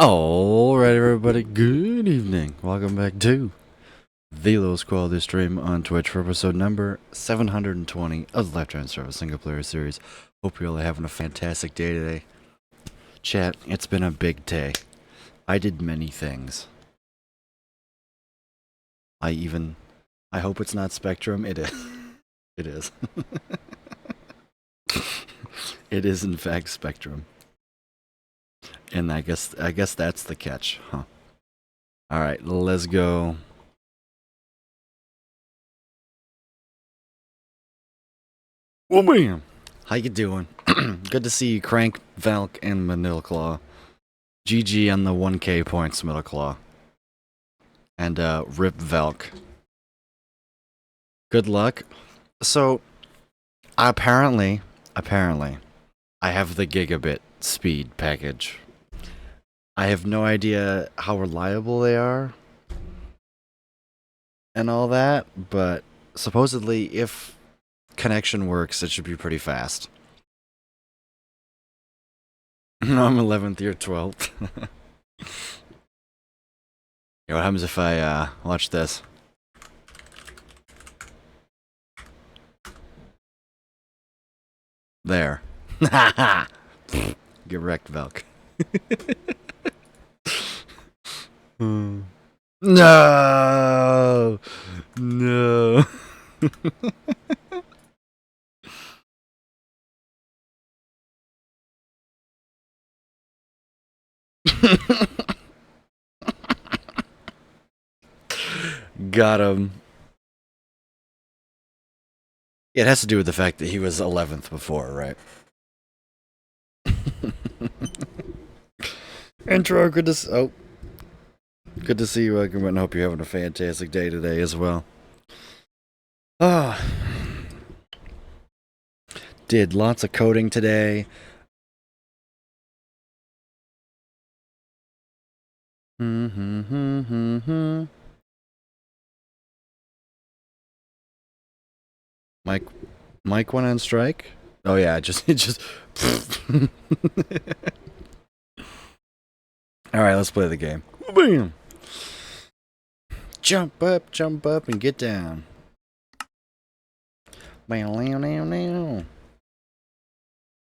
Alright, everybody, good evening. Welcome back to Velo's Quality Stream on Twitch for episode number 720 of the Lifetime Service Single Player Series. Hope you're all having a fantastic day today. Chat, it's been a big day. I did many things. I hope it's not Spectrum. It is. It is. It is, in fact, Spectrum. And I guess that's the catch, huh? Alright, let's go. Well, bam! How you doing? Good to see you, Crank, Valk, and Manilclaw. GG on the 1k points, Manilclaw. And, rip Valk. Good luck. So, apparently, I have the gigabit speed package. I have no idea how reliable they are and all that, but supposedly if connection works, it should be pretty fast. No, I'm 11th, you're 12th. Yeah, what happens if I watch this? There. Get wrecked, Velk. No! No! Got him. Yeah, it has to do with the fact that he was 11th before, right? Intro, good to see you, welcome, and hope you're having a fantastic day today as well. Did lots of coding today. Mike went on strike? Oh yeah, it just Alright, let's play the game. Bam! Jump up, and get down.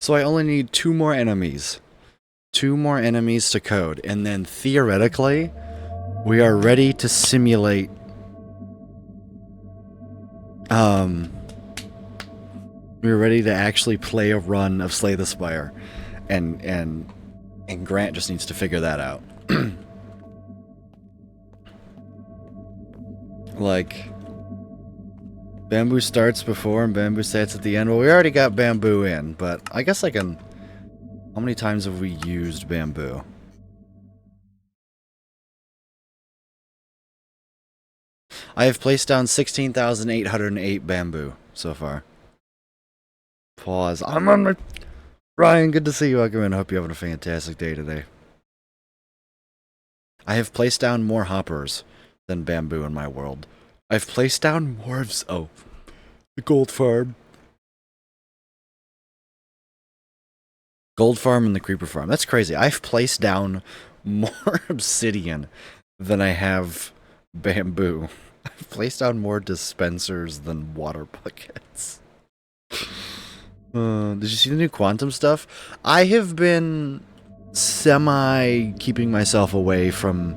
So I only need 2 more enemies. 2 more enemies to code, and then theoretically, we are ready to simulate we're ready to actually play a run of Slay the Spire. And Grant just needs to figure that out. Like, Bamboo starts before and Bamboo starts at the end. Well, we already got Bamboo in, but I guess I can... How many times have we used Bamboo? I have placed down 16,808 Bamboo so far. Pause. I'm on my... Ryan, good to see you. Welcome in. Hope you're having a fantastic day today. I have placed down more hoppers than Bamboo in my world. I've placed down more of... Oh. The gold farm. Gold farm and the creeper farm. That's crazy. I've placed down more obsidian than I have Bamboo. I've placed down more dispensers than water buckets. Did you see the new Quantum stuff? I have been keeping myself away from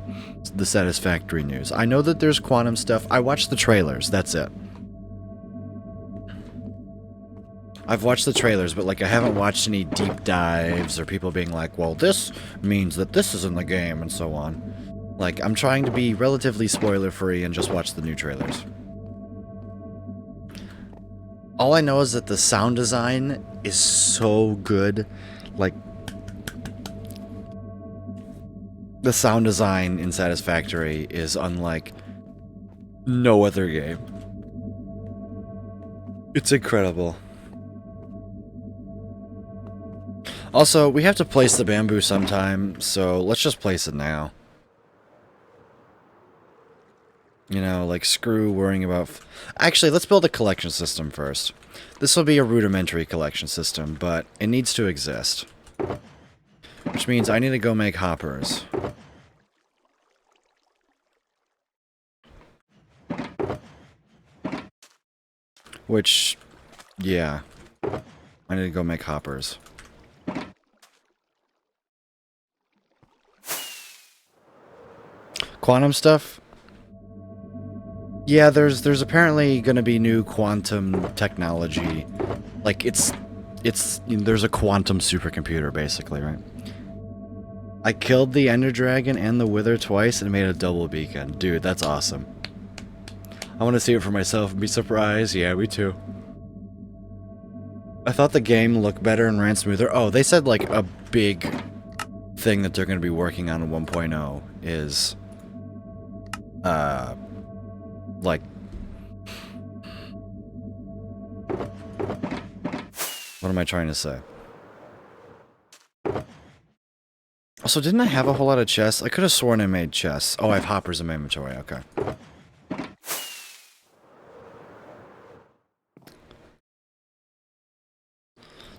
the Satisfactory news. I know that there's Quantum stuff. I watched the trailers, that's it. I've watched the trailers, but like I haven't watched any deep dives or people being like, well, this means that this is in the game and so on. Like, I'm trying to be relatively spoiler-free and just watch the new trailers. All I know is that the sound design is so good. Like, the sound design in Satisfactory is unlike no other game. It's incredible. Also, we have to place the Bamboo sometime, so let's just place it now. You know, like, screw worrying about... Actually, let's build a collection system first. This will be a rudimentary collection system, but it needs to exist. Which means I need to go make hoppers. Which, yeah. I need to go make hoppers. Quantum stuff? Yeah, there's apparently going to be new quantum technology. Like, there's a quantum supercomputer, basically, right? I killed the Ender Dragon and the Wither twice and made a double beacon. Dude, that's awesome. I want to see it for myself and be surprised. Yeah, me too. I thought the game looked better and ran smoother. Oh, they said, like, a big thing that they're going to be working on in 1.0 is, like... What am I trying to say? Also, didn't I have a whole lot of chests? I could have sworn I made chests. Oh, I have hoppers in my inventory, okay.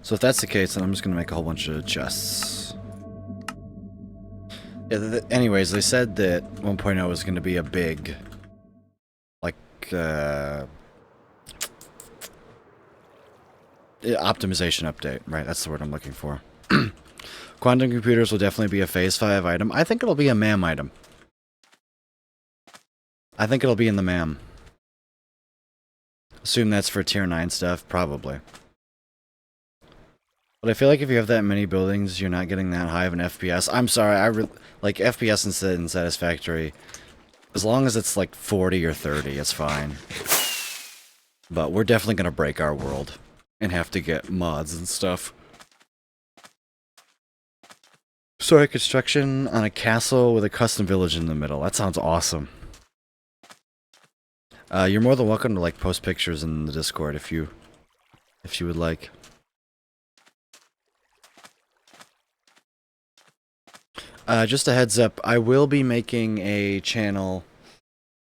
So if that's the case, then I'm just going to make a whole bunch of chests. Yeah, anyways, they said that 1.0 is going to be a big, like, optimization update, right? That's the word I'm looking for. Quantum computers will definitely be a Phase 5 item. I think it'll be a MAM item. I think it'll be in the MAM. Assume that's for Tier 9 stuff, probably. But I feel like if you have that many buildings, you're not getting that high of an FPS. I'm sorry, like, FPS in Satisfactory, as long as it's like 40 or 30, it's fine. But we're definitely going to break our world and have to get mods and stuff. Story construction on a castle with a custom village in the middle. That sounds awesome. You're more than welcome to, like, post pictures in the Discord if you would like. Just a heads up, I will be making a channel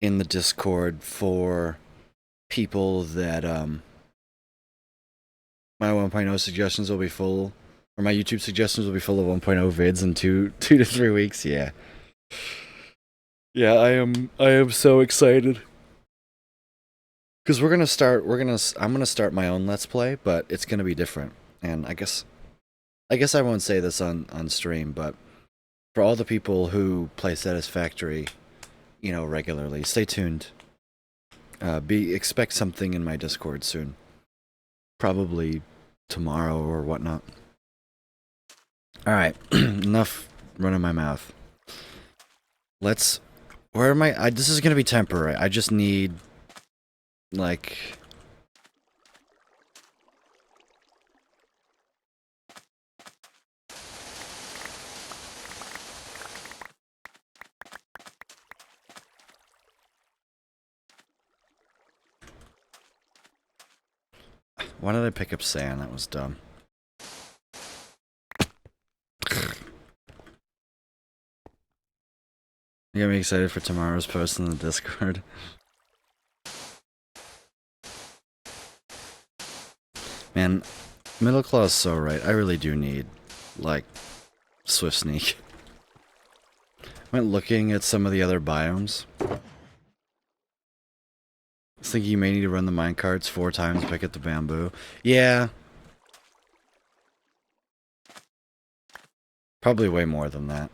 in the Discord for people that, my 1.0 suggestions will be full, or my YouTube suggestions will be full of 1.0 vids in 2 to 3 weeks, yeah. Yeah, I am so excited. Because I'm gonna start my own Let's Play, but it's gonna be different. And I guess I won't say this on stream, but for all the people who play Satisfactory, you know, regularly, stay tuned. Expect something in my Discord soon. Probably tomorrow or whatnot. Alright, enough running my mouth. Where am I? This is gonna be temporary. I just need, like... Why did I pick up sand? That was dumb. You got me excited for tomorrow's post in the Discord. Man, Middle Claw's so right. I really do need, like, Swift Sneak. I went looking at some of the other biomes. I was thinking you may need to run the minecarts 4 times to pick up the bamboo. Yeah. Probably way more than that.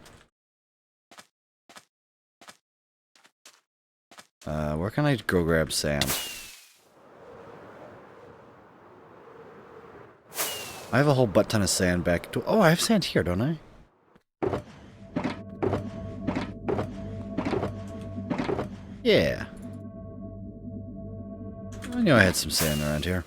Where can I go grab sand? I have a whole butt ton of sand back. Oh, I have sand here, don't I? Yeah. I knew I had some sand around here.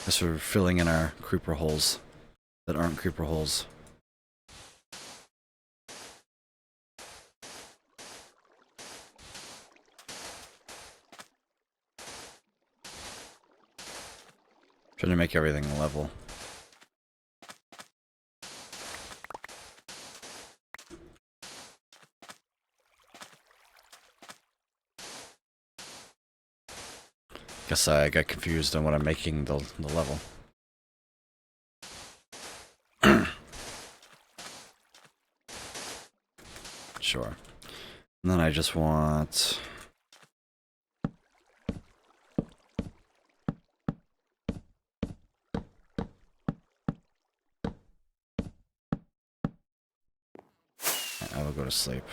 Guess we're filling in our creeper holes that aren't creeper holes. Trying to make everything level. Guess I got confused on what I'm making the level. And then I just want... I will go to sleep.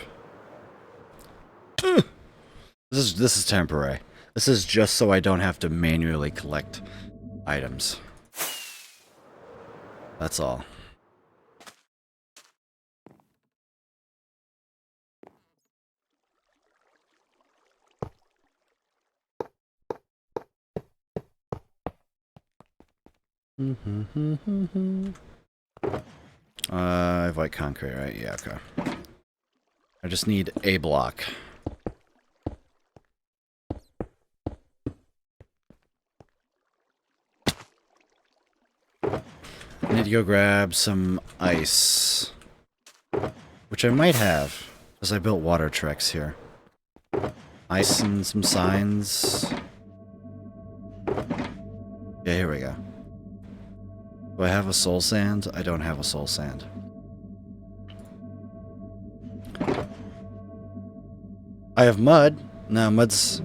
This is temporary. This is just so I don't have to manually collect items. That's all. I have white concrete, right? Yeah, okay. I just need a block. I need to go grab some ice. Which I might have, because I built water treks here. Ice and some signs. Yeah, here we go. Do I have a soul sand? I don't have a soul sand. I have mud. No, mud's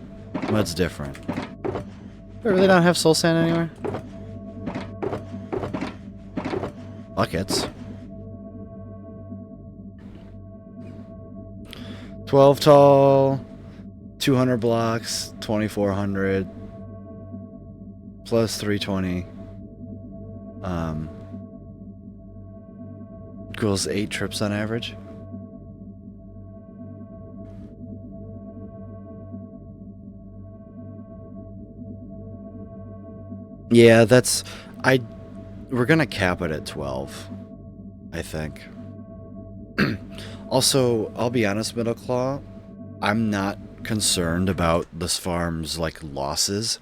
different. Do I really not have soul sand anywhere? Buckets. 12 tall, 200 blocks, 2400, plus 320. Equals 8 trips on average. Yeah, that's... We're gonna cap it at 12, I think. Also, I'll be honest, Middleclaw, I'm not concerned about this farm's, like, losses.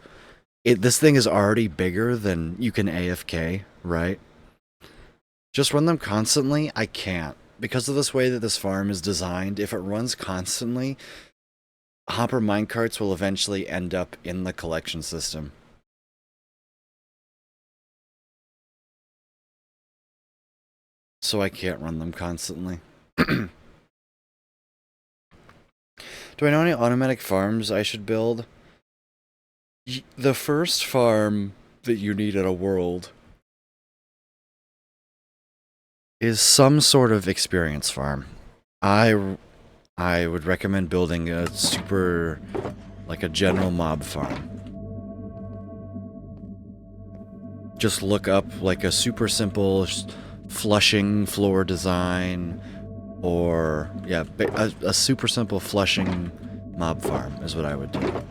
This thing is already bigger than you can AFK, right? Just run them constantly? I can't. Because of this way that this farm is designed, if it runs constantly, hopper minecarts will eventually end up in the collection system. So I can't run them constantly. Do I know any automatic farms I should build? The first farm that you need in a world is some sort of experience farm. I would recommend building a super, like a general mob farm. Just look up like a super simple flushing floor design, or yeah, a super simple flushing mob farm is what I would do.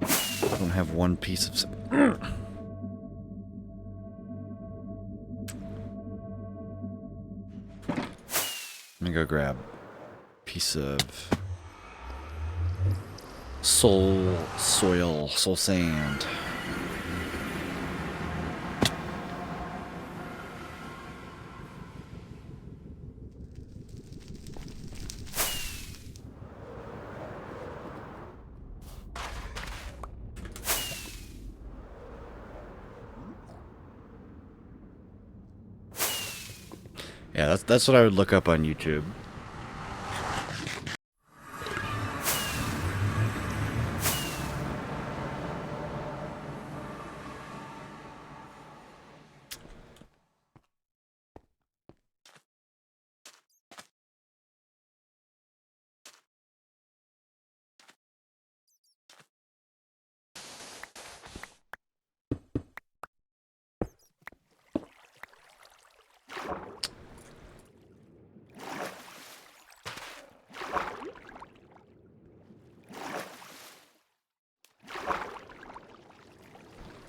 I don't have one piece of... Let me go grab a piece of soul sand. Yeah, that's what I would look up on YouTube.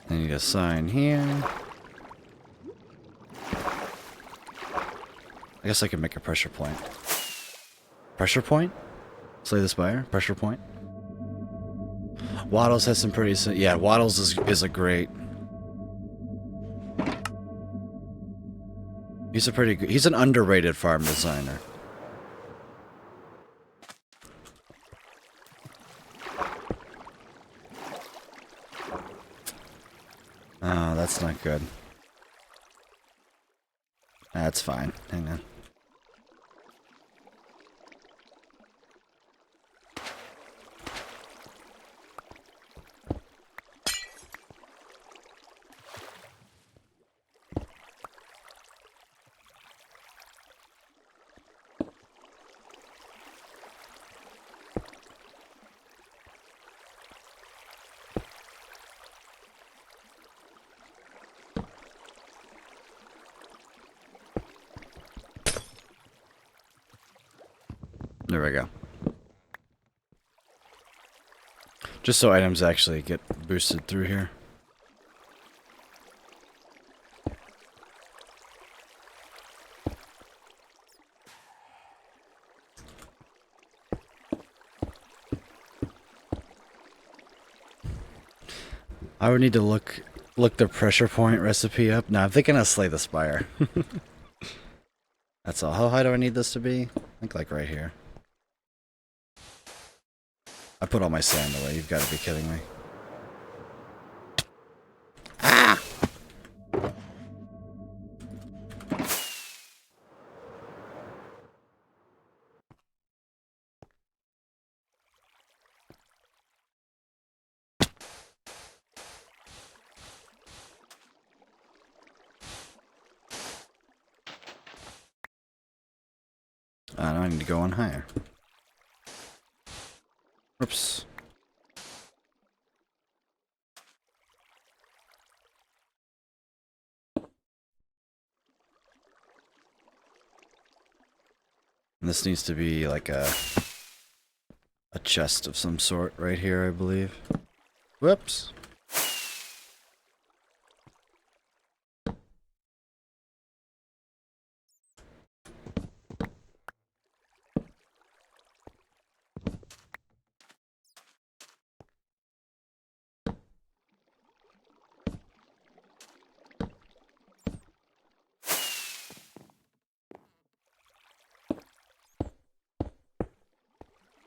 I need a sign here. I guess I can make a pressure point. Pressure point? Slay the Spire? Pressure point? Waddles has some pretty... Yeah, Waddles is a great... He's a pretty good... He's an underrated farm designer. Oh, that's not good. That's fine. Hang on. There we go. Just so items actually get boosted through here. I would need to look the pressure point recipe up. No, I'm thinking of Slay the Spire. That's all. How high do I need this to be? I think like right here. I put all my sand away. You've got to be kidding me. Ah! Now I need to go on higher. Oops. And this needs to be like a chest of some sort right here, I believe. Whoops.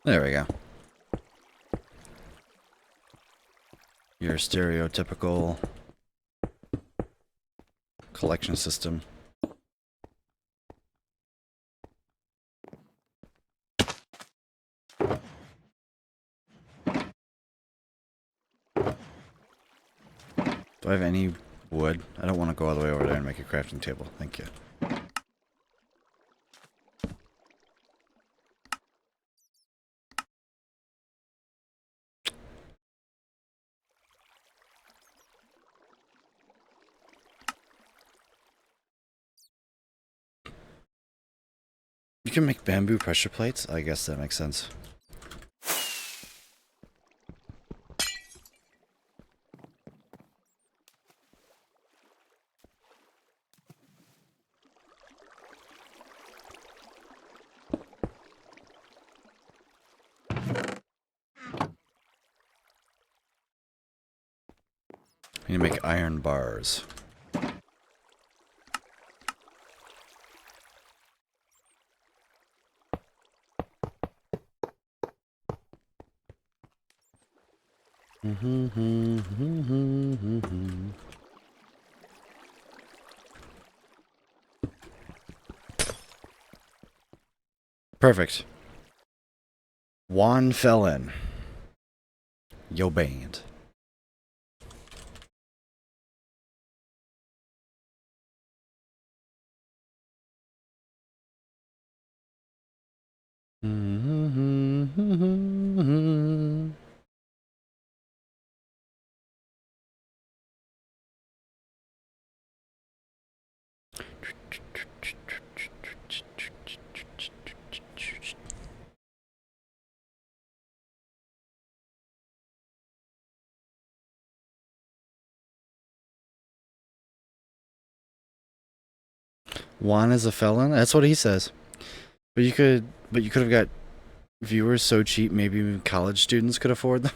There we go. Your stereotypical collection system. Do I have any wood? I don't want to go all the way over there and make a crafting table. Thank you. You can make bamboo pressure plates? I guess that makes sense. I need to make iron bars. Perfect. Juan fell in. Yo band. Juan is a felon? That's what he says. But you could have got viewers so cheap maybe even college students could afford them.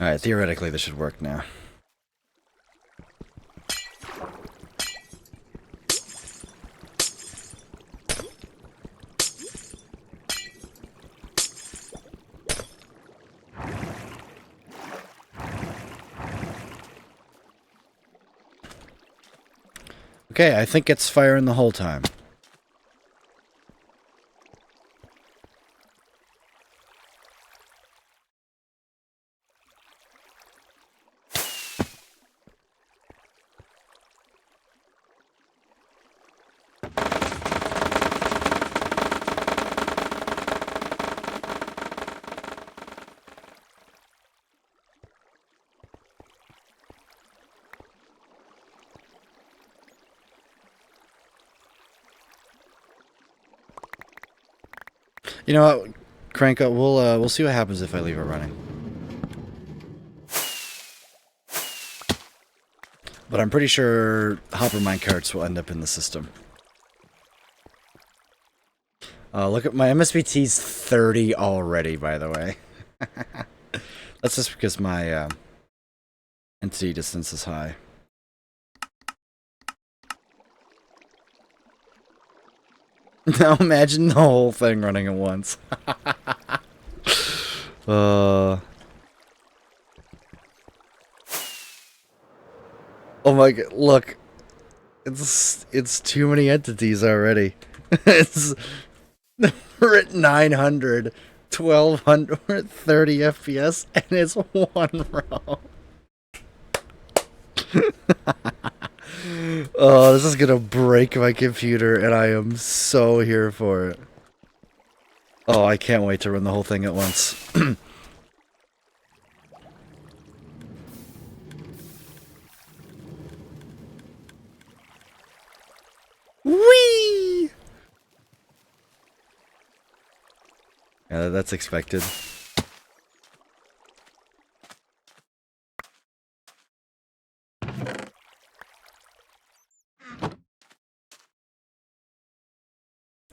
Alright, theoretically this should work now. Okay, I think it's firing the whole time. You know what? Crank up. We'll see what happens if I leave it running. But I'm pretty sure hopper minecarts will end up in the system. Look at my MSBT's 30 already, by the way. That's just because my entity distance is high. Now imagine the whole thing running at once. Oh my god, look. It's too many entities already. It's we're at 900, 1200, 30 FPS, and it's one row. Oh, this is gonna break my computer, and I am so here for it. Oh, I can't wait to run the whole thing at once. Whee! Yeah, that's expected.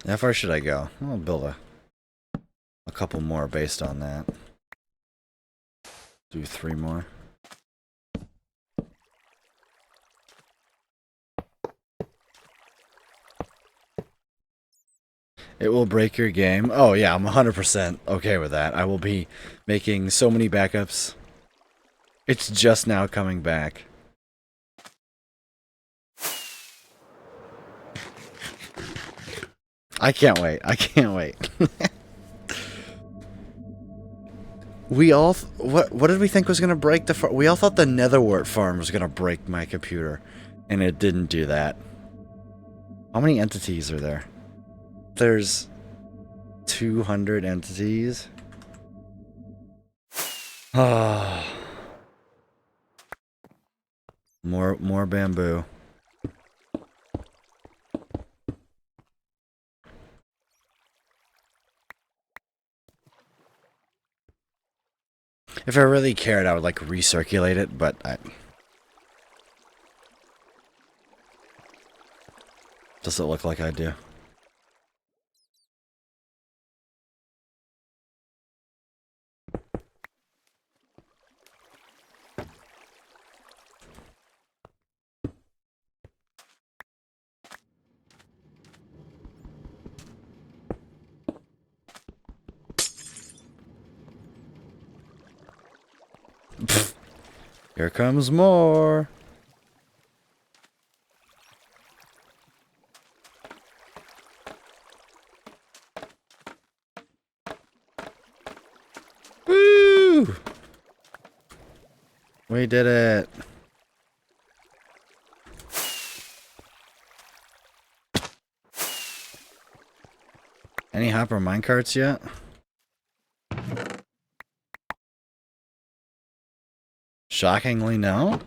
How far should I go? I'll build a couple more based on that. Do 3 more. It will break your game. Oh yeah, I'm 100% okay with that. I will be making so many backups. It's just now coming back. I can't wait. I can't wait. We all what did we think was gonna break the we all thought the Netherwort farm was gonna break my computer, and it didn't do that. How many entities are there? There's 200 entities. Ah, more bamboo. If I really cared, I would like recirculate it, but does it look like I do? Pfft. Here comes more. Woo! We did it. Any hopper minecarts yet? Shockingly, no.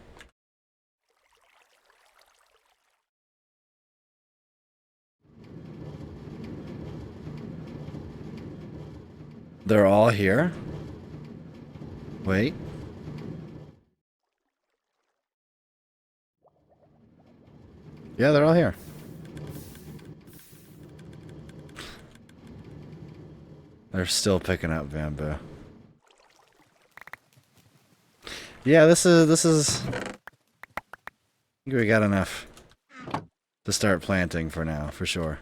They're all here? Wait. Yeah, they're all here. They're still picking up bamboo. Yeah, this is I think we got enough to start planting for now, for sure.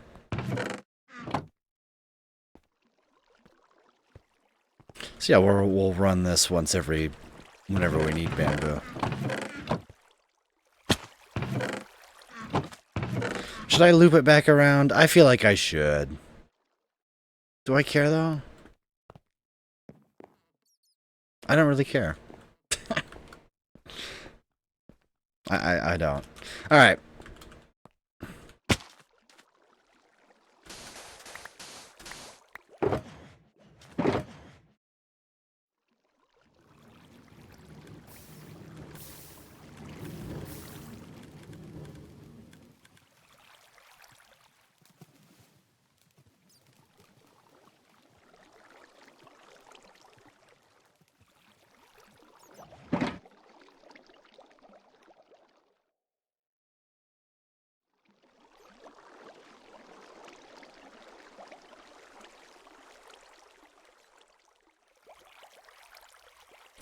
So yeah, we'll run this whenever we need bamboo. Should I loop it back around? I feel like I should. Do I care though? I don't really care. I don't. All right.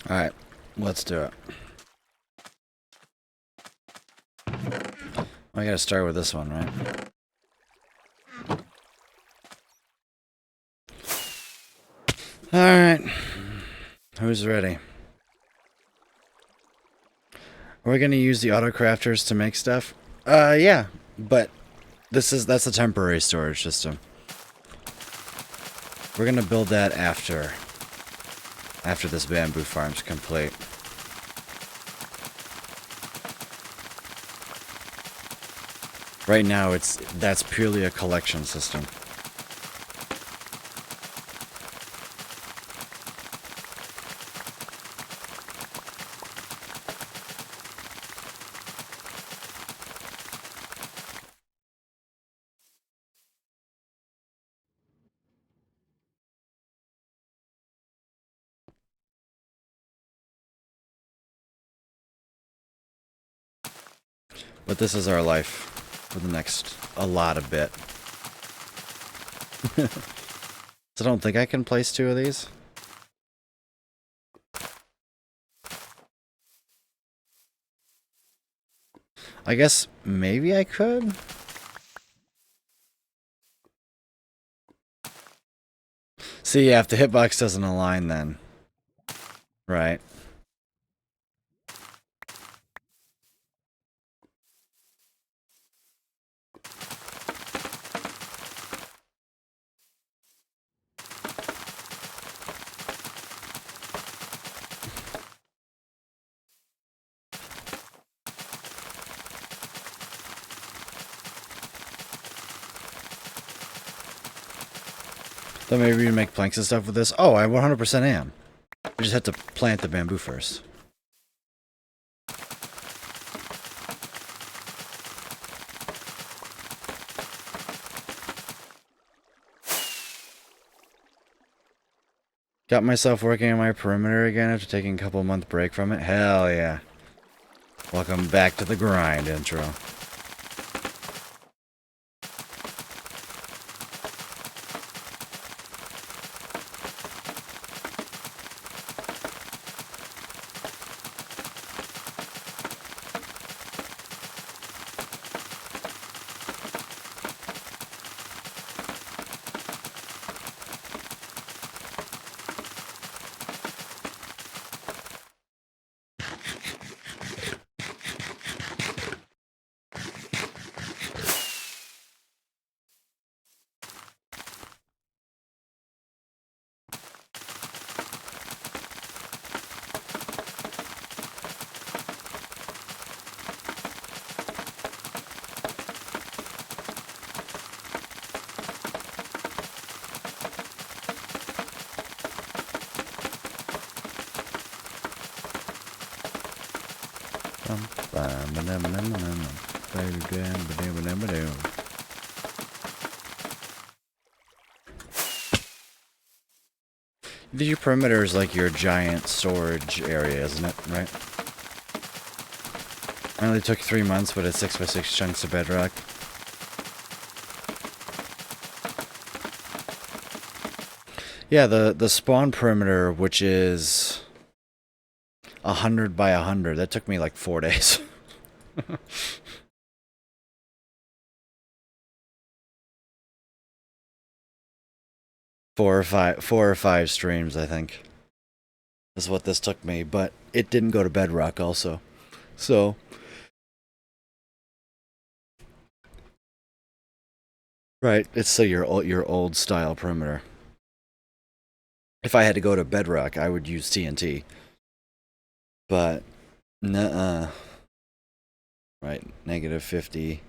Alright, let's do it. I gotta start with this one, right? Alright. Who's ready? Are we gonna use the auto crafters to make stuff? Yeah. But that's a temporary storage system. We're gonna build that after this bamboo farm's complete. Right now that's purely a collection system. But this is our life for the next a lot of bit. So I don't think I can place 2 of these. I guess maybe I could. See, yeah, if the hitbox doesn't align then. Right. Then maybe we make planks and stuff with this. Oh, I 100% am. We just have to plant the bamboo first. Got myself working on my perimeter again after taking a couple month break from it. Hell yeah. Welcome back to the grind intro. Your perimeter is like your giant storage area, isn't it? Right? I only took 3 months, but it's 6x6 chunks of bedrock. Yeah, the spawn perimeter, which is 100 by 100, that took me like 4 days. Four or five streams, I think, is what this took me, but it didn't go to bedrock also. So right, it's still your old style perimeter. If I had to go to bedrock, I would use TNT. But nuh-uh. Right, -50.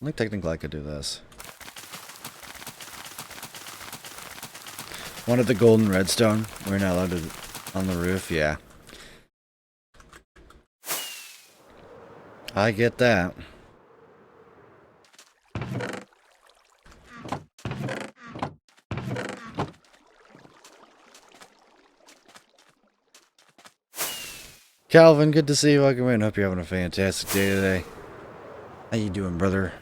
Like technically I could do this. Wanted the golden redstone. We're not allowed to on the roof. Yeah. I get that. Calvin, good to see you. Welcome in. Hope you're having a fantastic day today. How you doing, brother?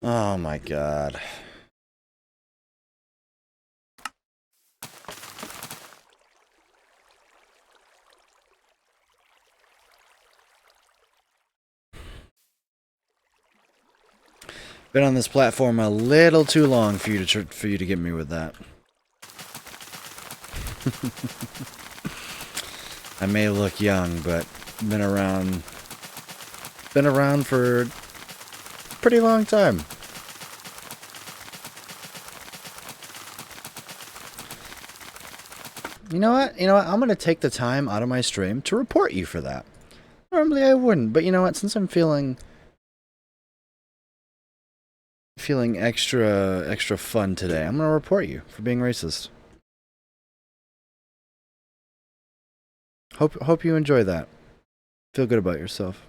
Oh my god. Been on this platform a little too long for you to get me with that. I may look young, but been around for a pretty long time. You know what? I'm going to take the time out of my stream to report you for that. Normally I wouldn't, but you know what? Since I'm feeling extra fun today, I'm going to report you for being racist. Hope you enjoy that. Feel good about yourself.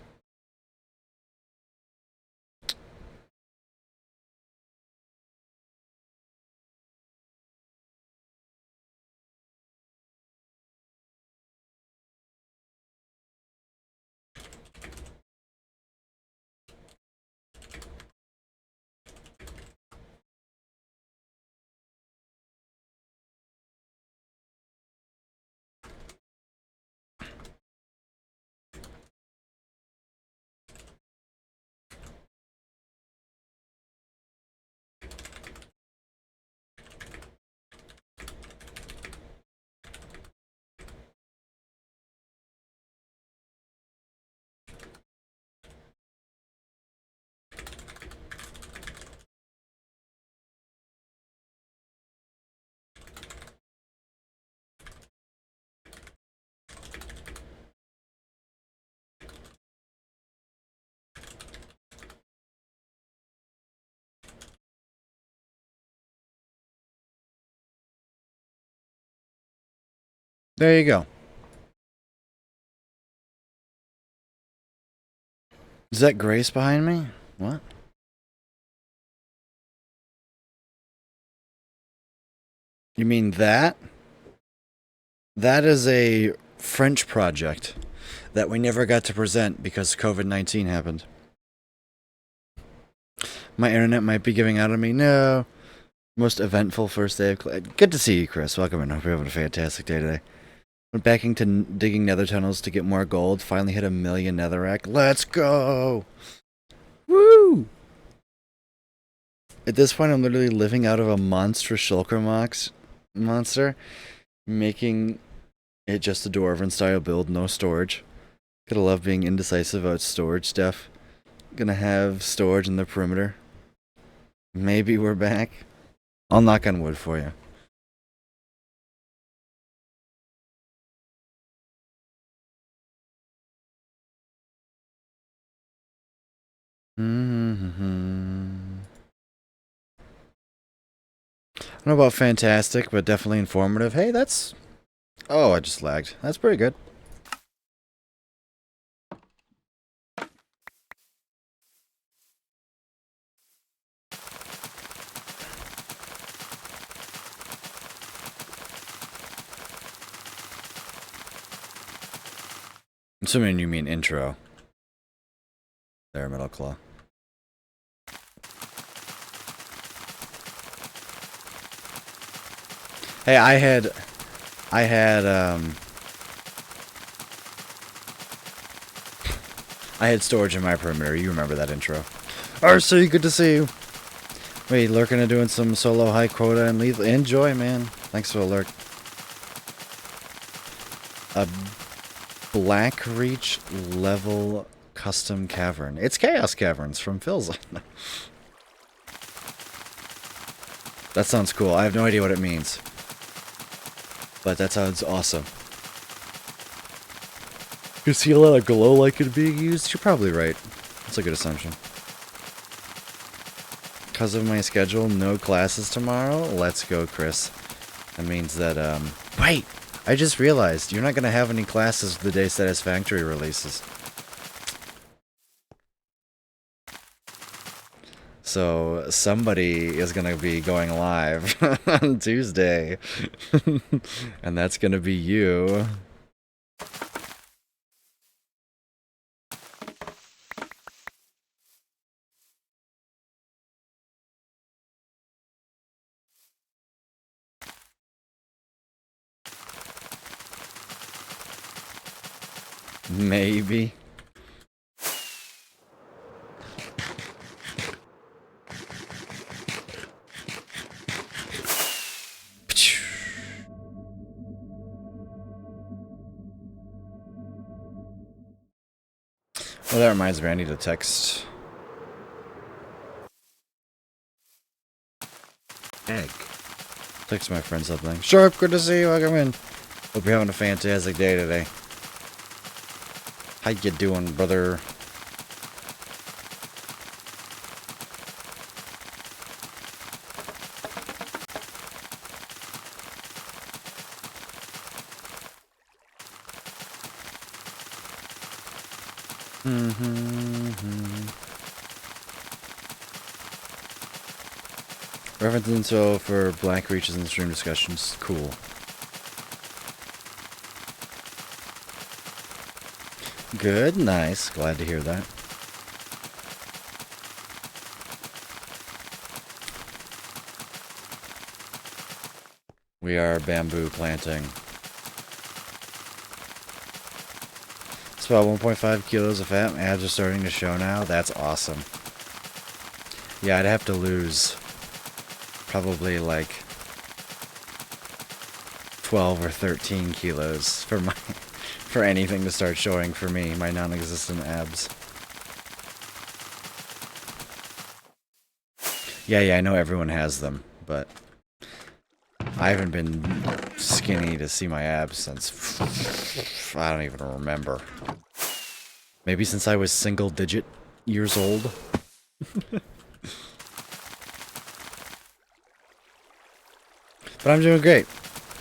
There you go. Is that Grace behind me? What? You mean that? That is a French project that we never got to present because COVID-19 happened. My internet might be giving out on me. No. Most eventful first day of class. Good to see you, Chris. Welcome in. Hope you're having a fantastic day today. Went back into digging nether tunnels to get more gold. Finally hit 1 million netherrack. Let's go! Woo! At this point, I'm literally living out of a monstrous shulker monster, making it just a dwarven style build, no storage. Gotta love being indecisive about storage stuff. Gonna have storage in the perimeter. Maybe we're back. I'll knock on wood for you. I don't know about fantastic, but definitely informative. Hey, that's... Oh, I just lagged. That's pretty good. Assuming you mean intro. There, Metal Claw. Hey, I had storage in my perimeter. You remember that intro. RC, good to see you. Wait, lurking and doing some solo high quota and lethal. Enjoy, man. Thanks for the lurk. A Black Reach level custom cavern. It's Chaos Caverns from Phil's. That sounds cool. I have no idea what it means. But that sounds awesome. You see a lot of glow liquid being used? You're probably right. That's a good assumption. Because of my schedule, no classes tomorrow? Let's go, Chris. That means that, wait! I just realized you're not going to have any classes the day Satisfactory releases. So, somebody is going to be going live on Tuesday. And that's going to be you. Maybe. Well, that reminds me, I need to text. Egg. Text my friend something. Sharp, good to see you. Welcome in. Hope you're having a fantastic day today. How you doing, brother? Reference info for blank reaches in stream discussions. Cool. Good, nice. Glad to hear that. We are bamboo planting. It's about 1.5 kilos of fat. My abs are starting to show now. That's awesome. Yeah, I'd have to lose probably like 12 or 13 kilos for anything to start showing for me, my non-existent abs. Yeah, I know everyone has them, but I haven't been skinny to see my abs since I don't even remember. Maybe since I was single digit years old. But I'm doing great.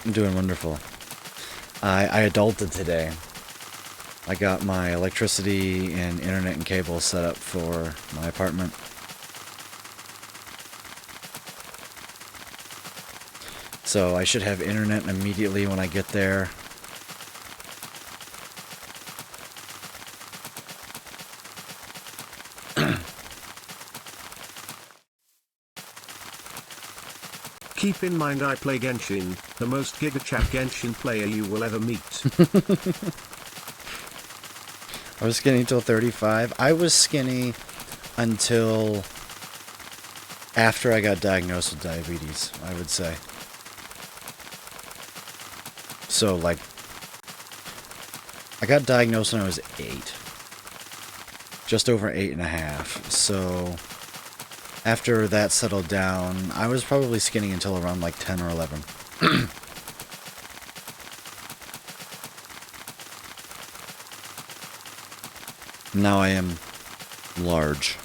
I'm doing wonderful. I adulted today. I got my electricity and internet and cable set up for my apartment. So I should have internet immediately when I get there. Keep in mind I play Genshin, the most gigachat Genshin player you will ever meet. I was skinny until 35. I was skinny until after I got diagnosed with diabetes, I would say. So, like, I got diagnosed when I was 8. Just over 8.5. So, after that settled down, I was probably skinny until around like 10 or 11. Now I am large.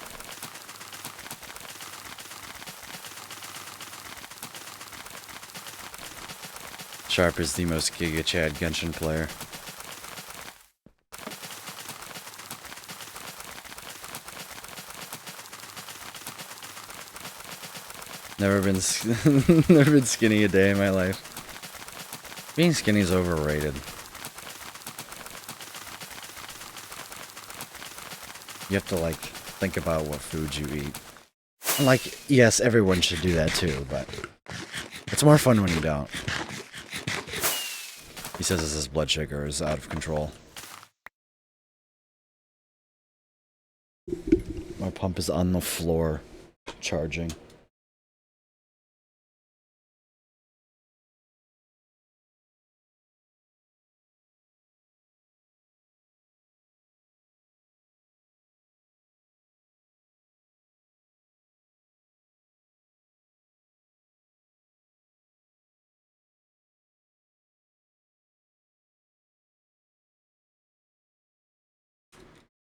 Sharp is the most Giga Chad Genshin player. Never been skinny a day in my life. Being skinny is overrated. You have to, like, think about what foods you eat. And, like, yes, everyone should do that too, but it's more fun when you don't. He says his blood sugar is out of control. My pump is on the floor, charging.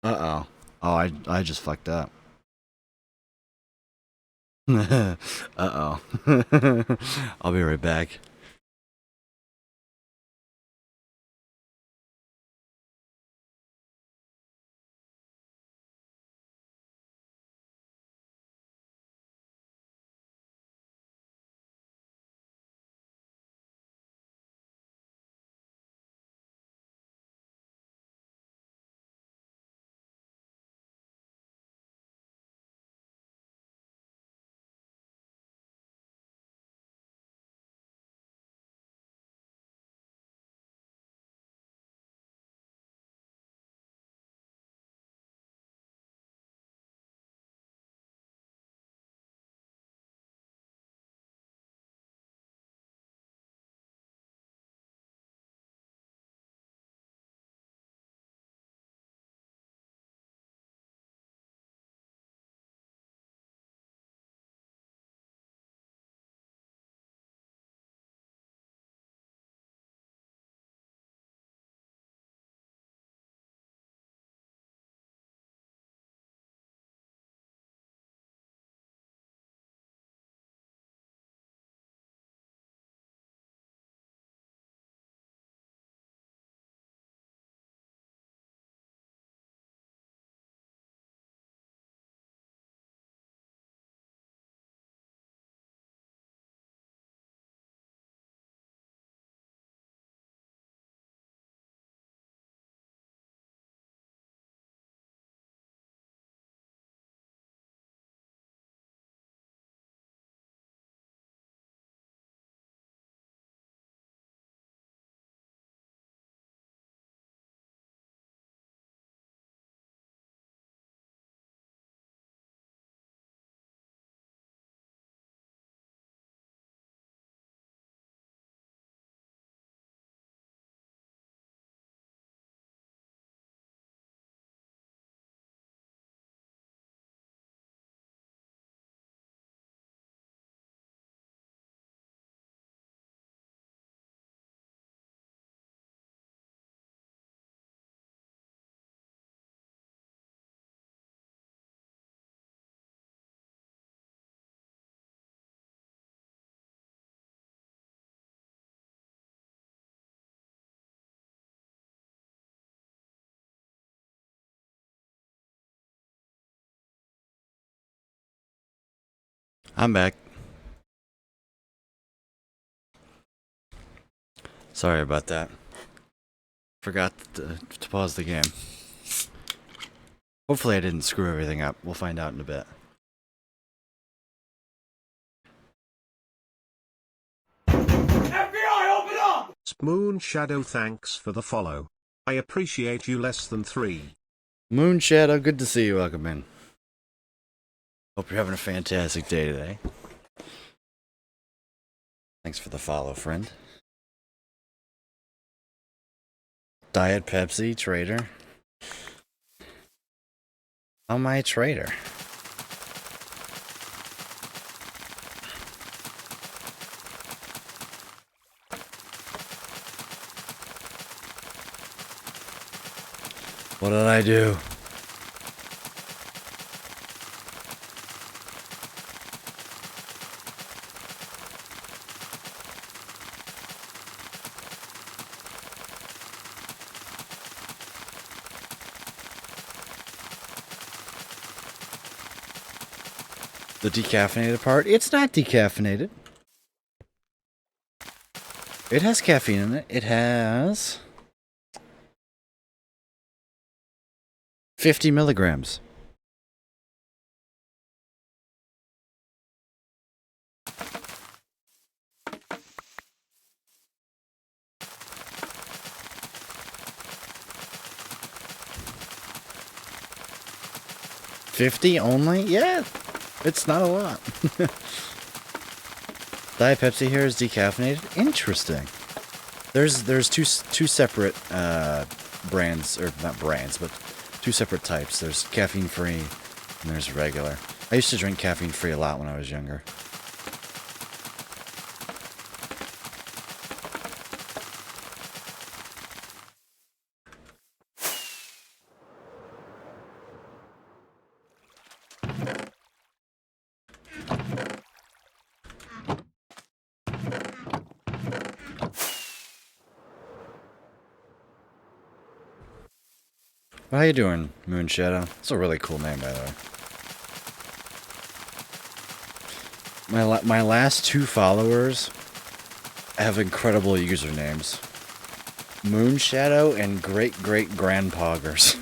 Uh-oh. Oh, I just fucked up. Uh-oh. I'll be right back. I'm back. Sorry about that. Forgot to pause the game. Hopefully I didn't screw everything up. We'll find out in a bit. FBI, open up! Moon Shadow, thanks for the follow. I appreciate you less than 3. Moon Shadow, good to see you. Welcome in. Hope you're having a fantastic day today. Thanks for the follow, friend. Diet Pepsi, trader. How am I a traitor? What did I do? The decaffeinated part? It's not decaffeinated. It has caffeine in it. It has 50 milligrams. $50 only? Yeah, it's not a lot. Diet Pepsi here is decaffeinated. Interesting. There's two separate brands, or not brands, but two separate types. There's caffeine free and there's regular. I used to drink caffeine free a lot when I was younger. How you doing, Moon Shadow? It's a really cool name, by the way. My last 2 followers have incredible usernames. Moon Shadow and Great Great Grandpoggers.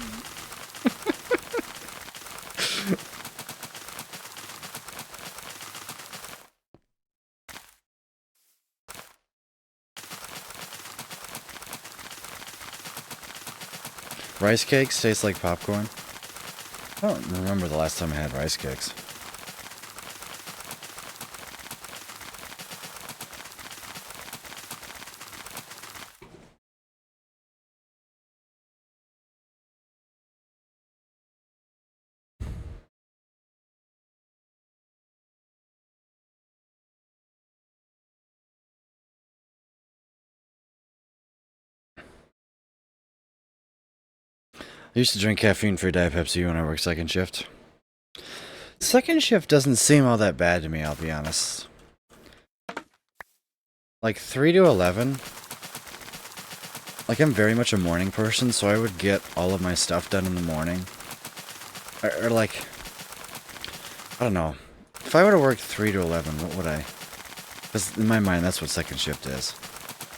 Rice cakes taste like popcorn? I don't remember the last time I had rice cakes. I used to drink caffeine-free Diet Pepsi when I worked second shift. Second shift doesn't seem all that bad to me, I'll be honest. Like 3 to 11. Like I'm very much a morning person, so I would get all of my stuff done in the morning. Or like, I don't know. If I were to work 3 to 11, what would I? Because in my mind, that's what second shift is.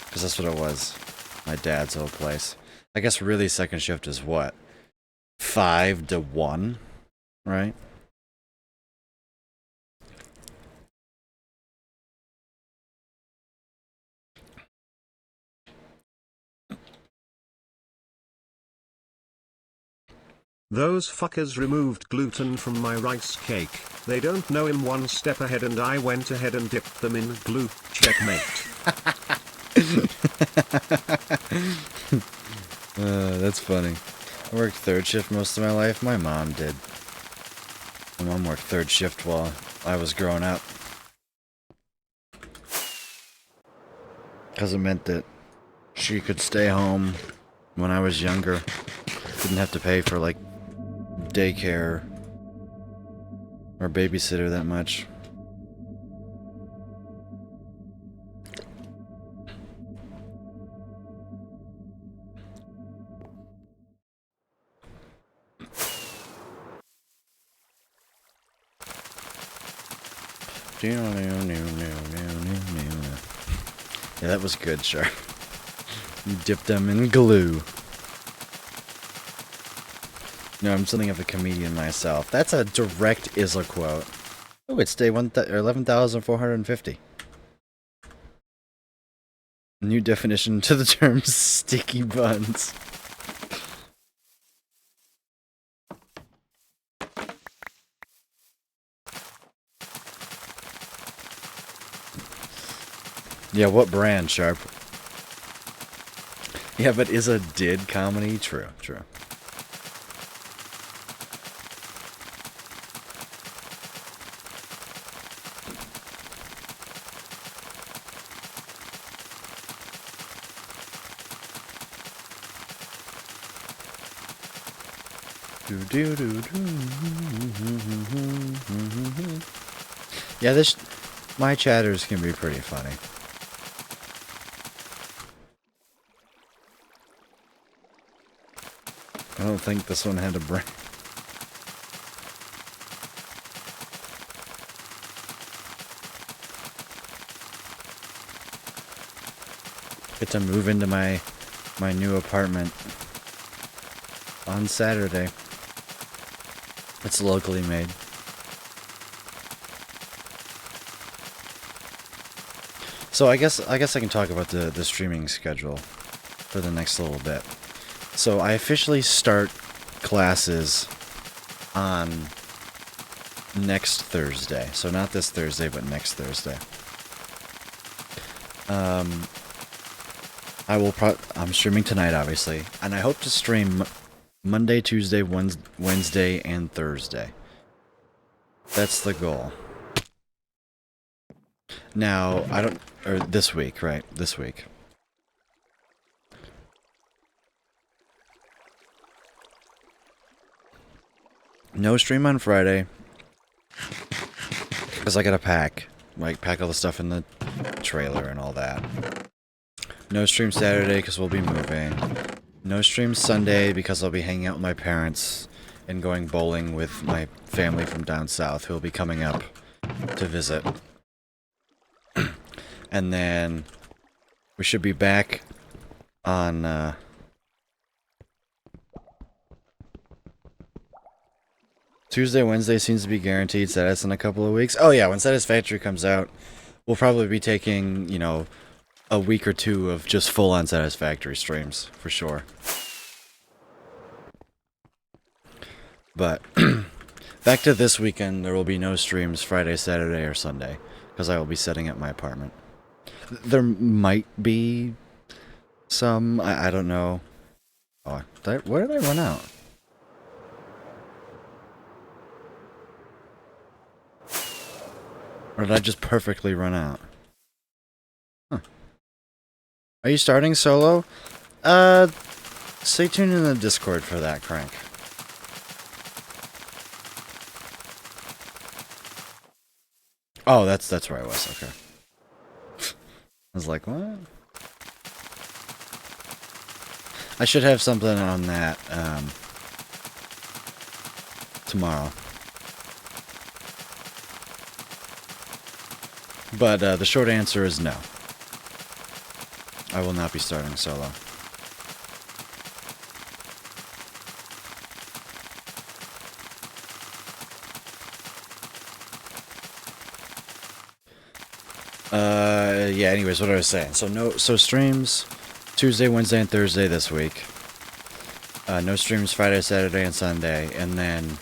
Because that's what it was. My dad's old place. I guess really second shift is what? 5 to 1, right? Those fuckers removed gluten from my rice cake. They don't know I'm one step ahead and I went ahead and dipped them in glue. Checkmate. That's funny. I worked third shift most of my life. My mom did. My mom worked third shift while I was growing up. Because it meant that she could stay home when I was younger. Didn't have to pay for, like, daycare or babysitter that much. Yeah, that was good, sure. You dipped them in glue. No, I'm something of a comedian myself. That's a direct Isla quote. Oh, it's day 11,450. New definition to the term sticky buns. Yeah, what brand, Sharp? Yeah, but is a did comedy? True, true. Yeah, my chatters can be pretty funny. I don't think this one had a brain. Get to move into my new apartment on Saturday. It's locally made. So I guess I can talk about the streaming schedule for the next little bit. So I officially start classes on next Thursday. So not this Thursday, but next Thursday. I'm streaming tonight, obviously, and I hope to stream Monday, Tuesday, Wednesday, and Thursday. That's the goal. Now, this week, right? This week. No stream on Friday. Because I gotta pack all the stuff in the trailer and all that. No stream Saturday because we'll be moving. No stream Sunday because I'll be hanging out with my parents and going bowling with my family from down south who will be coming up to visit. And then we should be back on Tuesday, Wednesday seems to be guaranteed status in a couple of weeks. Oh yeah, when Satisfactory comes out, we'll probably be taking, you know, a week or two of just full-on Satisfactory streams, for sure. But back to this weekend, there will be no streams Friday, Saturday, or Sunday, because I will be setting up my apartment. There might be some, I don't know. Oh, where did I run out? Or did I just perfectly run out? Huh. Are you starting solo? Stay tuned in the Discord for that, Crank. Oh, that's where I was, okay. I was like, what? I should have something on that, tomorrow. But, the short answer is no. I will not be starting solo. Yeah, anyways, what I was saying. So streams Tuesday, Wednesday, and Thursday this week. No streams Friday, Saturday, and Sunday. And then,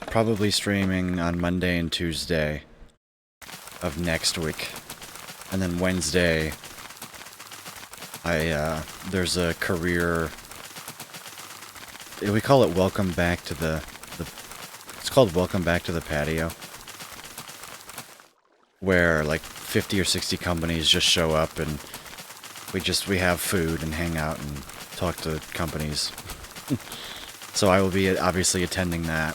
probably streaming on Monday and Tuesday of next week. And then Wednesday, there's a career, we call it Welcome Back to it's called Welcome Back to the Patio. Where like 50 or 60 companies just show up and we have food and hang out and talk to companies. So I will be obviously attending that.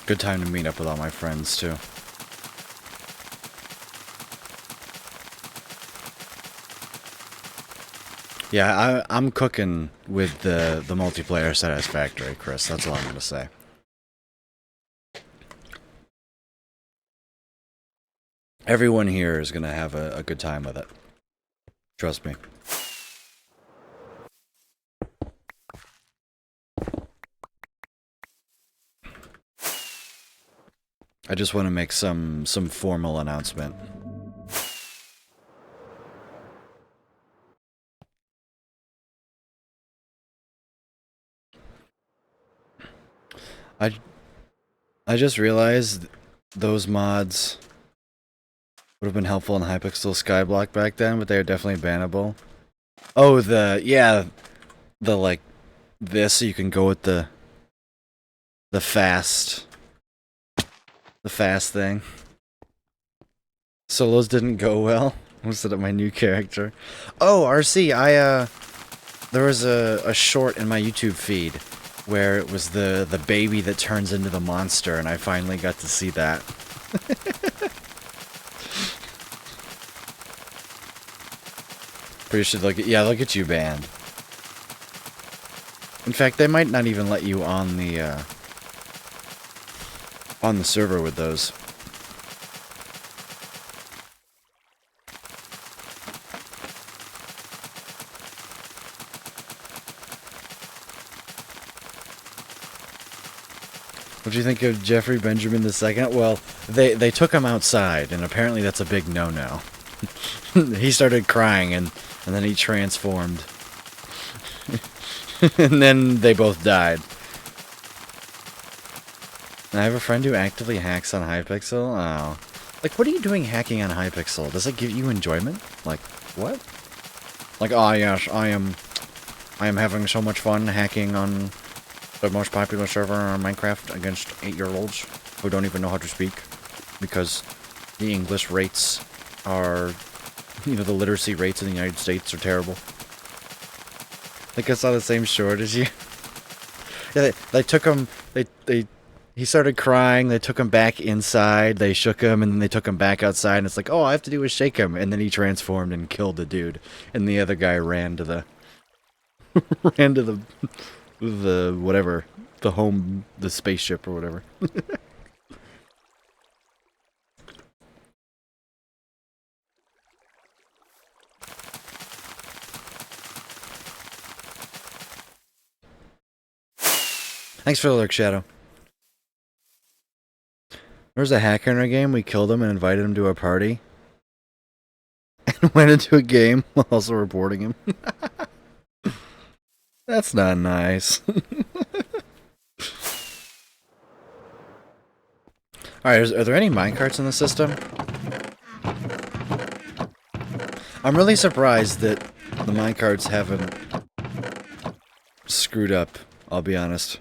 Good time to meet up with all my friends too. Yeah, I'm cooking with the multiplayer Satisfactory, Chris. That's all I'm gonna say. Everyone here is gonna have a good time with it. Trust me. I just want to make some formal announcement. I just realized those mods would have been helpful in Hypixel Skyblock back then, but they are definitely bannable. Oh, the like this, so you can go with the fast thing. Solos didn't go well. I set up my new character. Oh, RC, there was a short in my YouTube feed where it was the baby that turns into the monster, and I finally got to see that. Pretty sure they'll get you banned. In fact, they might not even let you on the server with those. What do you think of Jeffrey Benjamin II? Well, they took him outside, and apparently that's a big no-no. He started crying, and then he transformed. And then they both died. I have a friend who actively hacks on Hypixel. Oh. Like, what are you doing hacking on Hypixel? Does it give you enjoyment? Like, what? Like, oh yes, I am having so much fun hacking on the most popular server on Minecraft against 8-year-olds who don't even know how to speak because the English rates are, you know, the literacy rates in the United States are terrible. Like, I saw the same short as you. Yeah, they took him, he started crying. They took him back inside. They shook him, and then they took him back outside. And it's like, all I have to do is shake him, and then he transformed and killed the dude. And the other guy ran to the ran to the whatever, the spaceship or whatever. Thanks for the lurk, Shadow. There was a hacker in our game. We killed him and invited him to our party. And went into a game while also reporting him. That's not nice. Alright, are there any minecarts in the system? I'm really surprised that the minecarts haven't screwed up, I'll be honest.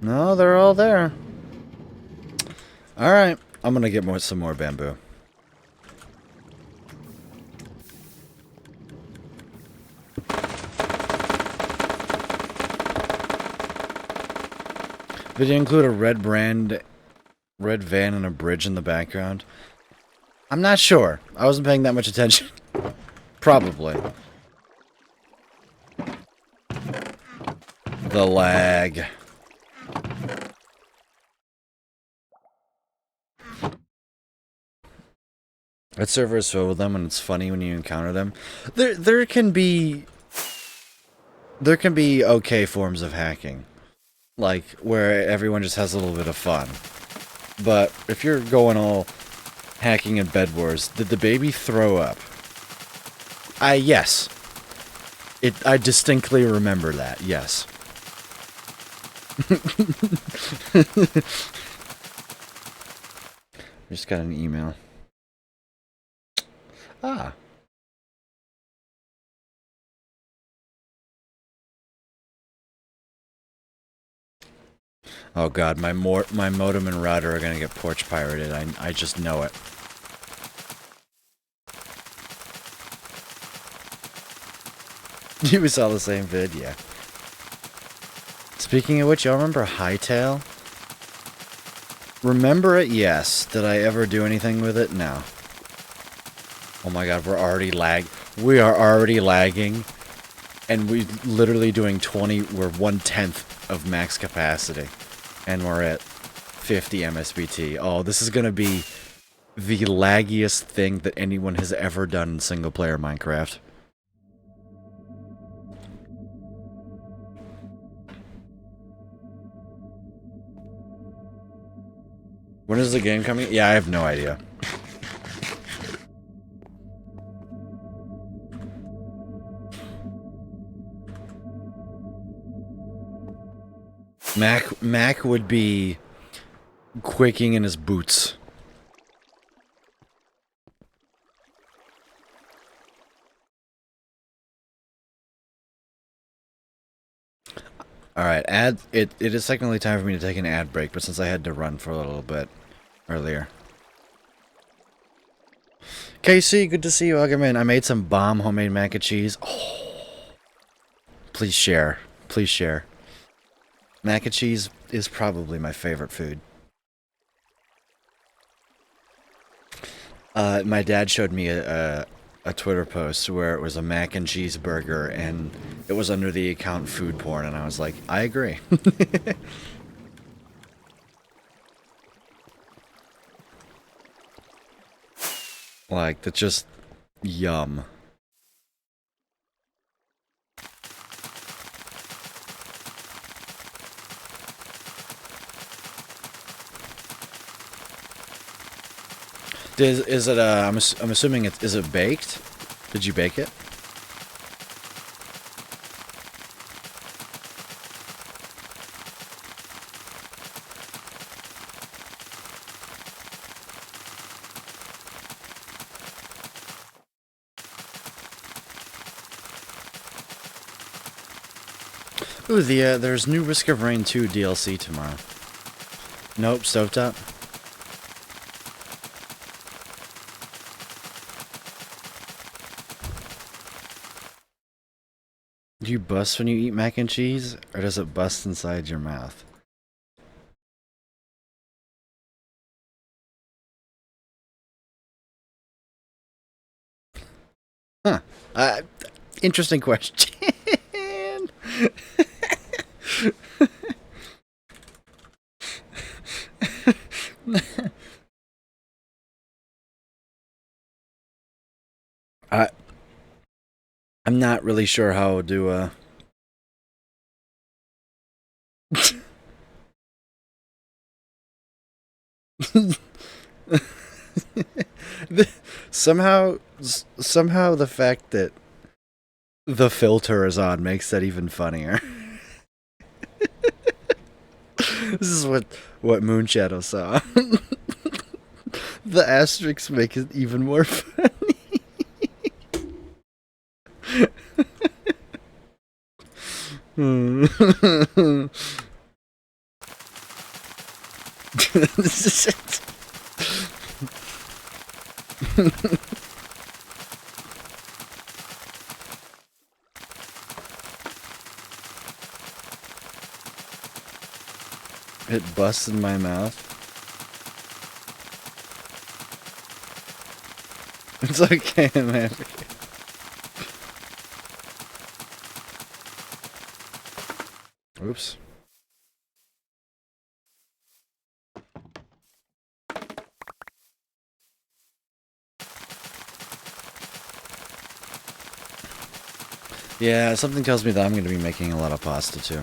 No, they're all there. Alright, I'm gonna get some more bamboo. Did you include a red van and a bridge in the background? I'm not sure. I wasn't paying that much attention. Probably. The lag. That server is filled with them, and it's funny when you encounter them. There can be okay forms of hacking, like where everyone just has a little bit of fun. But if you're going all hacking and bed wars, did the baby throw up? Yes. I distinctly remember that. Yes. Just got an email. Ah. Oh god, my modem and router are gonna get porch pirated. I just know it. You saw the same vid, yeah. Speaking of which, y'all remember Hightail? Remember it? Yes. Did I ever do anything with it? No. Oh my god, we are already lagging. And we're literally doing we're 1/10 of max capacity. And we're at 50 MSBT. Oh, this is gonna be the laggiest thing that anyone has ever done in single player Minecraft. When is the game coming? Yeah, I have no idea. Mac would be quaking in his boots. Alright, it is technically time for me to take an ad break, but since I had to run for a little bit earlier. KC, good to see you. Welcome in. I made some bomb homemade mac and cheese. Oh. Please share. Please share. Mac and cheese is probably my favorite food. My dad showed me a Twitter post where it was a mac and cheese burger, and it was under the account food porn, and I was like, I agree. Like, that's just yum. Is it I'm assuming is it baked? Did you bake it? Ooh, there's new Risk of Rain 2 DLC tomorrow. Nope, stovetop. Do you bust when you eat mac and cheese, or does it bust inside your mouth? Huh. Interesting question. I I'm not really sure how to somehow the fact that the filter is on makes that even funnier. This is what Moonshadow saw. The asterisks make it even more funny. This is it. It busts in my mouth. It's okay, man. Oops. Yeah, something tells me that I'm going to be making a lot of pasta too.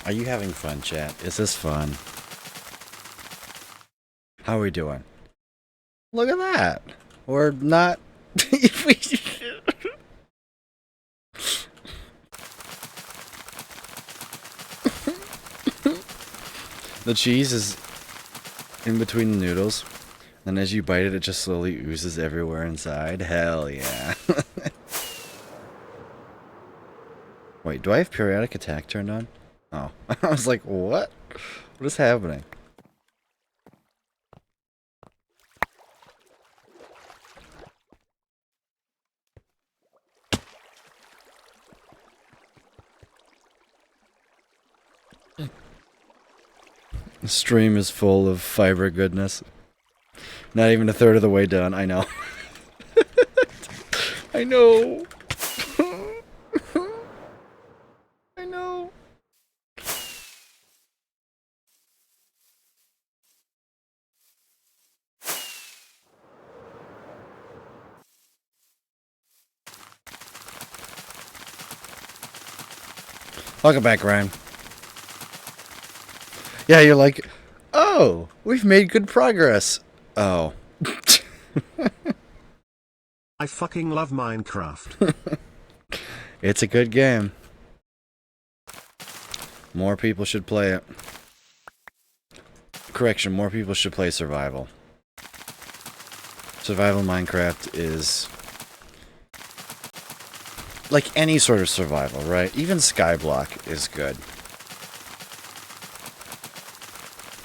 Are you having fun, chat? Is this fun? How are we doing? Look at that. We're not. The cheese is in between the noodles, and as you bite it, it just slowly oozes everywhere inside. Hell yeah. Wait, do I have periodic attack turned on? Oh, I was like, what? What is happening? The stream is full of fiber goodness. Not even a third of the way done, I know. I know. I know. Welcome back, Ryan. Yeah, you're like, oh, we've made good progress. Oh. I fucking love Minecraft. It's a good game. More people should play it. Correction, more people should play survival. Survival Minecraft is like any sort of survival, right? Even Skyblock is good.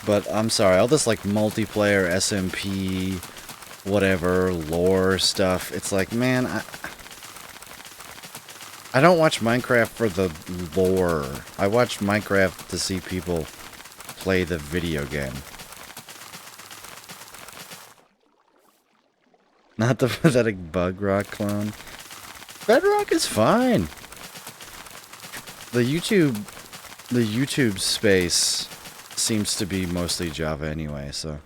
But I'm sorry, all this like multiplayer, SMP, whatever, lore stuff, it's like, man, I don't watch Minecraft for the lore. I watch Minecraft to see people play the video game. Not the pathetic Bugrock clone. Bedrock is fine. The YouTube space seems to be mostly Java anyway, so.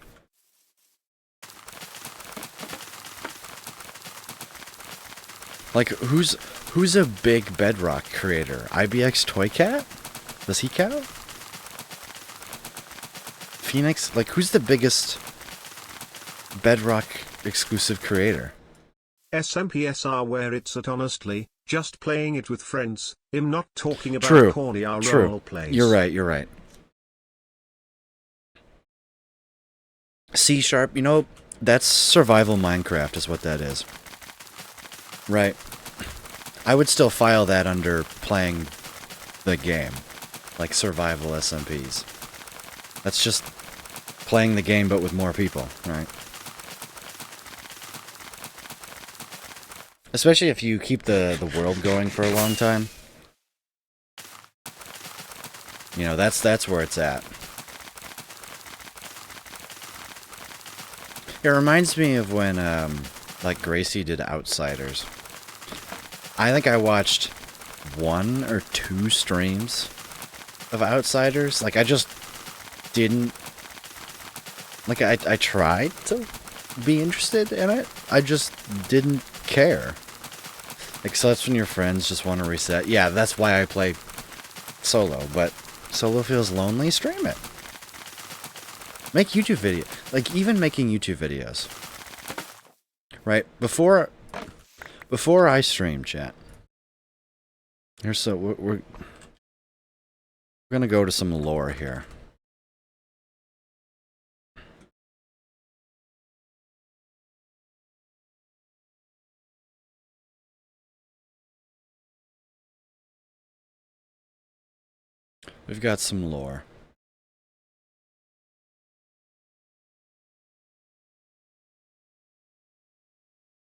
Like, who's a big Bedrock creator? IBX Toycat? Does he count? Phoenix? Like, who's the biggest Bedrock exclusive creator? SMPSR where it's at honestly, just playing it with friends. I'm not talking about True. corny role True. plays. You're right. You're right. C#, you know, that's survival Minecraft is what that is. Right. I would still file that under playing the game. Like survival SMPs. That's just playing the game but with more people, right? Especially if you keep the world going for a long time. You know, that's where it's at. It reminds me of when, like, Gracie did Outsiders. I think I watched 1 or 2 streams of Outsiders. Like, I just didn't... Like, I tried to be interested in it. I just didn't care. Like, so that's when your friends just want to reset. Yeah, that's why I play solo, but solo feels lonely. Stream it. Make YouTube video. Like, even making YouTube videos. Right? Before I stream, chat. Here's so we're gonna go to some lore here. We've got some lore.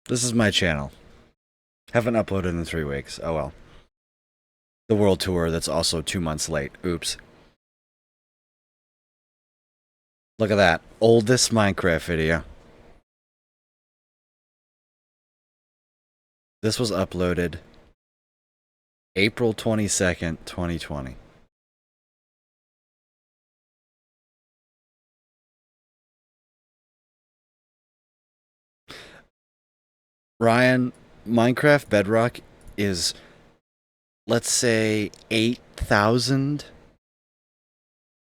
This is my channel. Haven't uploaded in 3 weeks. Oh well. The world tour that's also 2 months late. Oops. Look at that. Oldest Minecraft video. This was uploaded April 22nd, 2020. Ryan, Minecraft Bedrock is, let's say, 8,000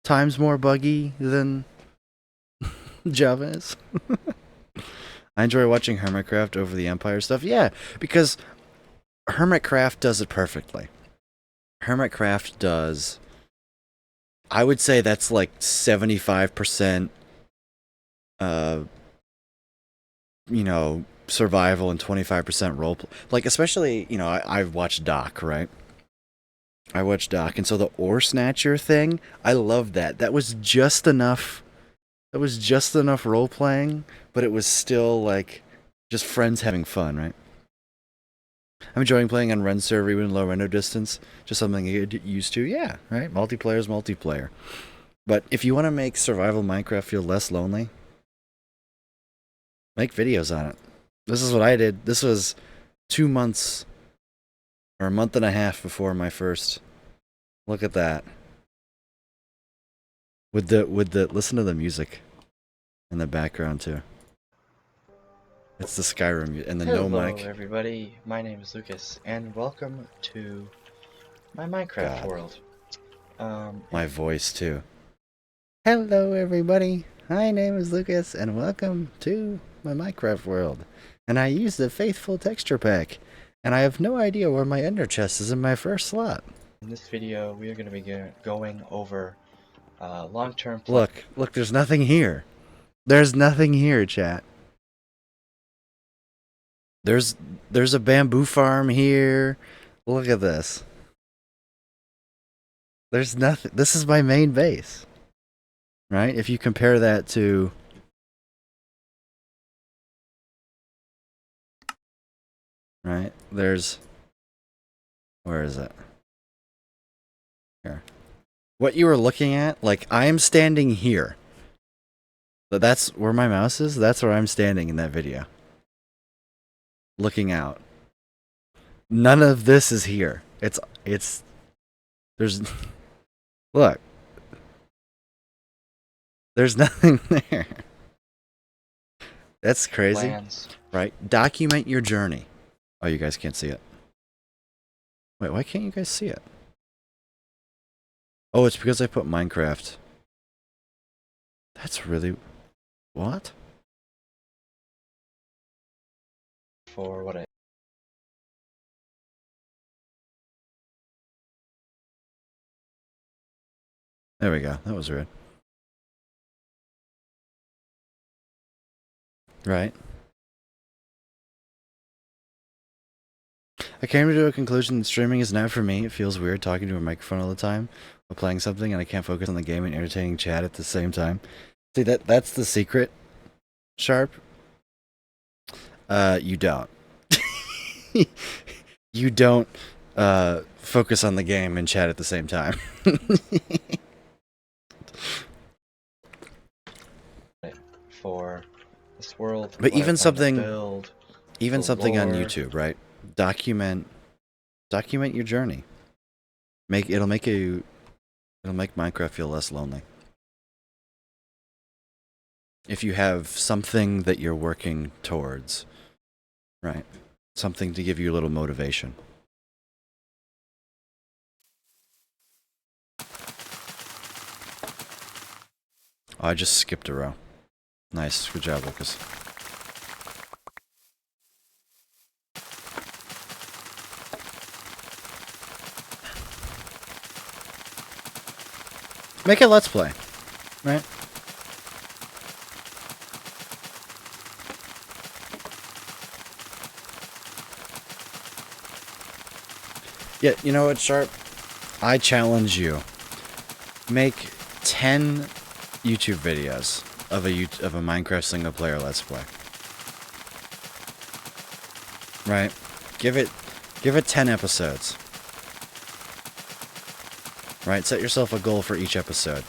times more buggy than Java is. I enjoy watching Hermitcraft over the Empire stuff. Yeah, because Hermitcraft does it perfectly. Hermitcraft does... I would say that's like 75%, you know, survival and 25% roleplay. Like, especially, you know, I've watched Doc, right? I watched Doc, and so the Ore Snatcher thing, I loved that. That was just enough. That was just enough role playing, but it was still like just friends having fun, right? I'm enjoying playing on Run server even low render distance. Just something you get used to. Yeah, right? Multiplayer is multiplayer. But if you want to make survival Minecraft feel less lonely, make videos on it. This is what I did. This was 2 months or a month and a half before my first. Look at that. With the listen to the music in the background too. It's the Skyrim and the Hello, no mic. everybody. My name is Lucas, and welcome to my Minecraft God. world. My voice too. Hello, everybody. My name is Lucas, and welcome to my Minecraft world. And I use the Faithful texture pack, and I have no idea where my ender chest is in my first slot. In this video, we are going to be going over long-term. Look, there's nothing here. There's nothing here, chat. There's a bamboo farm here. Look at this. There's nothing. This is my main base. Right? If you compare that to... Right? There's... Where is it? Here. What you were looking at, like, I am standing here. But that's where my mouse is. That's where I'm standing in that video. Looking out. None of this is here. There's... Look. There's nothing there. That's crazy. Lands. Right? Document your journey. Oh, you guys can't see it. Wait, why can't you guys see it? Oh, it's because I put Minecraft. That's really... What? for what I There we go. That was weird. Right. I came to a conclusion that streaming is not for me. It feels weird talking to a microphone all the time while playing something, and I can't focus on the game and entertaining chat at the same time. See, that's the secret, Sharp. You don't. You don't focus on the game and chat at the same time. for this world. But what I even plan to something, build, even the something on lore. YouTube, right? Document your journey. It'll make Minecraft feel less lonely. If you have something that you're working towards, right? Something to give you a little motivation. Oh, I just skipped a row. Nice. Good job, Lucas. Make it Let's Play, right? Yeah, you know what, Sharp? I challenge you. Make 10 YouTube videos of a Minecraft single player Let's Play. Right? Give it 10 episodes. Right? Set yourself a goal for each episode.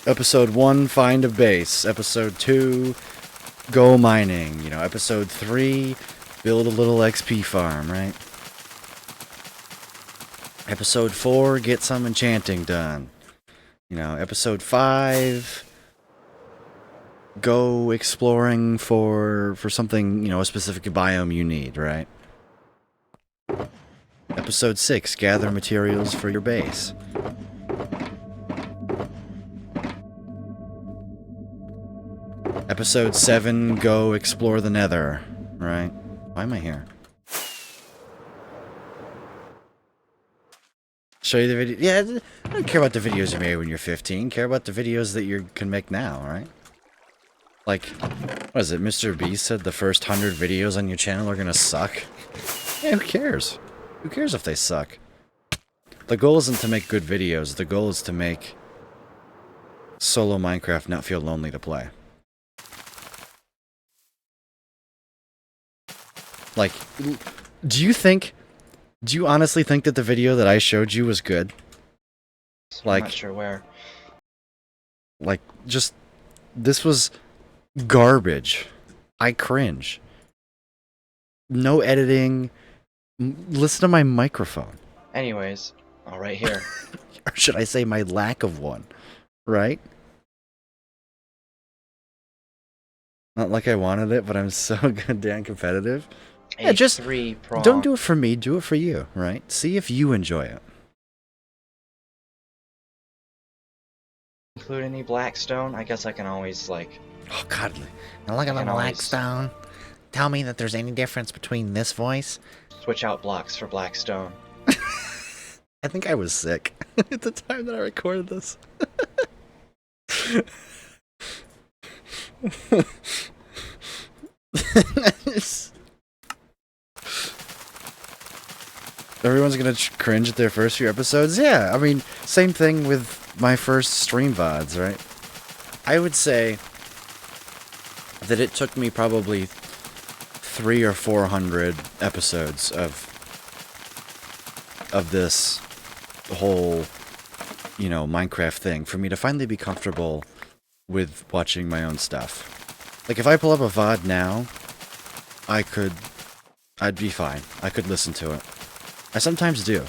Episode 1, find a base. Episode 2, go mining. You know, episode 3, build a little XP farm, right? Episode 4, get some enchanting done. You know, episode 5, go exploring for something, you know, a specific biome you need, right? Episode 6, gather materials for your base. Episode 7, go explore the Nether, right? Why am I here? Show you the video. Yeah, I don't care about the videos you made when you're 15. Care about the videos that you can make now, right? Like, what is it? Mr. Beast said the first 100 videos on your channel are gonna suck. Yeah, who cares? Who cares if they suck? The goal isn't to make good videos. The goal is to make solo Minecraft not feel lonely to play. Like, do you honestly think that the video that I showed you was good? I'm not sure where. Like, just, this was garbage. I cringe. No editing. Listen to my microphone. Anyways, right here. Or should I say my lack of one, right? Not like I wanted it, but I'm so goddamn competitive. Yeah, just don't do it for me, do it for you, right? See if you enjoy it. Include any blackstone? I guess I can always, like... Oh, God. Now look at the blackstone. Tell me that there's any difference between this voice. Switch out blocks for blackstone. I think I was sick at the time that I recorded this. Everyone's gonna cringe at their first few episodes. Yeah, I mean, same thing with my first stream VODs, right? I would say that it took me probably 300 or 400 episodes of this whole, you know, Minecraft thing for me to finally be comfortable with watching my own stuff. Like, if I pull up a VOD now, I'd be fine. I could listen to it. I sometimes do.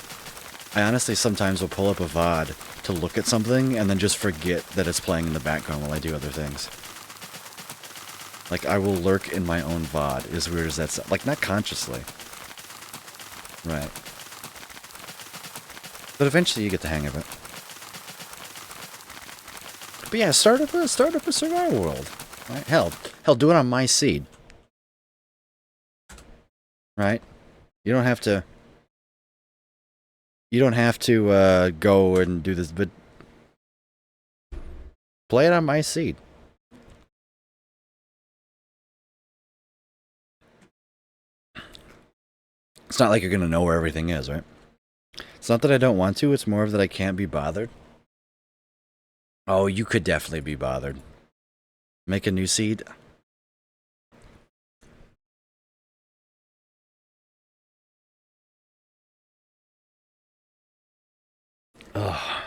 I honestly sometimes will pull up a VOD to look at something and then just forget that it's playing in the background while I do other things. Like, I will lurk in my own VOD, as weird as that sounds. Like, not consciously. Right. But eventually you get the hang of it. But yeah, start up a survival world. Right? Hell, do it on my seed. right? You don't have to. You don't have to go and do this, but play it on my seed. It's not like you're gonna know where everything is, right? It's not that I don't want to, it's more of that I can't be bothered. Oh, you could definitely be bothered. Make a new seed. Ugh.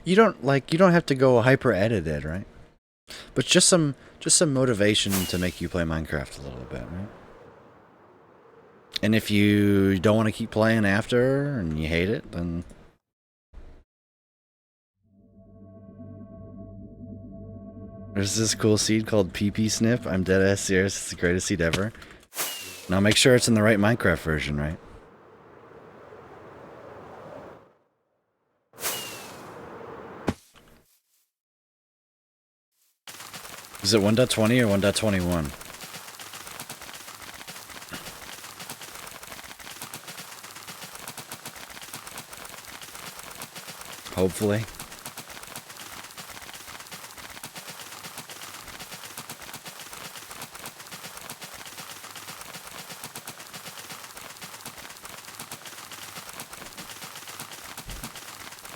You don't have to go hyper edited, right? But just some motivation to make you play Minecraft a little bit, right? And if you don't want to keep playing after and you hate it, then there's this cool seed called PP Snip. I'm dead ass serious. It's the greatest seed ever. Now make sure it's in the right Minecraft version, right? Is it 1.20 or 1.21? Hopefully.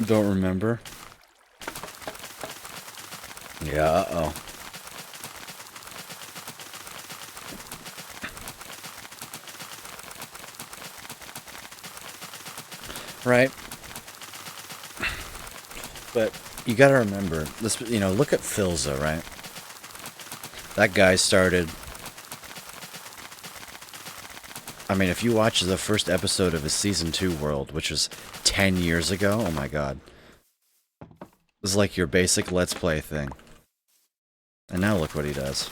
Don't remember. Yeah, uh-oh. Right? But you gotta remember, this, you know, look at Philza, right? That guy started... I mean, if you watch the first episode of his Season 2 world, which was 10 years ago, oh my god. This is like your basic Let's Play thing. And now look what he does.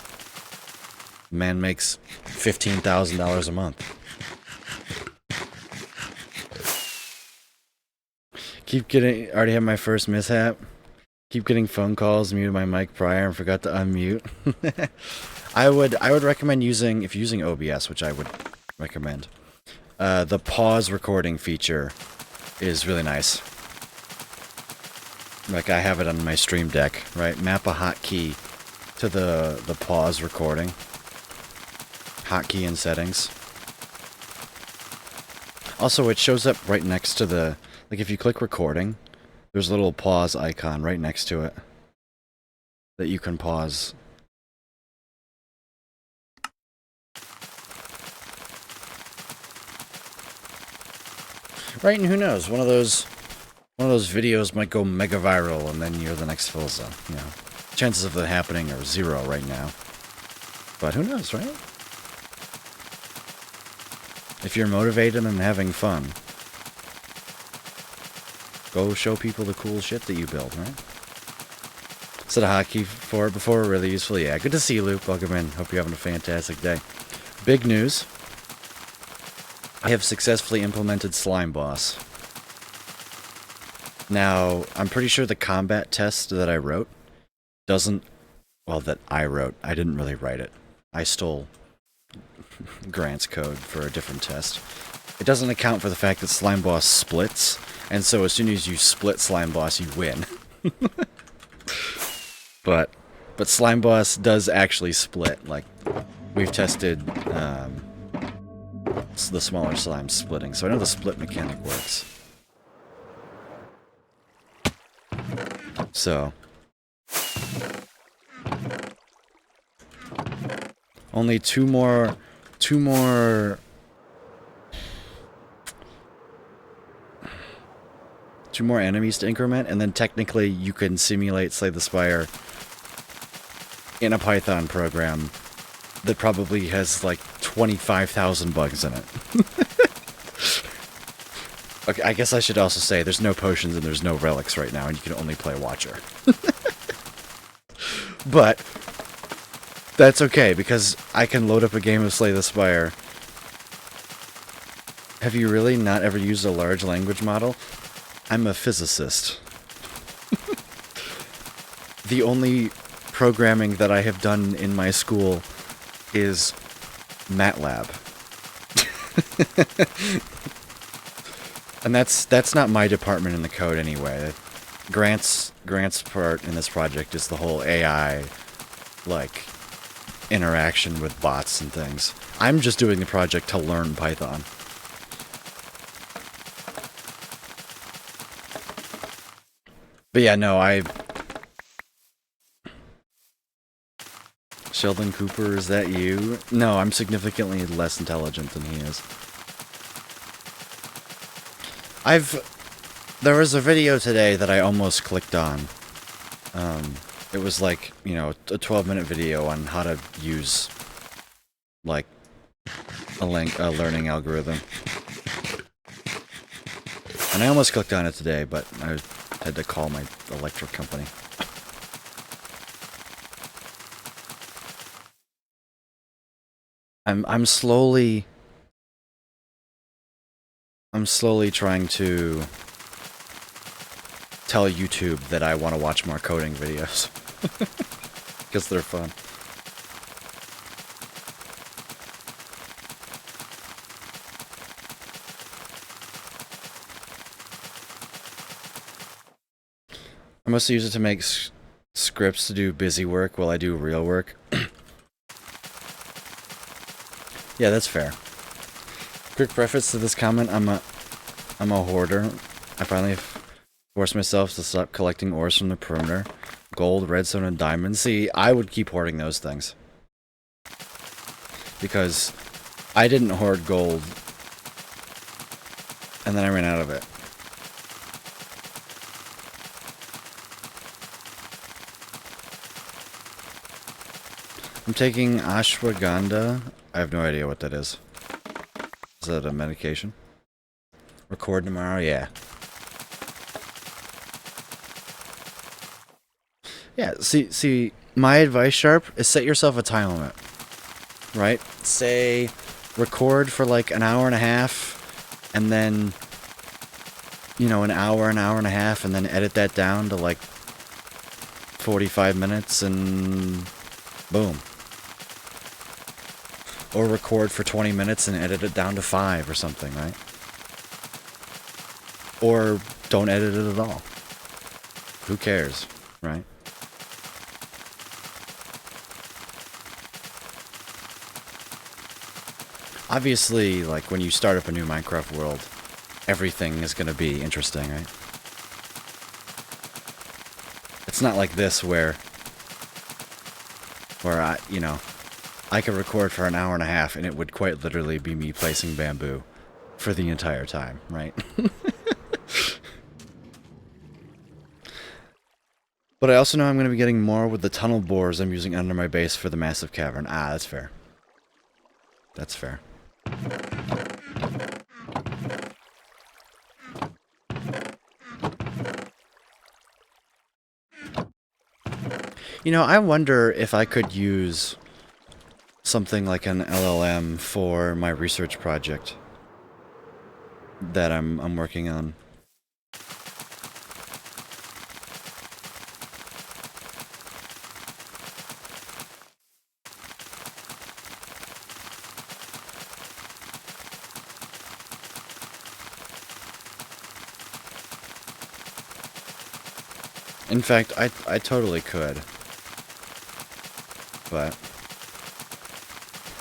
Man makes $15,000 a month. Already had my first mishap. Keep getting phone calls, muted my mic prior and forgot to unmute. I would recommend using, if you're using OBS, which I would recommend, the pause recording feature is really nice. Like I have it on my Stream Deck, right? Map a hotkey to the pause recording. Hotkey in settings. Also, it shows up right next to the, like if you click recording, there's a little pause icon right next to it that you can pause. Right, and who knows? One of those videos might go mega viral, and then you're the next Philza. You know, chances of that happening are 0 right now. But who knows, right? If you're motivated and having fun, go show people the cool shit that you build, right? Set a hotkey for it before, really useful. Yeah, good to see you, Luke. Welcome in. Hope you're having a fantastic day. Big news. I have successfully implemented Slime Boss. Now, I'm pretty sure the combat test that I wrote doesn't... Well, that I wrote. I didn't really write it. I stole Grant's code for a different test. It doesn't account for the fact that Slime Boss splits, and so as soon as you split Slime Boss, you win. But Slime Boss does actually split. Like, we've tested the smaller slime splitting, so I know the split mechanic works. So only two more enemies to increment, and then technically you can simulate Slay the Spire in a Python program that probably has like 25,000 bugs in it. Okay, I guess I should also say there's no potions and there's no relics right now, and you can only play Watcher. But that's okay, because I can load up a game of Slay the Spire. Have you really not ever used a large language model? I'm a physicist. The only programming that I have done in my school is MATLAB. And that's not my department in the code anyway. Grant's part in this project is the whole AI, like, interaction with bots and things. I'm just doing the project to learn Python. But yeah, no, Sheldon Cooper, is that you? No, I'm significantly less intelligent than he is. There was a video today that I almost clicked on. It was like, you know, a 12-minute video on how to use, like, a learning algorithm. And I almost clicked on it today, but I had to call my electric company. I'm slowly trying to tell YouTube that I want to watch more coding videos. Because they're fun. I mostly use it to make scripts to do busy work while I do real work. Yeah, that's fair. Quick preface to this comment, I'm a hoarder. I finally forced myself to stop collecting ores from the perimeter. Gold, redstone, and diamonds. See, I would keep hoarding those things. Because I didn't hoard gold. And then I ran out of it. I'm taking ashwagandha. I have no idea what that is. Is that a medication? Record tomorrow? Yeah. Yeah, see, my advice, Sharp, is set yourself a time limit. Right? Say, record for like an hour and a half, and then, you know, an hour and a half, and then edit that down to like 45 minutes, and boom. Or record for 20 minutes and edit it down to 5 or something, right? Or don't edit it at all. Who cares, right? Obviously, like, when you start up a new Minecraft world, everything is going to be interesting, right? It's not like this where I, you know, I could record for an hour and a half and it would quite literally be me placing bamboo for the entire time, right? But I also know I'm going to be getting more with the tunnel bores I'm using under my base for the massive cavern. Ah, that's fair. That's fair. You know, I wonder if I could use something like an LLM for my research project that I'm working on. In fact, I totally could. But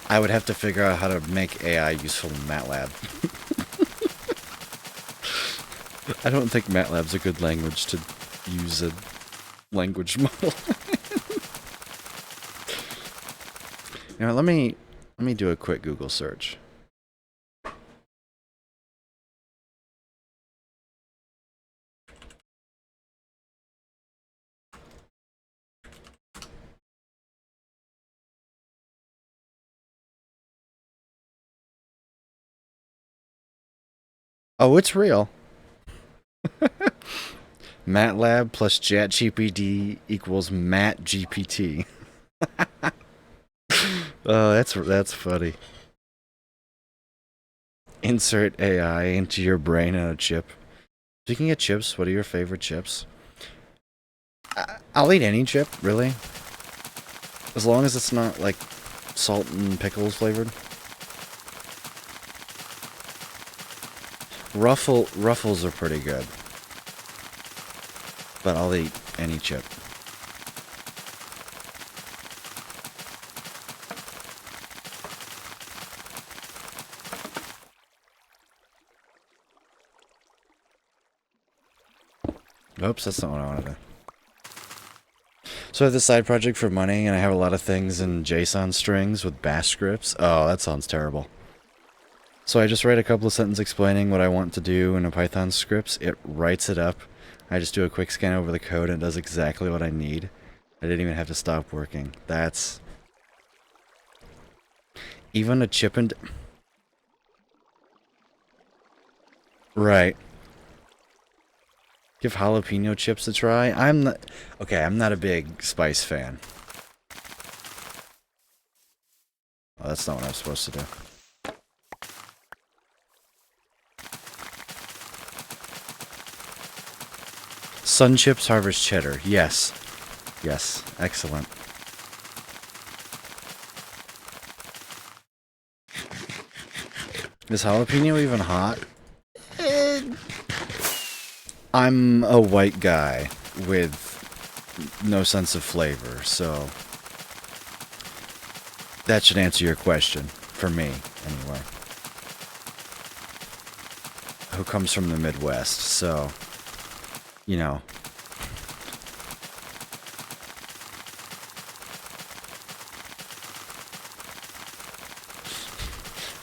I would have to figure out how to make AI useful in MATLAB. I don't think MATLAB's a good language to use a language model. You know, let me do a quick Google search. Oh, it's real. MATLAB plus ChatGPT equals MatGPT. Oh, that's funny. Insert AI into your brain on a chip. Speaking of chips, what are your favorite chips? I'll eat any chip, really. As long as it's not like salt and pickles flavored. Ruffles are pretty good. But I'll eat any chip. Oops, that's not what I wanted to. So I have this side project for money, and I have a lot of things in JSON strings with bash scripts. Oh, that sounds terrible. So I just write a couple of sentences explaining what I want to do in a Python scripts. It writes it up. I just do a quick scan over the code, and it does exactly what I need. I didn't even have to stop working. That's... Even a chip and... Right. Give jalapeno chips a try. I'm not... Okay, I'm not a big spice fan. Oh, that's not what I'm supposed to do. Sun Chips Harvest Cheddar. Yes. Yes. Excellent. Is jalapeno even hot? I'm a white guy with no sense of flavor, so that should answer your question, for me, anyway. Who comes from the Midwest, so, you know.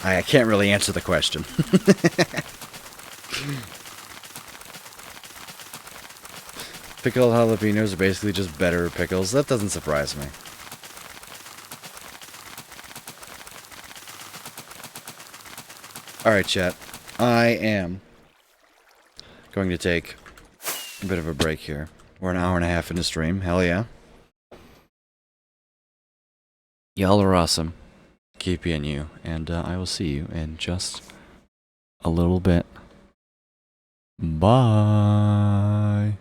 I can't really answer the question. Pickled jalapenos are basically just better pickles. That doesn't surprise me. Alright, chat. I am going to take a bit of a break here. We're an hour and a half into stream. Hell yeah. Y'all are awesome. Keep being you. And I will see you in just a little bit. Bye.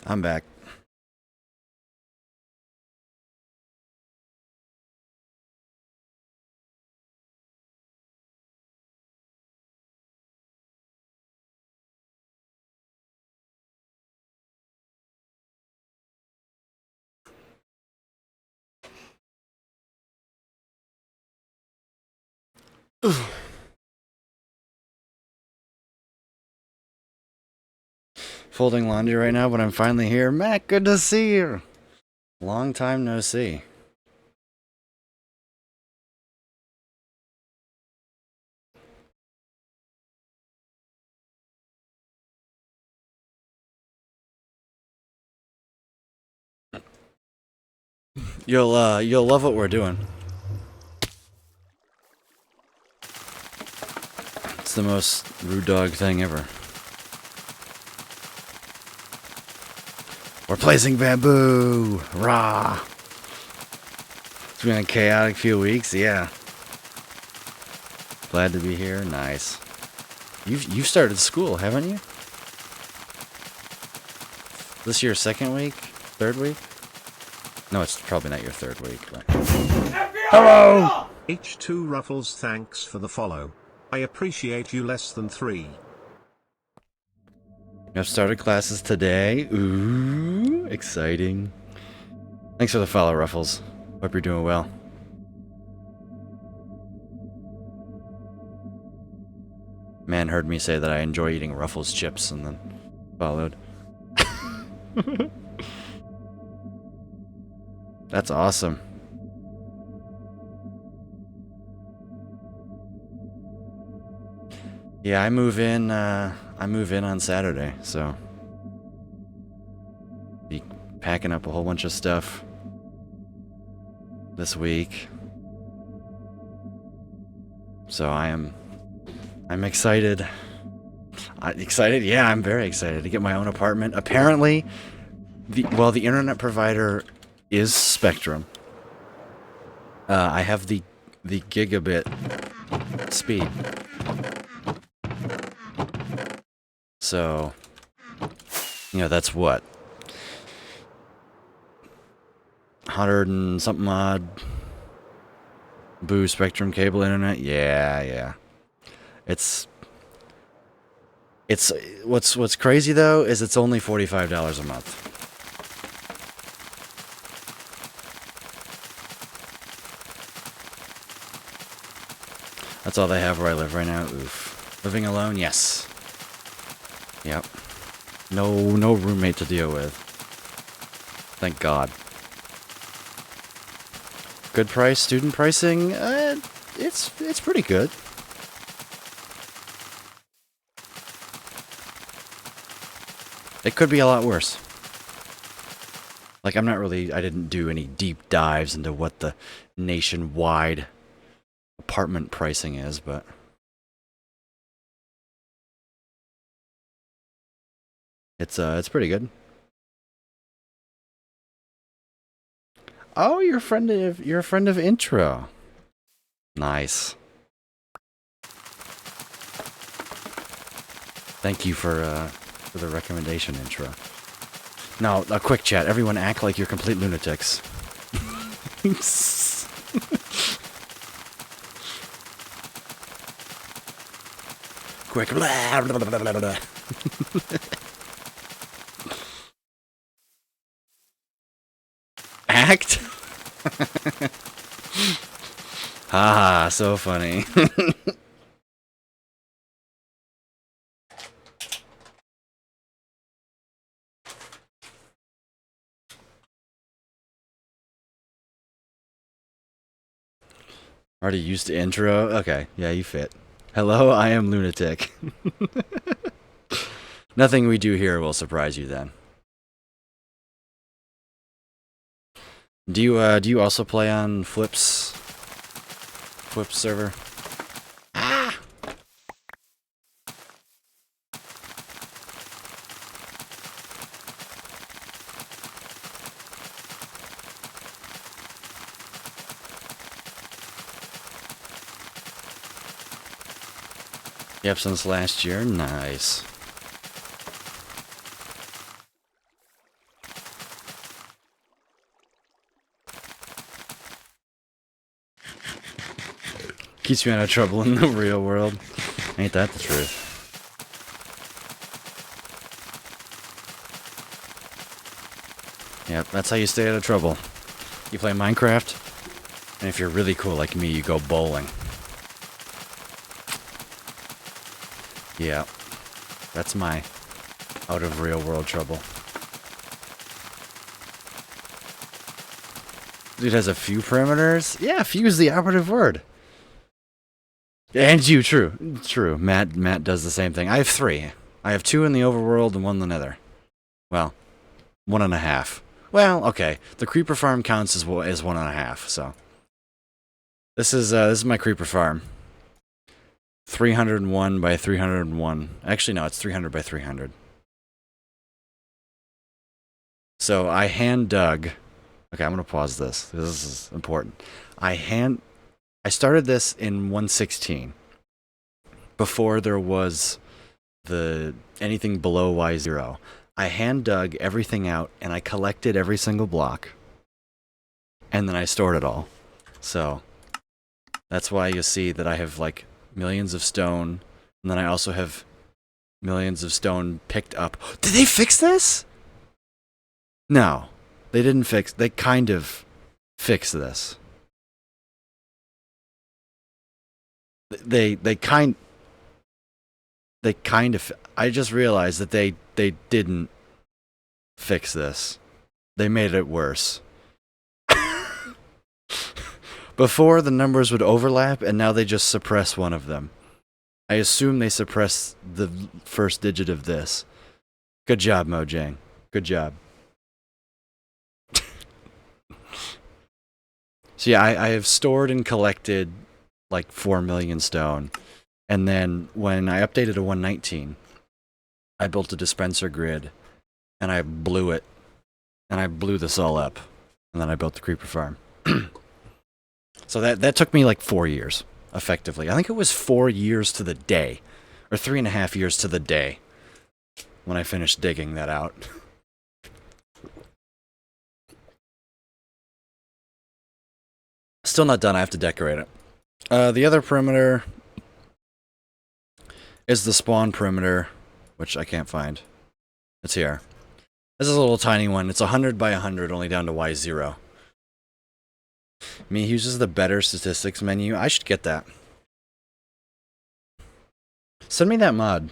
I'm back. Folding laundry right now, but I'm finally here. Mac, good to see you. Long time no see. You'll love what we're doing. It's the most rude dog thing ever. We're placing bamboo! Rah! It's been a chaotic few weeks, yeah. Glad to be here, nice. You've started school, haven't you? This your second week? Third week? No, it's probably not your third week, but... Hello! H2 Ruffles, thanks for the follow. I appreciate you less than 3. I've started classes today. Ooh, exciting. Thanks for the follow, Ruffles. Hope you're doing well. Man heard me say that I enjoy eating Ruffles chips and then followed. That's awesome. Yeah, I move in on Saturday, so be packing up a whole bunch of stuff this week. So I'm excited. Excited? Yeah, I'm very excited to get my own apartment. Apparently, the internet provider is Spectrum. I have the gigabit speed. So, that's what? 100 and something odd Boo Spectrum cable internet? Yeah. It's what's crazy though is it's only $45 a month. That's all they have where I live right now. Oof. Living alone? Yes. Yep. No roommate to deal with. Thank God. Good price, student pricing? It's pretty good. It could be a lot worse. Like, I didn't do any deep dives into what the nationwide apartment pricing is, but... It's pretty good. Oh, you're a friend of Intro. Nice. Thank you for the recommendation, Intro. Now, a quick chat. Everyone act like you're complete lunatics. Quick. Blah, blah, blah, blah, blah. Act? Haha, so funny. Already used to intro? Okay, yeah, you fit. Hello, I am Lunatic. Nothing we do here will surprise you then. Do you also play on Flip's server? Ah! Yep, since last year. Nice. Keeps you out of trouble in the real world. Ain't that the truth? Yep, that's how you stay out of trouble. You play Minecraft, and if you're really cool like me, you go bowling. Yeah, that's my out of real world trouble. Dude has a few perimeters? Yeah, few is the operative word. And you, true. Matt does the same thing. I have 3. I have 2 in the overworld and 1 in the nether. Well, 1.5. Well, okay. The creeper farm counts as 1.5. So this is my creeper farm. 301 by 301. Actually, no, it's 300 by 300. So I hand dug. Okay, I'm gonna pause this. This is important. I started this in 1.16. Before there was anything below Y0. I hand dug everything out and I collected every single block. And then I stored it all. So that's why you see that I have like millions of stone. And then I also have millions of stone picked up. Did they fix this? No. They didn't fix. They kind of fixed this. They kind of. I just realized that they didn't fix this. They made it worse. Before the numbers would overlap, and now they just suppress one of them. I assume they suppress the first digit of this. Good job, Mojang. Good job. So yeah, I have stored and collected like 4 million stone. And then when I updated to 1.19, I built a dispenser grid and I blew it. And I blew this all up. And then I built the creeper farm. So that took me like 4 years, effectively. I think it was 4 years to the day. Or 3.5 years to the day. When I finished digging that out. Still not done. I have to decorate it. The other perimeter is the spawn perimeter, which I can't find. It's here. This is a little tiny one. It's 100 by 100, only down to Y0. Me uses the better statistics menu. I should get that. Send me that mod.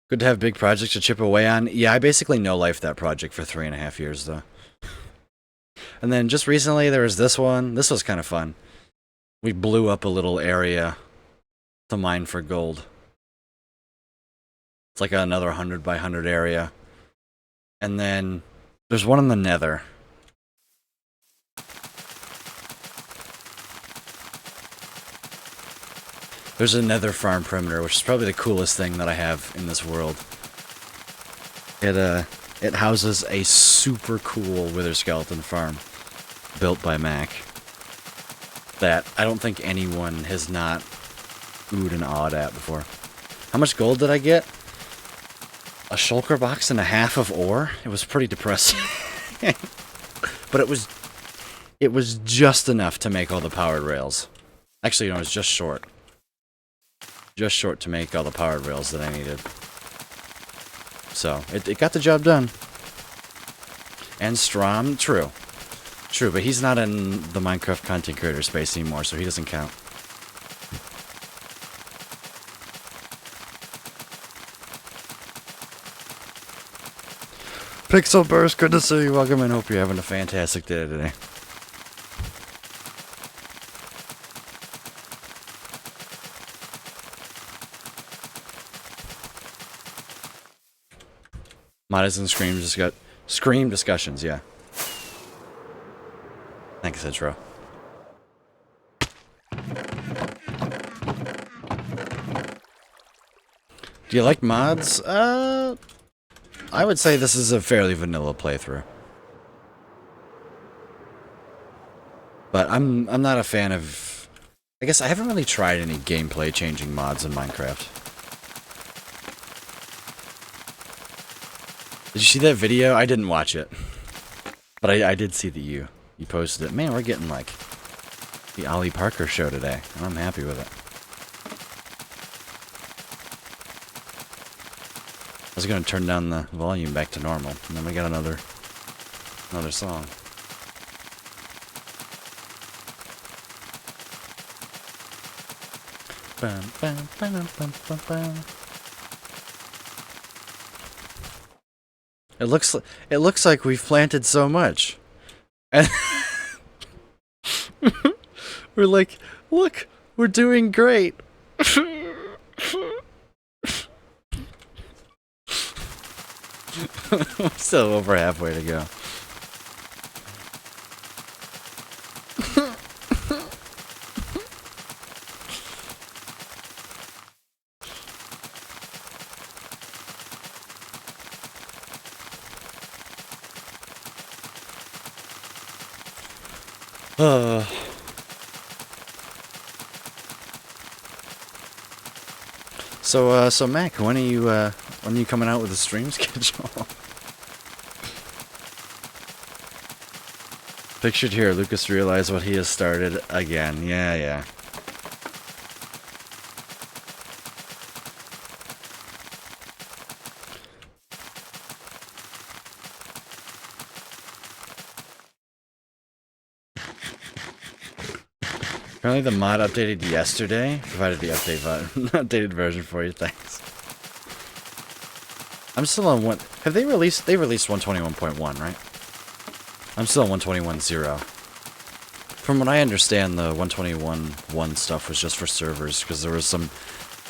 Good to have big projects to chip away on. Yeah, I basically no-life that project for 3.5 years, though. And then just recently, there was this one. This was kind of fun. We blew up a little area to mine for gold. It's like another 100 by 100 area. And then there's one in the nether. There's a nether farm perimeter, which is probably the coolest thing that I have in this world. It houses a super cool wither skeleton farm built by Mac that I don't think anyone has not oohed and awed at before. How much gold did I get? A shulker box and a half of ore? It was pretty depressing. But it was just enough to make all the powered rails. Actually, no, it was just short. Just short to make all the powered rails that I needed. So, it got the job done. And Strom, true. True, but he's not in the Minecraft content creator space anymore, so he doesn't count. Pixel Burst, good to see you. Welcome and hope you're having a fantastic day today. Mods and Scream discussions, yeah. Thanks, intro. Do you like mods? I would say this is a fairly vanilla playthrough. But I'm not a fan of... I guess I haven't really tried any gameplay changing mods in Minecraft. Did you see that video? I didn't watch it. But I did see that you posted it. Man, we're getting like the Ollie Parker show today, and I'm happy with it. I was gonna turn down the volume back to normal, and then we got another song. Bum, bum, bum, bum, bum, bum. It looks like we've planted so much, and we're like, look, we're doing great. Still over halfway to go. So Mac, when are you coming out with a stream schedule? Pictured here, Lucas realized what he has started again. Yeah. Apparently the mod updated yesterday. Provided the updated version for you, thanks. I'm still on one. They released 121.1, right? I'm still on 121.0. From what I understand, the 121.1 stuff was just for servers, because there was some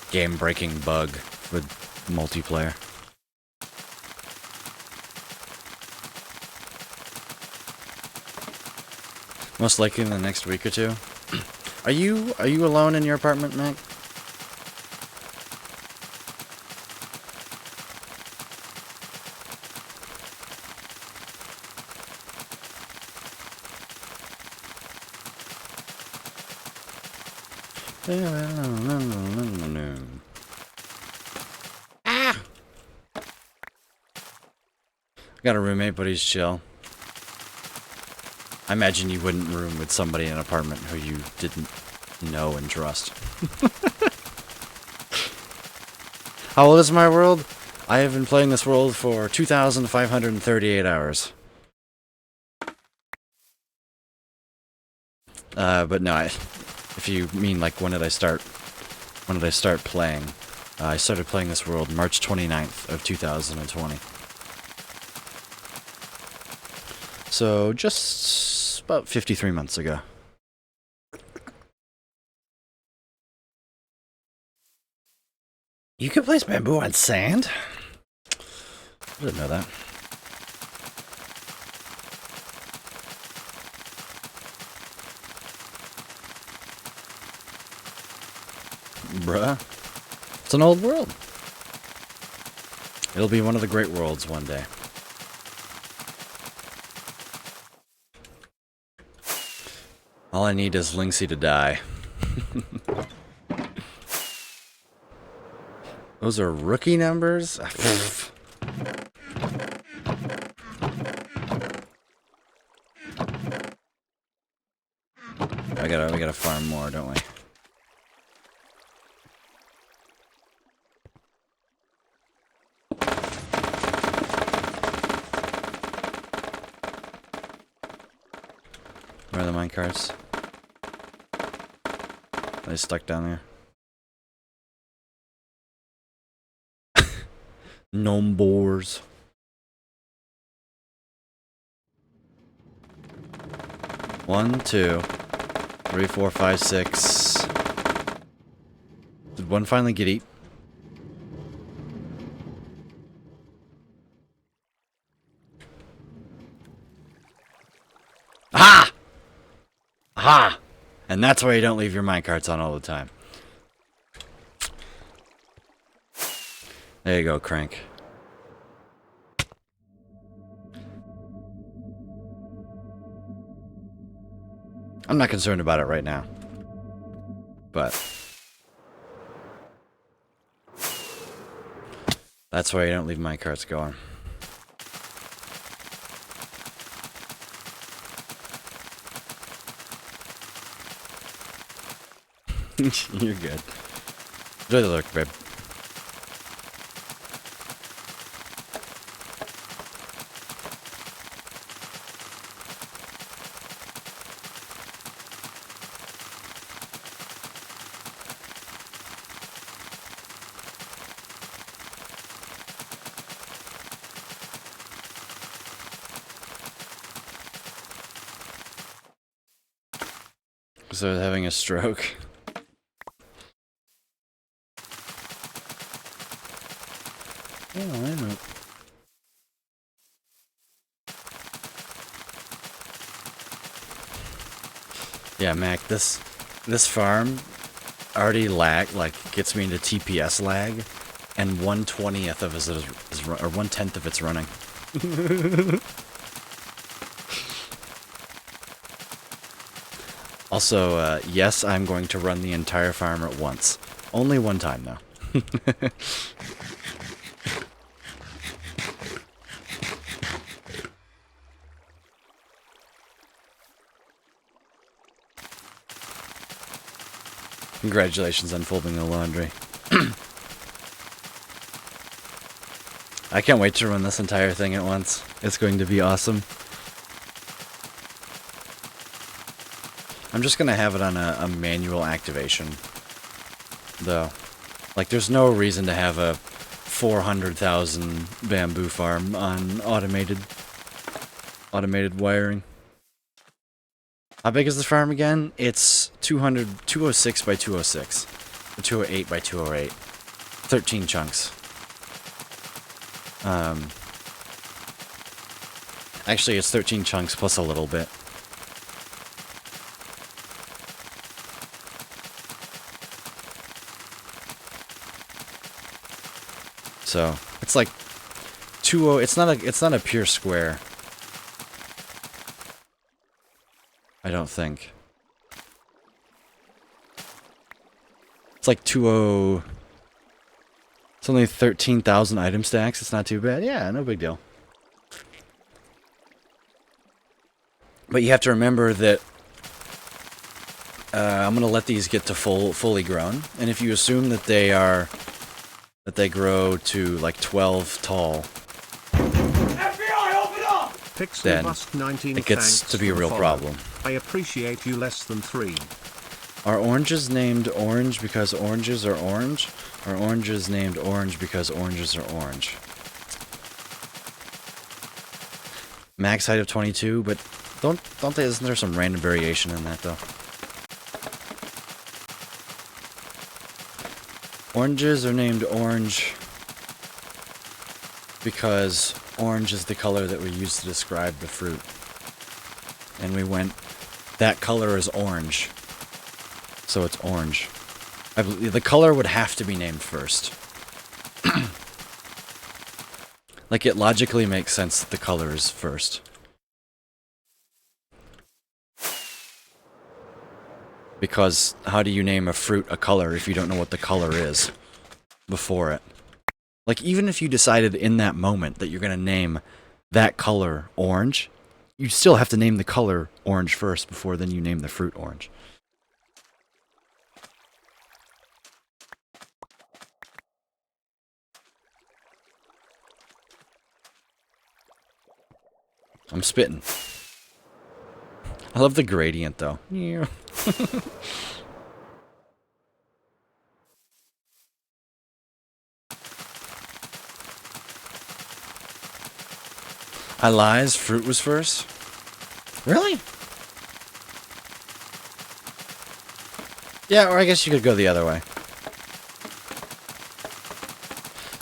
game-breaking bug with multiplayer. Most likely in the next week or two. Are you alone in your apartment, Mac? Ah! I got a roommate, but he's chill. I imagine you wouldn't room with somebody in an apartment who you didn't know and trust. How old is my world? I have been playing this world for 2,538 hours. But no, if you mean like when did I start playing? I started playing this world March 29th of 2020. So just about 53 months ago. You can place bamboo on sand? I didn't know that. Bruh. It's an old world. It'll be one of the great worlds one day. All I need is Linksy to die. Those are rookie numbers? We gotta farm more, don't we? Where are the minecarts? Are they stuck down there? Gnome boars. One, two, 3, 4, 5, 6. Did one finally get eat? Aha! Aha! And that's why you don't leave your minecarts on all the time. There you go, Crank. I'm not concerned about it right now. But that's why you don't leave minecarts going. You're good. Enjoy the lurk, babe. So having a stroke. Oh, I know. Yeah, Mac, this farm already gets me into TPS lag, and 1/20th of it is or 1/10 of it's running. Also, yes, I'm going to run the entire farm at once. Only one time, though. Congratulations on folding the laundry. I can't wait to run this entire thing at once. It's going to be awesome. I'm just gonna have it on a manual activation, though. Like, there's no reason to have a 400,000 bamboo farm on automated wiring. How big is the farm again? It's 206 by 206, or 208 by 208. 13 chunks. Actually, it's 13 chunks plus a little bit. So it's like 20. It's not a pure square. I don't think. It's like 20. It's only 13,000 item stacks. It's not too bad. Yeah, no big deal. But you have to remember that I'm gonna let these get to fully grown, and if you assume that they grow to like 12 tall, FBI, open up! Then it gets to be a real problem. I appreciate you less than 3. Are oranges named orange because oranges are orange? Or oranges named orange because oranges are orange? Max height of 22, but isn't there some random variation in that though? Oranges are named orange because orange is the color that we use to describe the fruit. And we went, that color is orange, so it's orange. I believe the color would have to be named first. Like, it logically makes sense that the color is first. Because how do you name a fruit a color if you don't know what the color is before it? Like, even if you decided in that moment that you're going to name that color orange, you still have to name the color orange first before then you name the fruit orange. I'm spitting. I love the gradient, though. Yeah. I lies, fruit was first? Really? Yeah, or I guess you could go the other way.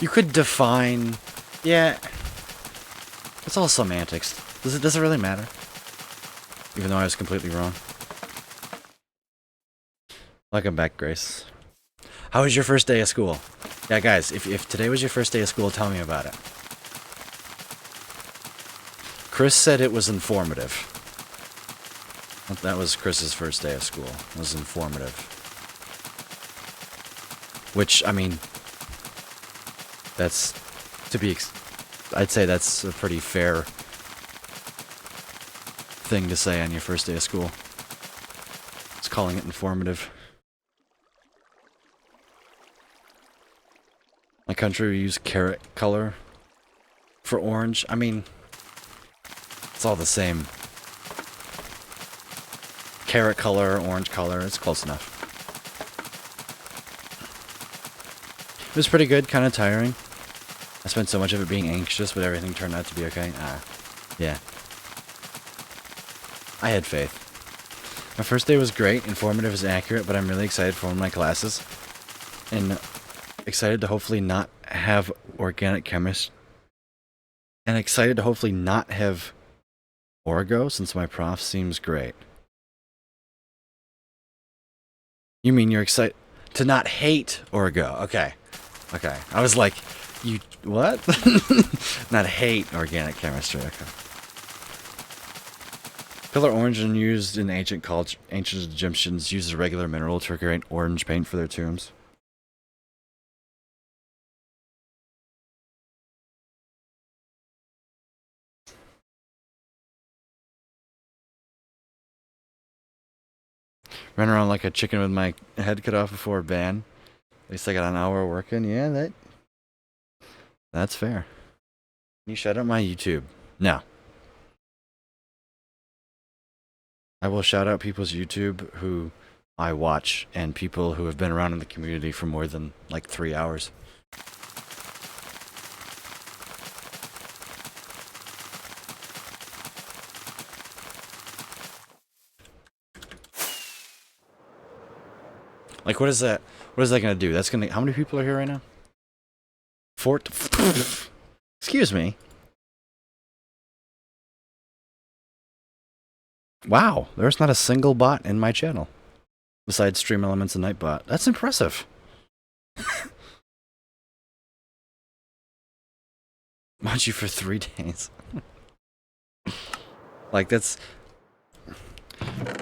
You could define... Yeah. It's all semantics. Does it really matter? Even though I was completely wrong. Welcome back, Grace. How was your first day of school? Yeah, guys, if today was your first day of school, tell me about it. Chris said it was informative. That was Chris's first day of school. It was informative. Which, I mean, that's to be... I'd say that's a pretty fair thing to say on your first day of school. It's calling it informative. country we use carrot color for orange. I mean, it's all the same. Carrot color, orange color, it's close enough. It was pretty good, kind of tiring. I spent so much of it being anxious, but everything turned out to be okay. Yeah. I had faith. My first day was great, informative is accurate, but I'm really excited for one of my classes. And excited to hopefully not have organic chemistry. And excited to hopefully not have Orgo, since my prof seems great. You mean you're excited to not hate Orgo? Okay. Okay. I was like, you what? Not hate organic chemistry. Okay. Color orange and used in ancient culture. Ancient Egyptians used a regular mineral to create orange paint for their tombs. Run around like a chicken with my head cut off before a ban. At least I got an hour working. Yeah, that's fair. Can you shout out my YouTube? No. I will shout out people's YouTube who I watch and people who have been around in the community for more than like 3 hours. Like, what is that? What is that going to do? That's going to... How many people are here right now? Excuse me. Wow, there's not a single bot in my channel. Besides Stream Elements and Nightbot. That's impressive. Watch you for 3 days. Like, that's...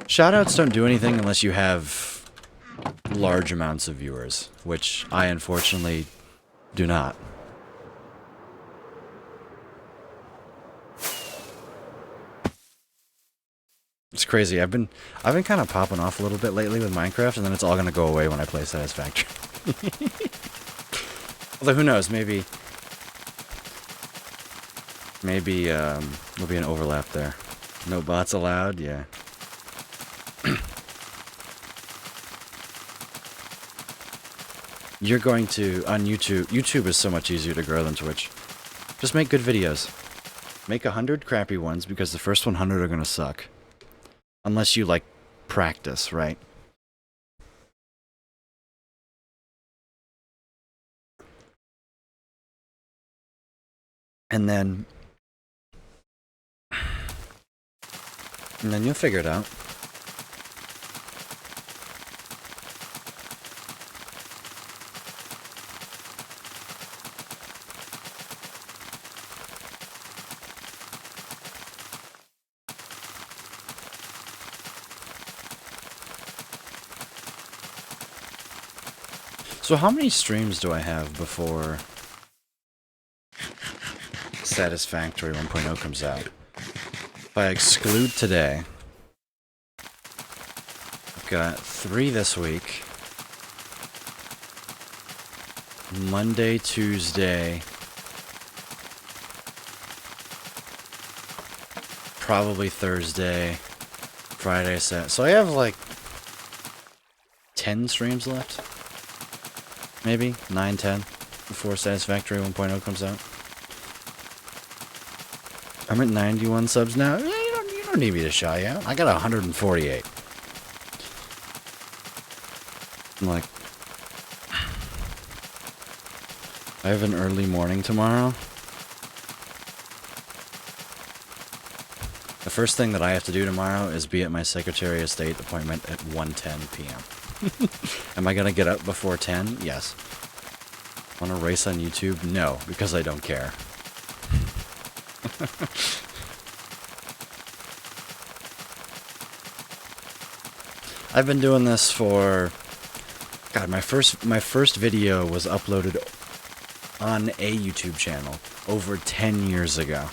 Shoutouts don't do anything unless you have large amounts of viewers, which I unfortunately do not. It's crazy. I've been kind of popping off a little bit lately with Minecraft, and then it's all gonna go away when I play Satisfactory. Although who knows? Maybe there'll be an overlap there. No bots allowed. Yeah. You're going to, on YouTube, YouTube is so much easier to grow than Twitch. Just make good videos. Make 100 crappy ones, because the first 100 are gonna suck. Unless you, like, practice, right? And then you'll figure it out. So how many streams do I have before Satisfactory 1.0 comes out? If I exclude today, I've got 3 this week. Monday, Tuesday, probably Thursday, Friday, Saturday. So I have like 10 streams left. Maybe 9, 10 before Satisfactory 1.0 comes out. I'm at 91 subs now. Yeah, you don't need me to shout you out. I got 148. I'm like, I have an early morning tomorrow. The first thing that I have to do tomorrow is be at my Secretary of State appointment at 1:10 p.m. Am I gonna get up before 10? Yes. Want to race on YouTube? No, because I don't care. I've been doing this for... God, my first video was uploaded on a YouTube channel over 10 years ago.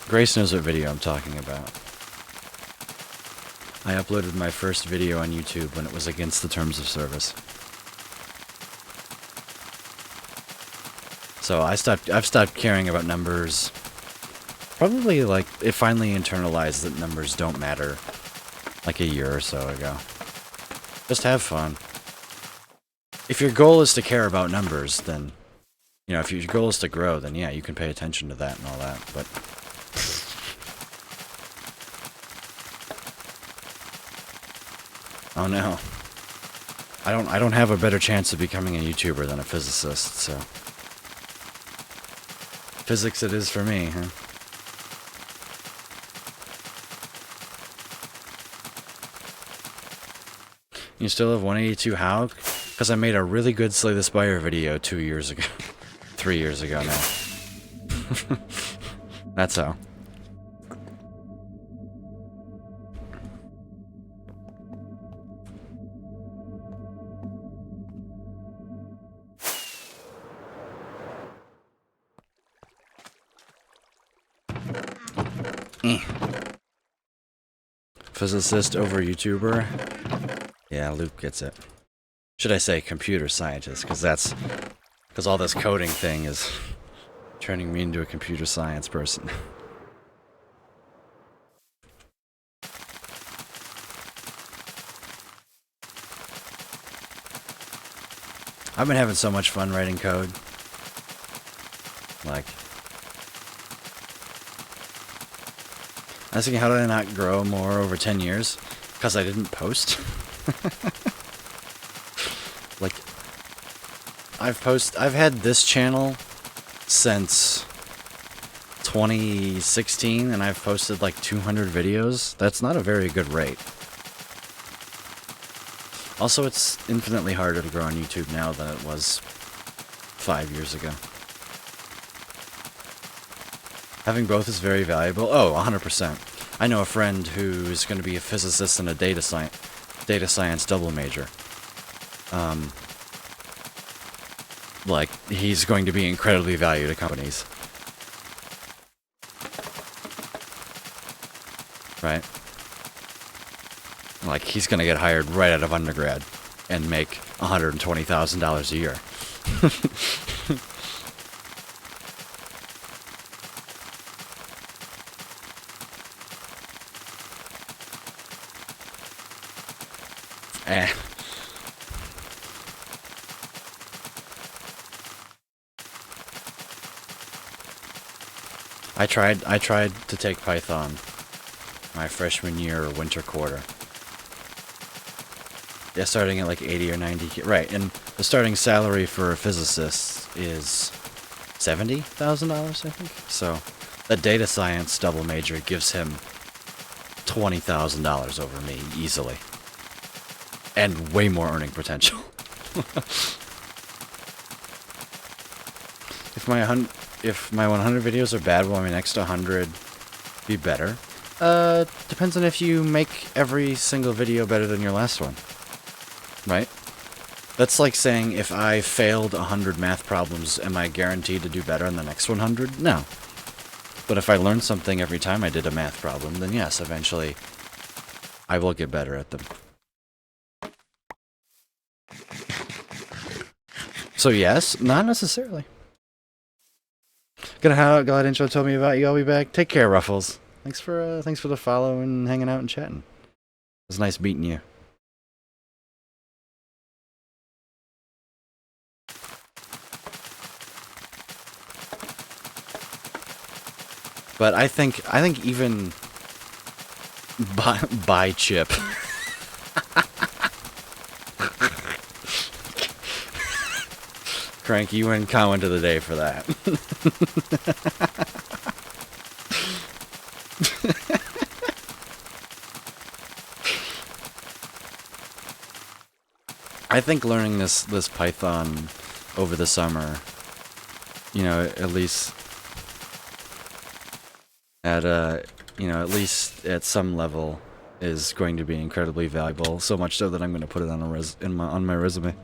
Grace knows what video I'm talking about. I uploaded my first video on YouTube when it was against the terms of service. So I've stopped caring about numbers. Probably like it finally internalized that numbers don't matter like a year or so ago. Just have fun. If your goal is to care about numbers, then, you know, if your goal is to grow, then yeah, you can pay attention to that and all that, but... Oh no. I don't have a better chance of becoming a YouTuber than a physicist, so... Physics it is for me, huh? You still have 182 how? Because I made a really good Slay the Spire video 2 years ago. 3 years ago now. That's how. Physicist over YouTuber? Yeah, Luke gets it. Should I say computer scientist, because all this coding thing is turning me into a computer science person. I've been having so much fun writing code. Like, I was thinking, how did I not grow more over 10 years? Because I didn't post. Like, I've had this channel since 2016, and I've posted like 200 videos. That's not a very good rate. Also, it's infinitely harder to grow on YouTube now than it was 5 years ago. Having both is very valuable. Oh, 100%. I know a friend who's going to be a physicist and a data science double major. Like, he's going to be incredibly valued at companies. Right? Like, he's going to get hired right out of undergrad and make $120,000 a year. Eh. I tried to take Python my freshman year or winter quarter. Yeah, starting at like 80 or 90. Right, and the starting salary for a physicist is $70,000, I think. So, that data science double major gives him $20,000 over me easily. And way more earning potential. If my 100 videos are bad, will my next 100 be better? Depends on if you make every single video better than your last one. Right? That's like saying if I failed 100 math problems, am I guaranteed to do better in the next 100? No. But if I learned something every time I did a math problem, then yes, eventually I will get better at them. So yes, not necessarily. Glad intro told me about you. I'll be back. Take care, Ruffles. Thanks for the follow and hanging out and chatting. It was nice meeting you. But I think even buy chip. Crank, you win comment of the day for that. I think learning this Python over the summer, you know, at least at some level, is going to be incredibly valuable. So much so that I'm going to put it on on my resume.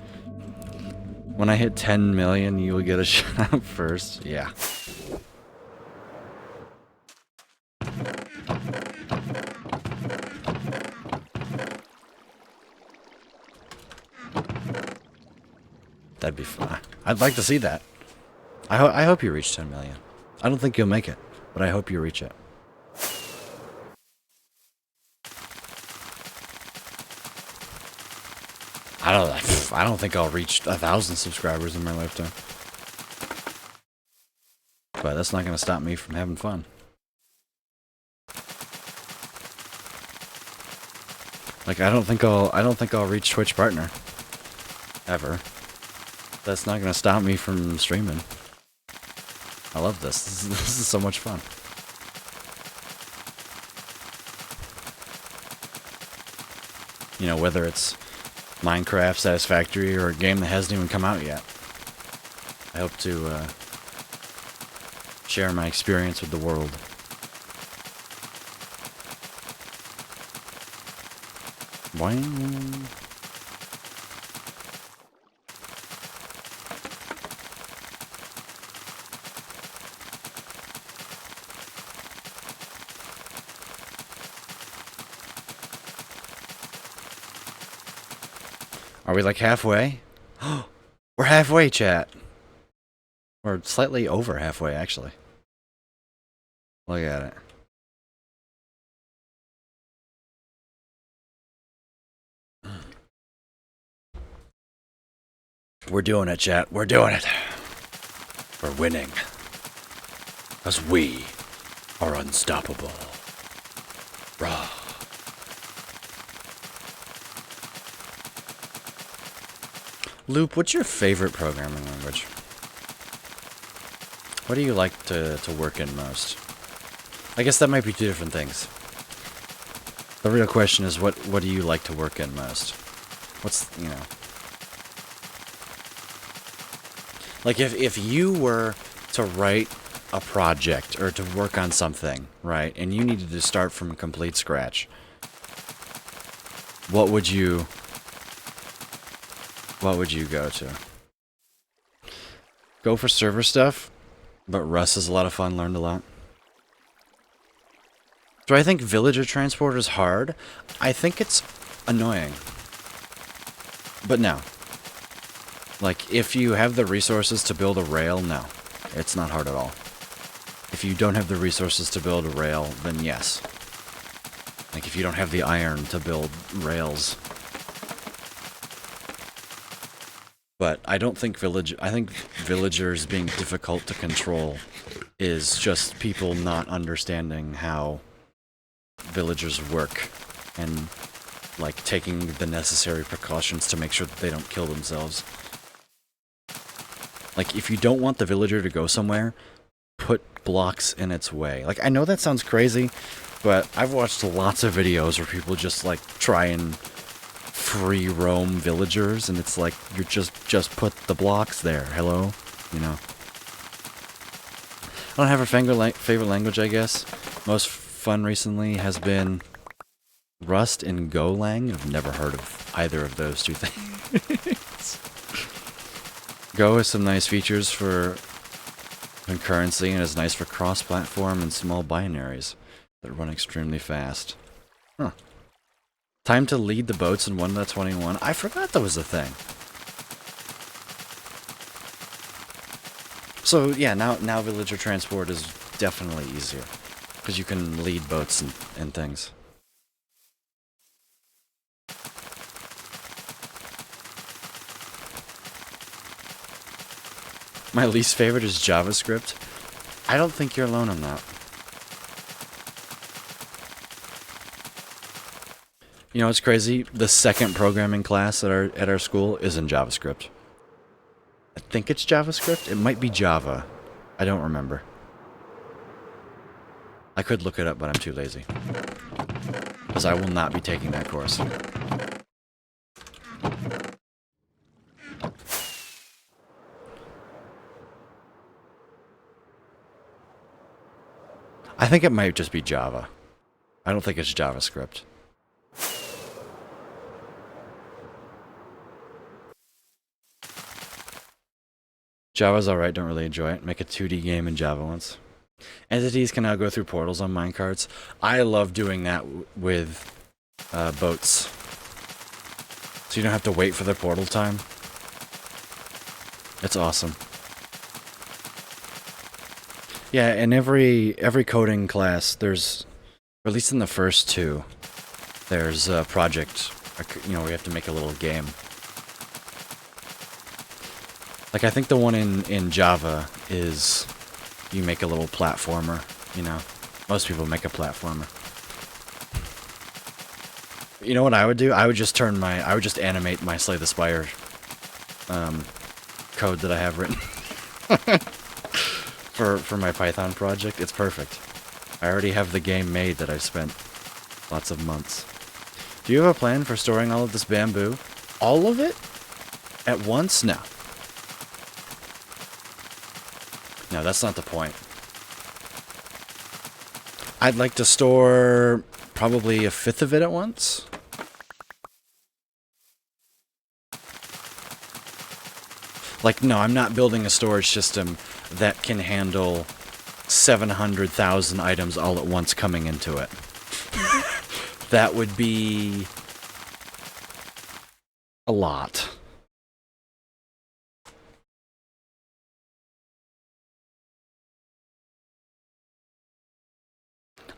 When I hit 10 million, you will get a shout out first. Yeah. That'd be fun. I'd like to see that. I hope you reach 10 million. I don't think you'll make it, but I hope you reach it. I don't think I'll reach 1,000 subscribers in my lifetime. But that's not going to stop me from having fun. Like I don't think I'll reach Twitch partner ever. That's not going to stop me from streaming. I love this. This is so much fun. You know, whether it's Minecraft, Satisfactory, or a game that hasn't even come out yet. I hope to share my experience with the world. Boing. Are we like halfway? We're halfway, chat. We're slightly over halfway, actually. Look at it. We're doing it, chat. We're doing it. We're winning. Because we are unstoppable. Rah. Loop, what's your favorite programming language? What do you like to work in most? I guess that might be two different things. The real question is, what do you like to work in most? What's, you know... Like, if you were to write a project or to work on something, right, and you needed to start from complete scratch, what would you go to? Go for server stuff, but Rust is a lot of fun, learned a lot. Do I think villager transport is hard? I think it's annoying. But no. Like, if you have the resources to build a rail, no. It's not hard at all. If you don't have the resources to build a rail, then yes. Like, if you don't have the iron to build rails. But I don't think I think villagers being difficult to control is just people not understanding how villagers work and, like, taking the necessary precautions to make sure that they don't kill themselves. Like, if you don't want the villager to go somewhere, put blocks in its way. Like, I know that sounds crazy, but I've watched lots of videos where people just, like, try and free roam villagers, and it's like, you're just put the blocks there. Hello? You know? I don't have a favorite language, I guess. Most fun recently has been Rust and Golang. I've never heard of either of those two things. Go has some nice features for concurrency, and is nice for cross-platform and small binaries that run extremely fast. Huh. Time to lead the boats in 1.21. I forgot that was a thing. So yeah, now villager transport is definitely easier, because you can lead boats and things. My least favorite is JavaScript. I don't think you're alone on that. You know, it's crazy. The second programming class at our school is in JavaScript. I think it's JavaScript. It might be Java. I don't remember. I could look it up, but I'm too lazy. Because I will not be taking that course. I think it might just be Java. I don't think it's JavaScript. Java's alright, don't really enjoy it. Make a 2D game in Java once. Entities can now go through portals on minecarts. I love doing that with boats. So you don't have to wait for the portal time. It's awesome. Yeah, in every coding class, there's, or at least in the first two, there's a project. We have to make a little game. Like, I think the one in Java is you make a little platformer, Most people make a platformer. You know what I would do? I would just animate my Slay the Spire code that I have written for my Python project. It's perfect. I already have the game made that I've spent lots of months. Do you have a plan for storing all of this bamboo? All of it? At once? No. No, that's not the point. I'd like to store probably a fifth of it at once. Like, no, I'm not building a storage system that can handle 700,000 items all at once coming into it. That would be a lot.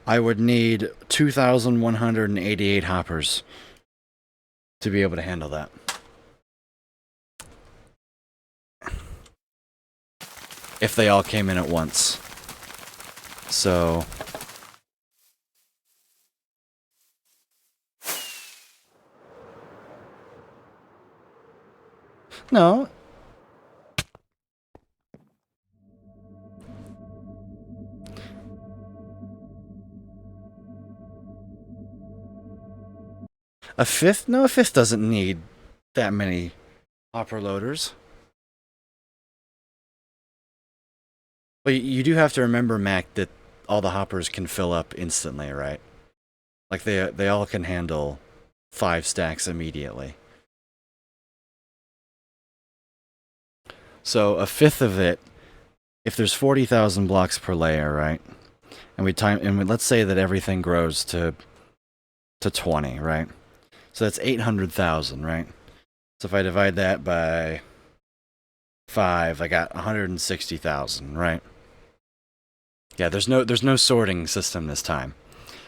I would need 2,188 hoppers to be able to handle that. If they all came in at once. So... No. A fifth? No, a fifth doesn't need that many hopper loaders. But you do have to remember, Mac, that all the hoppers can fill up instantly, right? Like, they all can handle 5 stacks immediately. So a fifth of it, if there's 40,000 blocks per layer, right? And let's say that everything grows to 20, right? So that's 800,000, right? So if I divide that by 5, I got 160,000, right? Yeah, there's no sorting system this time.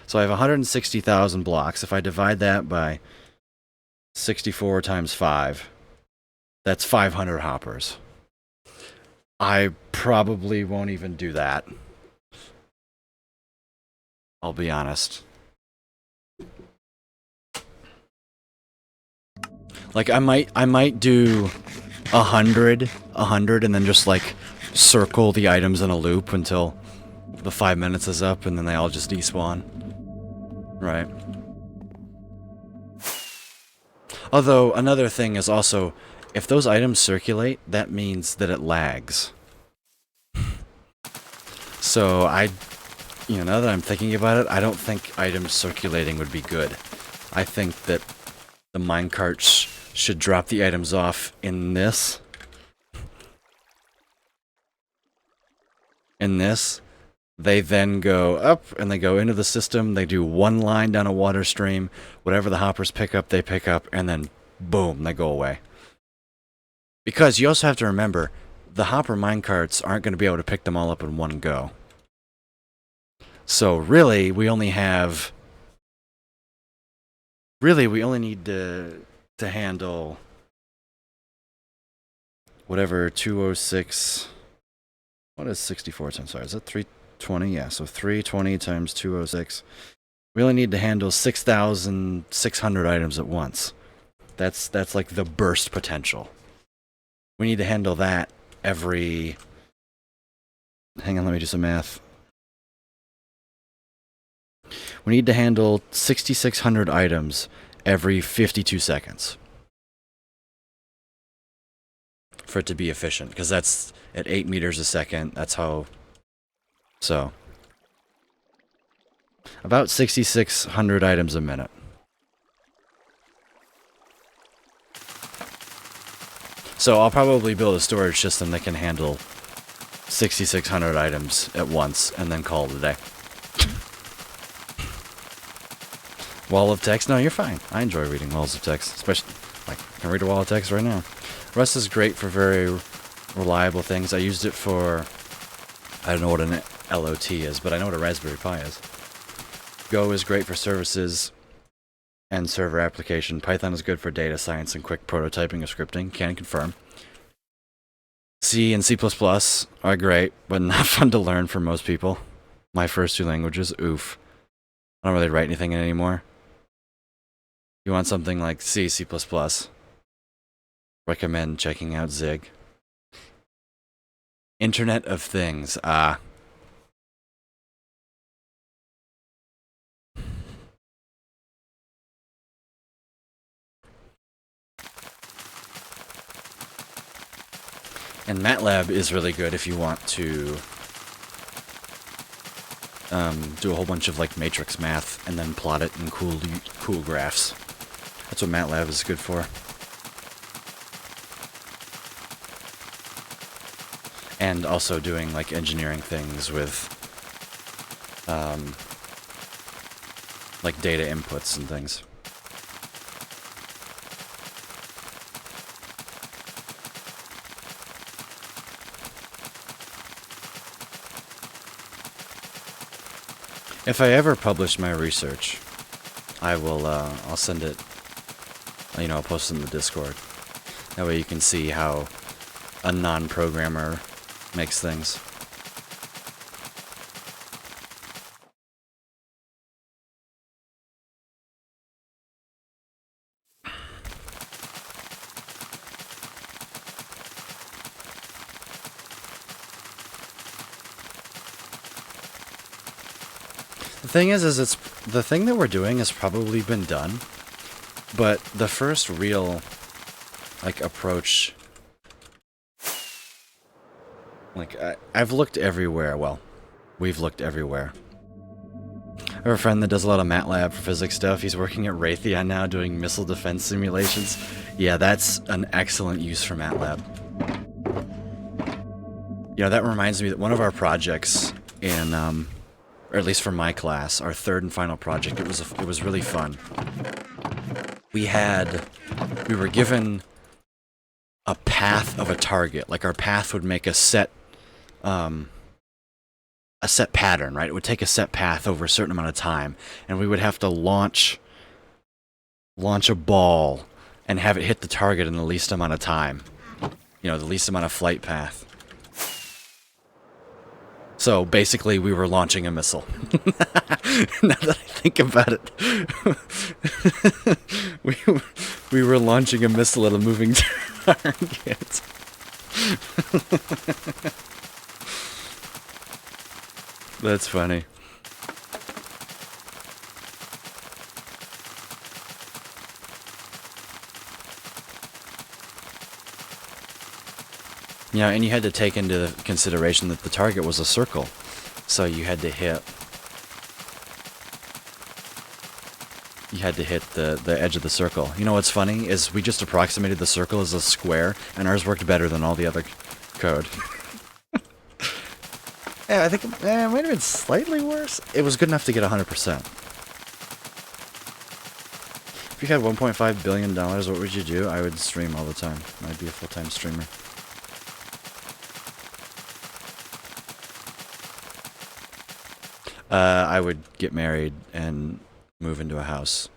So I have 160,000 blocks. If I divide that by 64 times 5, that's 500 hoppers. I probably won't even do that. I'll be honest. Like, I might do 100, and then just, like, circle the items in a loop until the 5 minutes is up, and then they all just despawn. Right. Although, another thing is also, if those items circulate, that means that it lags. So, now that I'm thinking about it, I don't think items circulating would be good. I think that the minecarts should drop the items off in this. They then go up, and they go into the system. They do one line down a water stream. Whatever the hoppers pick up, they pick up, and then boom, they go away. Because you also have to remember, the hopper minecarts aren't going to be able to pick them all up in one go. So really, we only need to handle whatever 206. What is 64 times? Sorry, is that 320? Yeah, so 320 times 206. We only need to handle 6,600 items at once. That's like the burst potential. We need to handle that every... Hang on, let me do some math. We need to handle 6,600 items every 52 seconds. For it to be efficient, because that's at 8 meters a second. That's how... So... About 6,600 items a minute. So I'll probably build a storage system that can handle 6,600 items at once, and then call it a day. Wall of text? No, you're fine. I enjoy reading walls of text, especially, like, I can read a wall of text right now. Rust is great for very reliable things. I used it for, I don't know what an LOT is, but I know what a Raspberry Pi is. Go is great for services and server application. Python is good for data science and quick prototyping of scripting. Can confirm. C and C++ are great, but not fun to learn for most people. My first two languages, oof. I don't really write anything in anymore. You want something like C, C++. Recommend checking out Zig. Internet of Things, And MATLAB is really good if you want to do a whole bunch of like matrix math and then plot it in cool graphs. That's what MATLAB is good for. And also doing like engineering things with like data inputs and things. If I ever publish my research, I will, I'll send it, I'll post it in the Discord. That way you can see how a non-programmer makes things. The thing is it's the thing that we're doing has probably been done, but the first real like approach, like I've looked everywhere. Well, we've looked everywhere. I have a friend that does a lot of MATLAB for physics stuff. He's working at Raytheon now doing missile defense simulations. Yeah, that's an excellent use for MATLAB. That reminds me that one of our projects in or at least for my class, our third and final project, it was really fun. We were given a path of a target. Like our path would make a set pattern, right? It would take a set path over a certain amount of time, and we would have to launch a ball and have it hit the target in the least amount of time. The least amount of flight path. So basically, we were launching a missile. Now that I think about it, we were launching a missile at a moving target. That's funny. And you had to take into consideration that the target was a circle. So you had to hit the edge of the circle. What's funny is we just approximated the circle as a square, and ours worked better than all the other code. Yeah, I think it might have been slightly worse. It was good enough to get 100%. If you had $1.5 billion, what would you do? I would stream all the time. I'd be a full-time streamer. I would get married and move into a house.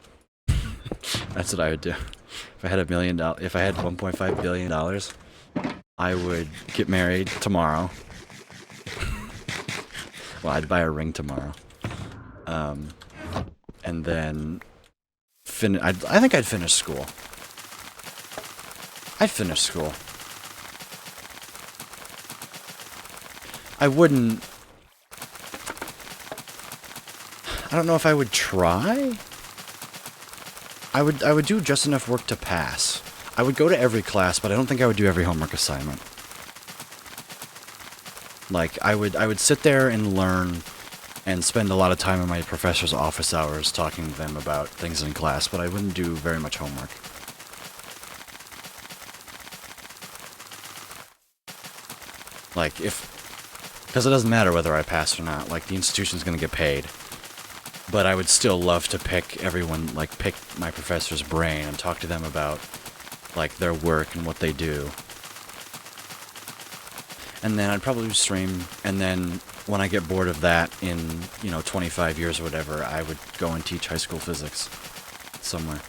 That's what I would do. If I had if I had $1.5 billion, I would get married tomorrow. Well, I'd buy a ring tomorrow. And then I think I'd finish school. I'd finish school. I wouldn't... I don't know if I would try. I would do just enough work to pass. I would go to every class, but I don't think I would do every homework assignment. Like, I would sit there and learn and spend a lot of time in my professor's office hours talking to them about things in class, but I wouldn't do very much homework. Like, because it doesn't matter whether I pass or not, like, the institution's gonna get paid. But I would still love to pick my professor's brain and talk to them about, like, their work and what they do. and then I'd probably stream, and then when I get bored of that in, 25 years or whatever, I would go and teach high school physics somewhere.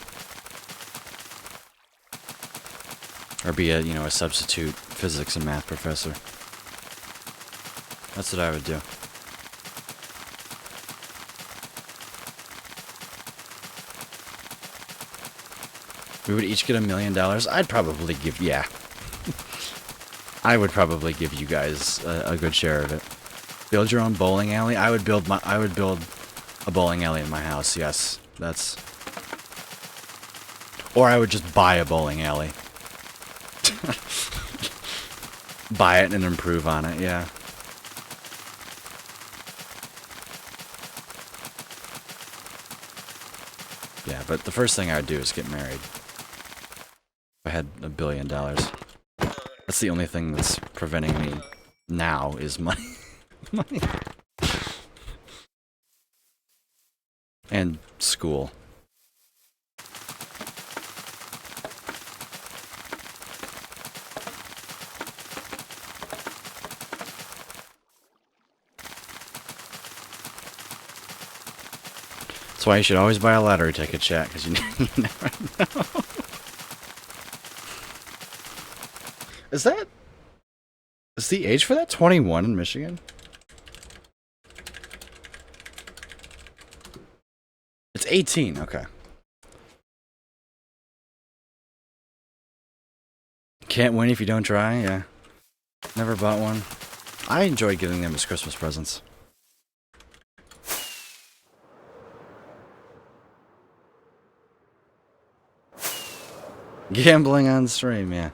Or be a substitute physics and math professor. That's what I would do. We would each get $1 million. I'd probably give, yeah. I would probably give you guys a good share of it. Build your own bowling alley. I would build a bowling alley in my house. Yes, that's. Or I would just buy a bowling alley. Buy it and improve on it. Yeah. Yeah, but the first thing I would do is get married. If I had $1 billion. That's the only thing that's preventing me now is money. Money. And school. That's why you should always buy a lottery ticket, chat, because you never know. Is the age for that 21 in Michigan? It's 18, okay. Can't win if you don't try, yeah. Never bought one. I enjoy giving them as Christmas presents. Gambling on stream, yeah.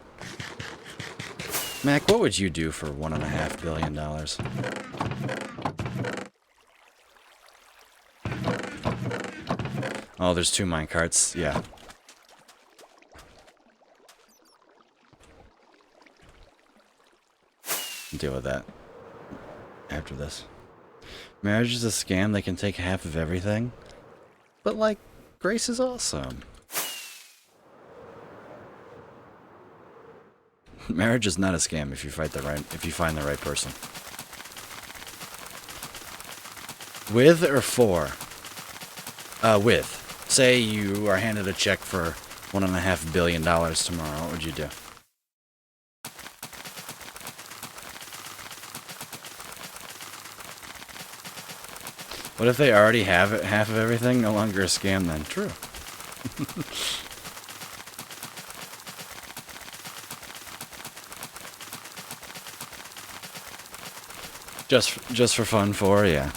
Mac, what would you do for $1.5 billion? Oh, there's 2 minecarts, yeah. Deal with that after this. Marriage is a scam. They can take half of everything. But, like, Grace is awesome. Marriage is not a scam if you find the right person. With or for? With. Say you are handed a check for $1.5 billion tomorrow. What would you do? What if they already have it, half of everything? No longer a scam then. True. Just for fun, yeah.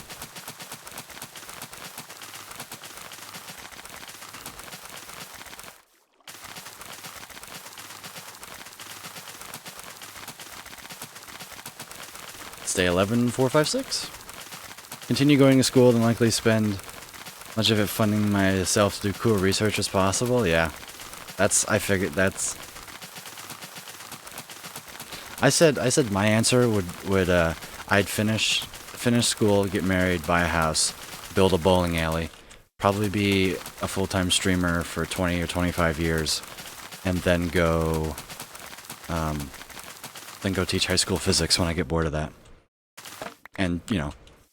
Stay 11, 4, 5, 6. Continue going to school and likely spend much of it funding myself to do cool research as possible. Yeah, I figured that's. I said my answer would I'd finish school, get married, buy a house, build a bowling alley, probably be a full-time streamer for 20 or 25 years, and then go teach high school physics when I get bored of that. And,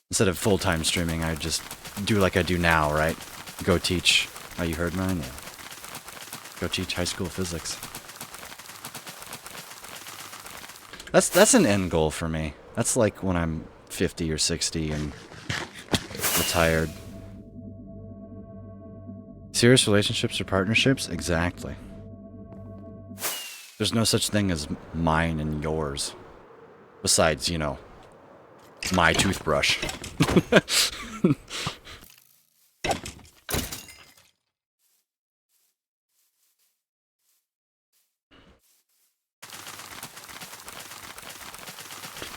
instead of full-time streaming, I just do like I do now, right? Go teach. Oh, you heard mine? Yeah. Go teach high school physics. That's an end goal for me. That's like when I'm 50 or 60 and retired. Serious relationships or partnerships? Exactly. There's no such thing as mine and yours. Besides, my toothbrush.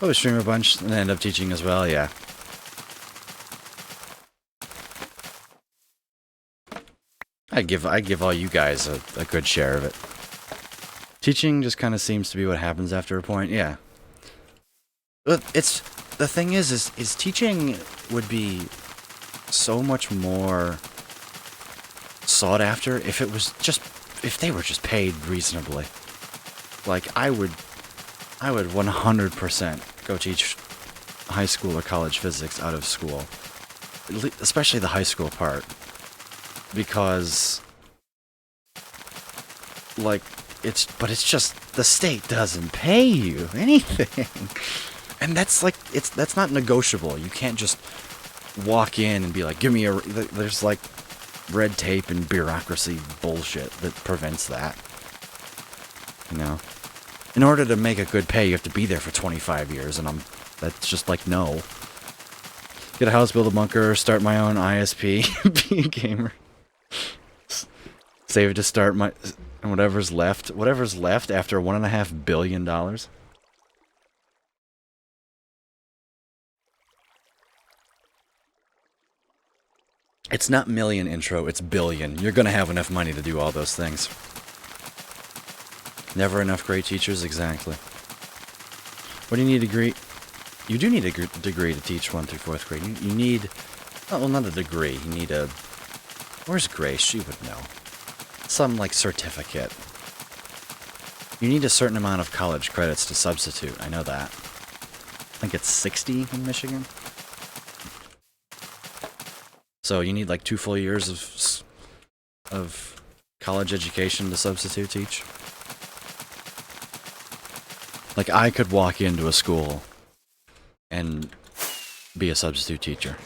Oh, stream a bunch and end up teaching as well, yeah. I give all you guys a good share of it. Teaching just kind of seems to be what happens after a point, yeah. But the thing is teaching would be so much more sought after if they were just paid reasonably. Like, I would I would 100% go teach high school or college physics out of school. Especially the high school part. Because, like, it's just, the state doesn't pay you anything. And that's like, that's not negotiable. You can't just walk in and be like, give me a, there's like red tape and bureaucracy bullshit that prevents that. You know? In order to make a good pay, you have to be there for 25 years, and that's just like, no. Get a house, build a bunker, start my own ISP, be a gamer. Save it to start my, and whatever's left after $1.5 billion. It's not million intro, it's billion. You're gonna have enough money to do all those things. Never enough great teachers, exactly. What do you need a degree? You do need a degree to teach 1 through 4th grade. You need, well, not a degree. You need a, where's Grace? She would know. Some, like, certificate. You need a certain amount of college credits to substitute. I know that. I think it's 60 in Michigan. So you need like 2 full years of college education to substitute teach. Like, I could walk into a school and be a substitute teacher.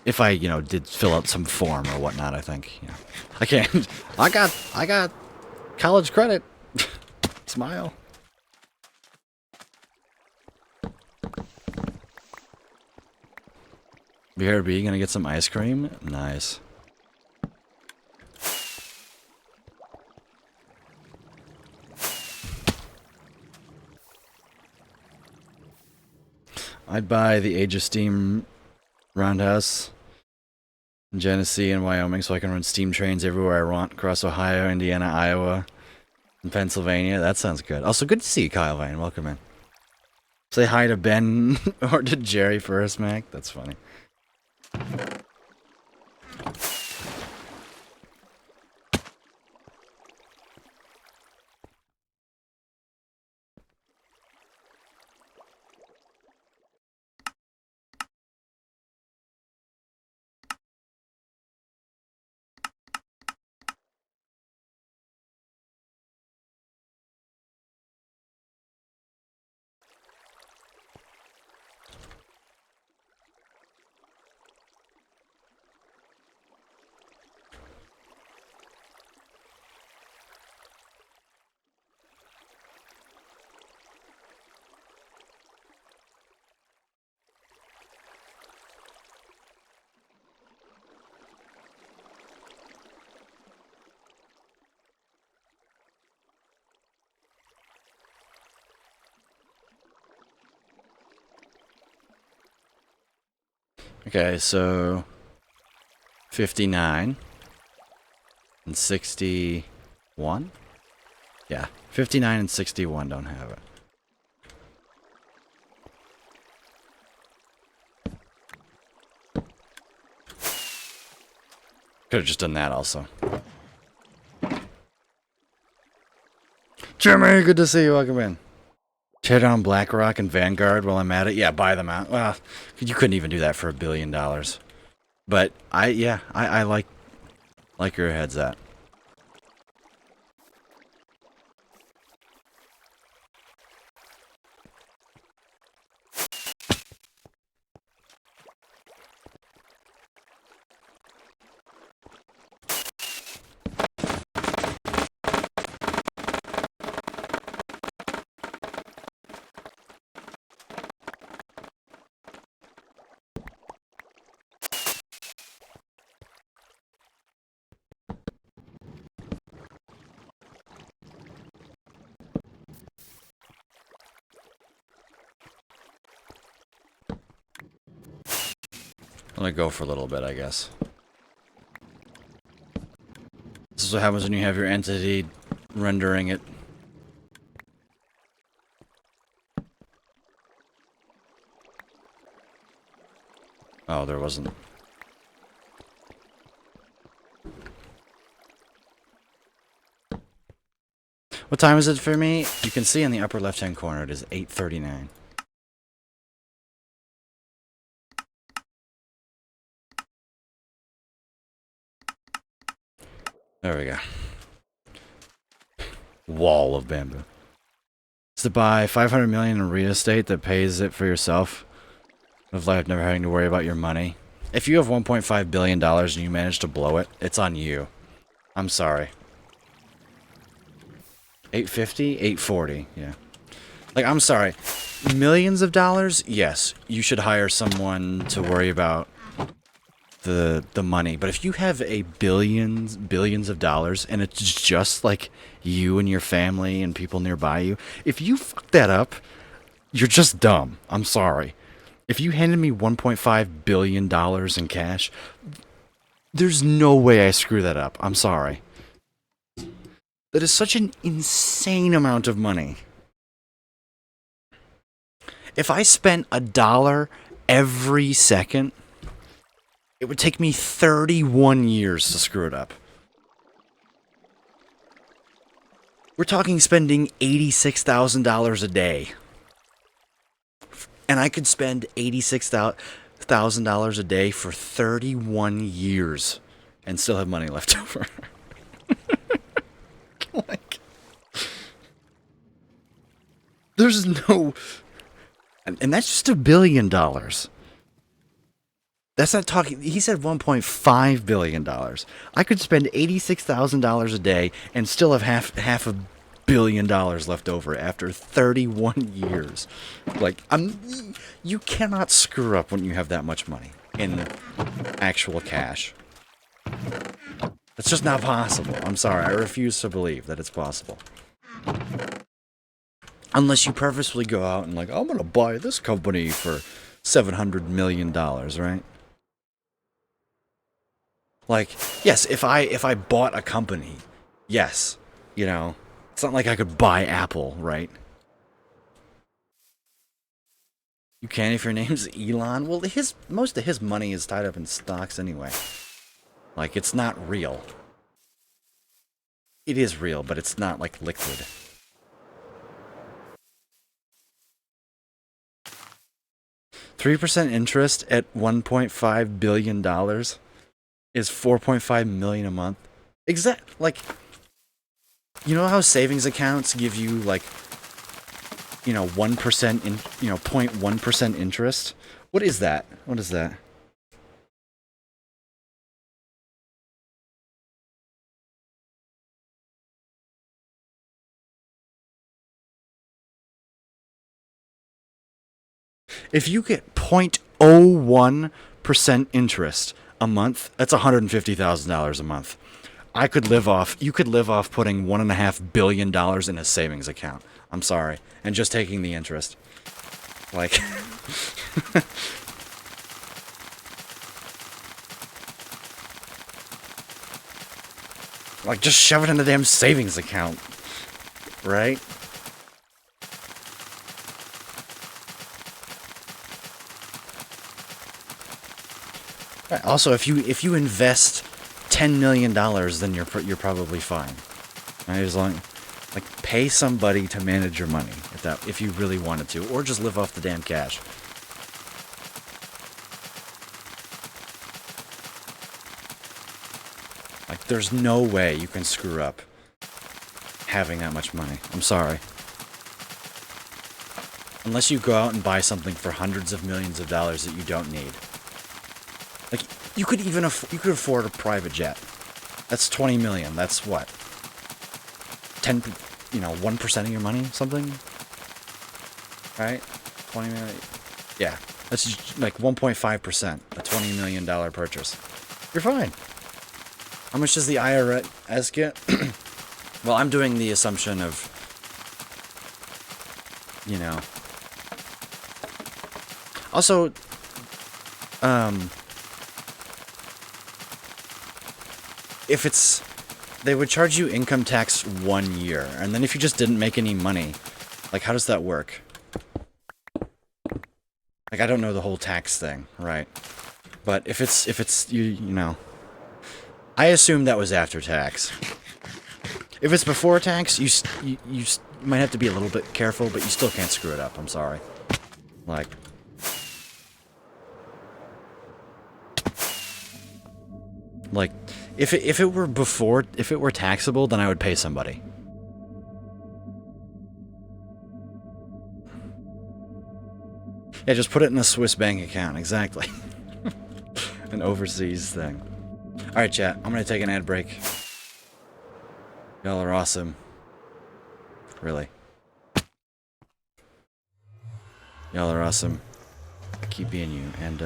If I, did fill out some form or whatnot, I think. I can't. I got college credit. Smile. BRB, gonna get some ice cream? Nice. I'd buy the Age of Steam roundhouse in Genesee and Wyoming so I can run steam trains everywhere I want across Ohio, Indiana, Iowa, and Pennsylvania. That sounds good. Also, good to see you, Kyle Vane. Welcome in. Say hi to Ben or to Jerry first, Mac. That's funny. Okay, so 59 and 61? Yeah, 59 and 61 don't have it. Could have just done that also. Jimmy, good to see you. Welcome in. Tear down BlackRock and Vanguard while I'm at it. Yeah, buy them out. Well, you couldn't even do that for $1 billion. But I like where your head's at. I'm gonna go for a little bit, I guess. This is what happens when you have your entity rendering it. Oh, there wasn't. What time is it for me? You can see in the upper left-hand corner it is 8:39. There we go. Wall of bamboo. It's to buy 500 million in real estate that pays it for yourself. Of like never having to worry about your money. If you have 1.5 billion dollars and you manage to blow it, it's on you. I'm sorry. 850, 840, yeah. Like, I'm sorry. Millions of dollars? Yes, you should hire someone to worry about the money. But if you have billions of dollars and it's just like you and your family and people nearby you, if you fuck that up, you're just dumb. I'm sorry. If you handed me $1.5 billion in cash, there's no way I screw that up. I'm sorry. That is such an insane amount of money. If I spent $1 every second, it would take me 31 years to screw it up. We're talking spending $86,000 a day. And I could spend $86,000 a day for 31 years and still have money left over. Like, there's no... And that's just $1 billion. That's not talking... He said $1.5 billion. I could spend $86,000 a day and still have half $1 billion left over after 31 years. Like, you cannot screw up when you have that much money in actual cash. It's just not possible. I'm sorry. I refuse to believe that it's possible. Unless you purposefully go out and like, I'm going to buy this company for $700 million, right? Like, yes, if I bought a company, yes, you know, it's not like I could buy Apple, right? You can if your name's Elon. Well, most of his money is tied up in stocks anyway. Like, it's not real. It is real, but it's not, like, liquid. $3% interest at $1.5 billion is $4.5 million a month. Like, you know how savings accounts give you, like, 1% 0.1% interest? What is that? What is that? If you get 0.01% interest a month, that's $150,000 a month. You could live off putting $1.5 billion in a savings account. I'm sorry. And just taking the interest. Like, like, just shove it in a damn savings account. Right? Right. Also, if you invest $10 million, then you're probably fine. Right? As long, like, pay somebody to manage your money if you really wanted to, or just live off the damn cash. Like, there's no way you can screw up having that much money. I'm sorry. Unless you go out and buy something for hundreds of millions of dollars that you don't need. Like, you could afford a private jet. That's 20 million. That's what? 1% of your money, something? Right? 20 million. Yeah. That's just like 1.5%. A $20 million purchase. You're fine. How much does the IRS get? Well, I'm doing the assumption of, also, they would charge you income tax 1 year, and then if you just didn't make any money, like, how does that work? Like, I don't know the whole tax thing, right? But if it's I assume that was after tax. If it's before tax, you might have to be a little bit careful, but you still can't screw it up. I'm sorry. Like, if it were before, if it were taxable, then I would pay somebody. Yeah, just put it in a Swiss bank account. Exactly. An overseas thing. All right, chat. I'm gonna take an ad break. Y'all are awesome. Really. Y'all are awesome. Keep being you, and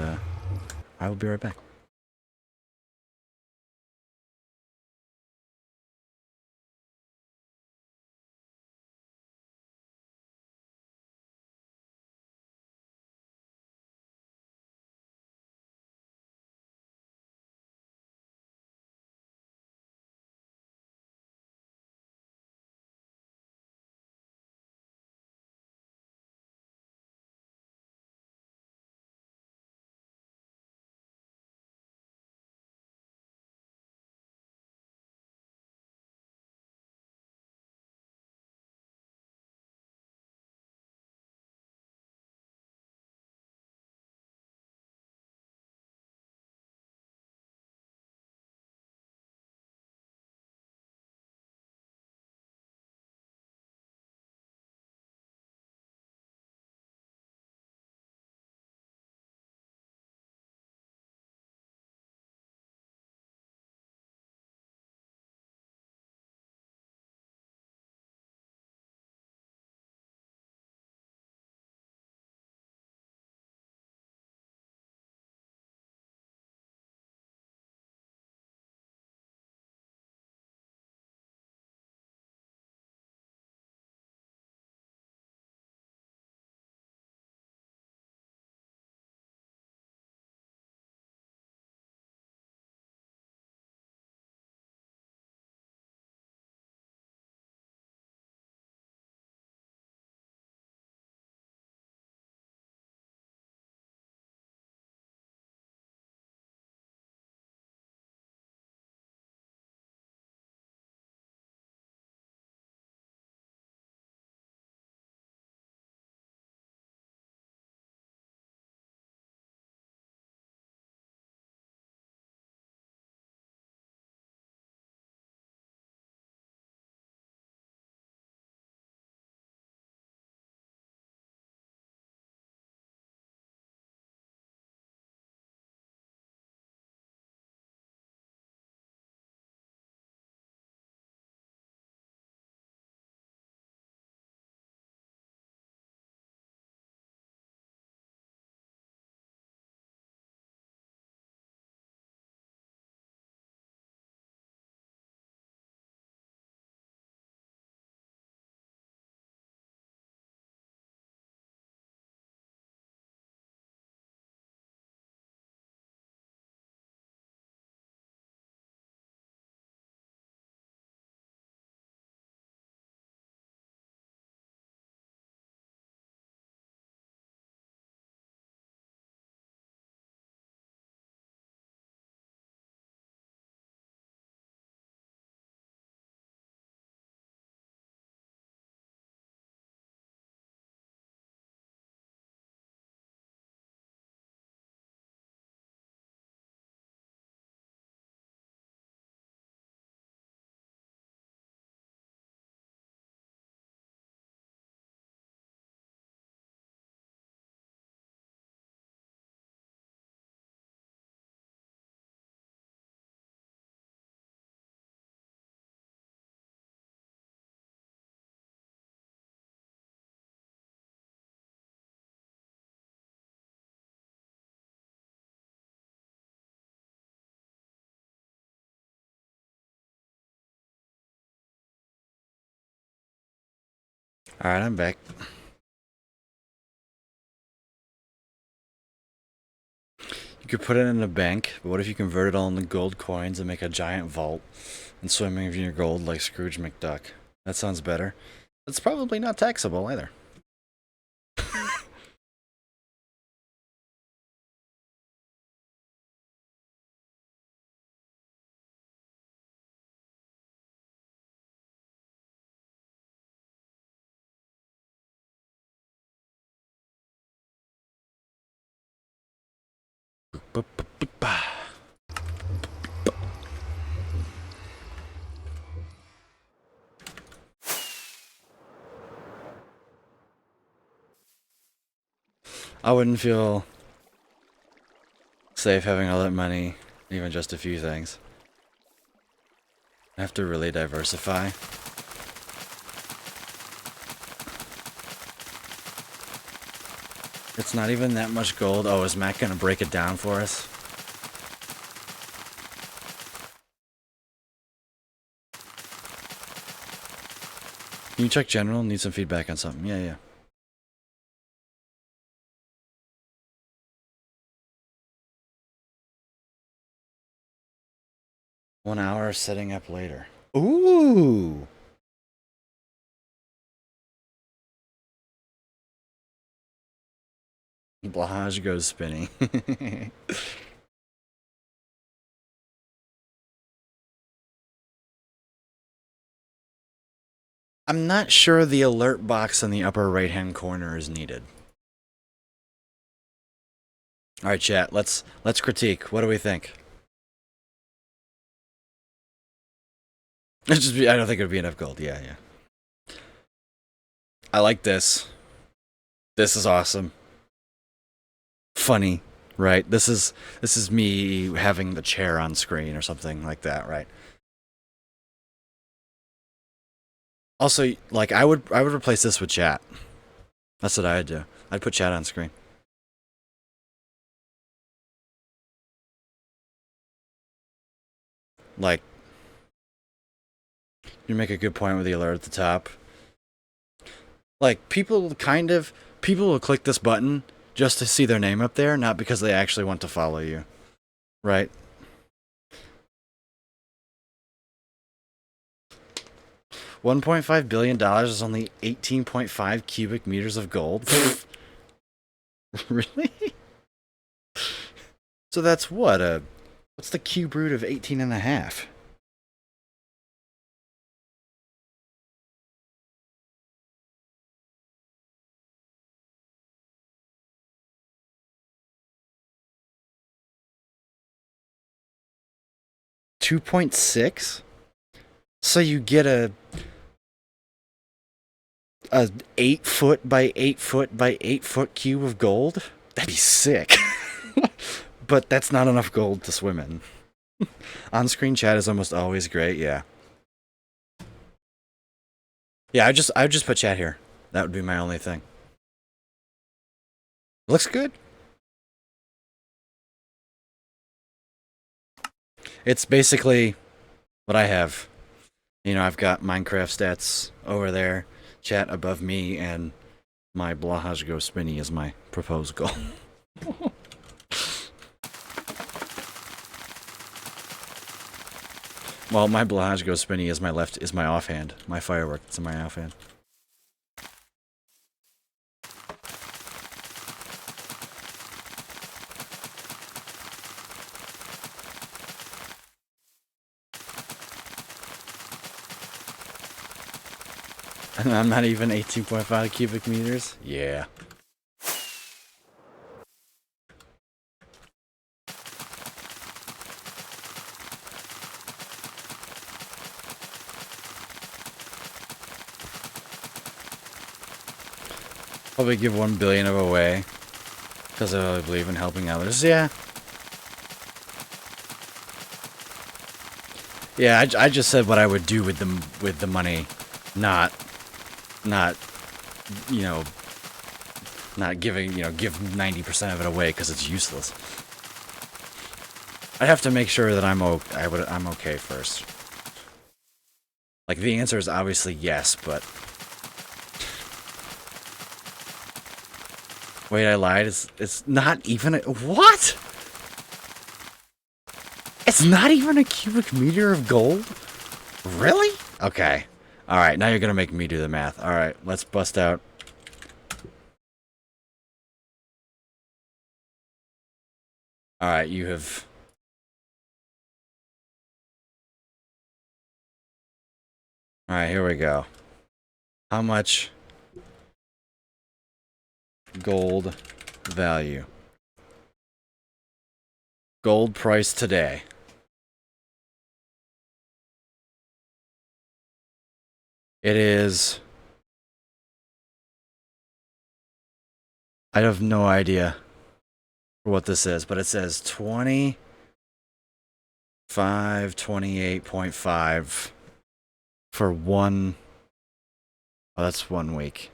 I will be right back. All right, I'm back. You could put it in a bank, but what if you convert it all into gold coins and make a giant vault and swim in your gold like Scrooge McDuck? That sounds better. It's probably not taxable either. I wouldn't feel safe having all that money, even just a few things. I have to really diversify. It's not even that much gold. Oh, is Matt gonna break it down for us? Can you check general? Need some feedback on something. Yeah, yeah. One hour setting up later. Ooh! Blahaj goes spinning. I'm not sure the alert box in the upper right hand corner is needed. Alright, chat, let's critique. What do we think? I don't think it would be enough gold. Yeah, yeah. I like this. This is awesome. Funny, right? This is me having the chair on screen or something like that, right? Also, like I would replace this with chat. That's what I'd do. I'd put chat on screen. Like, you make a good point with the alert at the top. Like, people will click this button just to see their name up there, not because they actually want to follow you. Right? $1.5 billion is only 18.5 cubic meters of gold. Really? So that's what? What's the cube root of 18 and a half? $2.6? So you get a 8-foot by 8-foot by 8-foot cube of gold? That'd be sick. But that's not enough gold to swim in. On-screen chat is almost always great, yeah. Yeah, I would just put chat here. That would be my only thing. Looks good. It's basically what I have. You know, I've got Minecraft stats over there, chat above me, and my Blahaj Go Spinny is my proposed goal. Well, my Blahaj Go Spinny is my offhand. My firework, it's in my offhand. And I'm not even 18.5 cubic meters? Yeah. Probably give 1 billion of away. Because I really believe in helping others. Yeah. Yeah, I just said what I would do with the money. Not, you know, not giving, give 90% of it away because it's useless. I'd have to make sure that I'm okay first. Like, the answer is obviously yes, but... Wait, I lied. It's not even a... What?! It's not even a cubic meter of gold? Really? Okay. Alright, now you're gonna make me do the math. Alright, let's bust out. Alright, you have... Alright, here we go. How much gold value? Gold price today. It is. I have no idea what this is, but it says 28.5 for one. Oh, that's 1 week.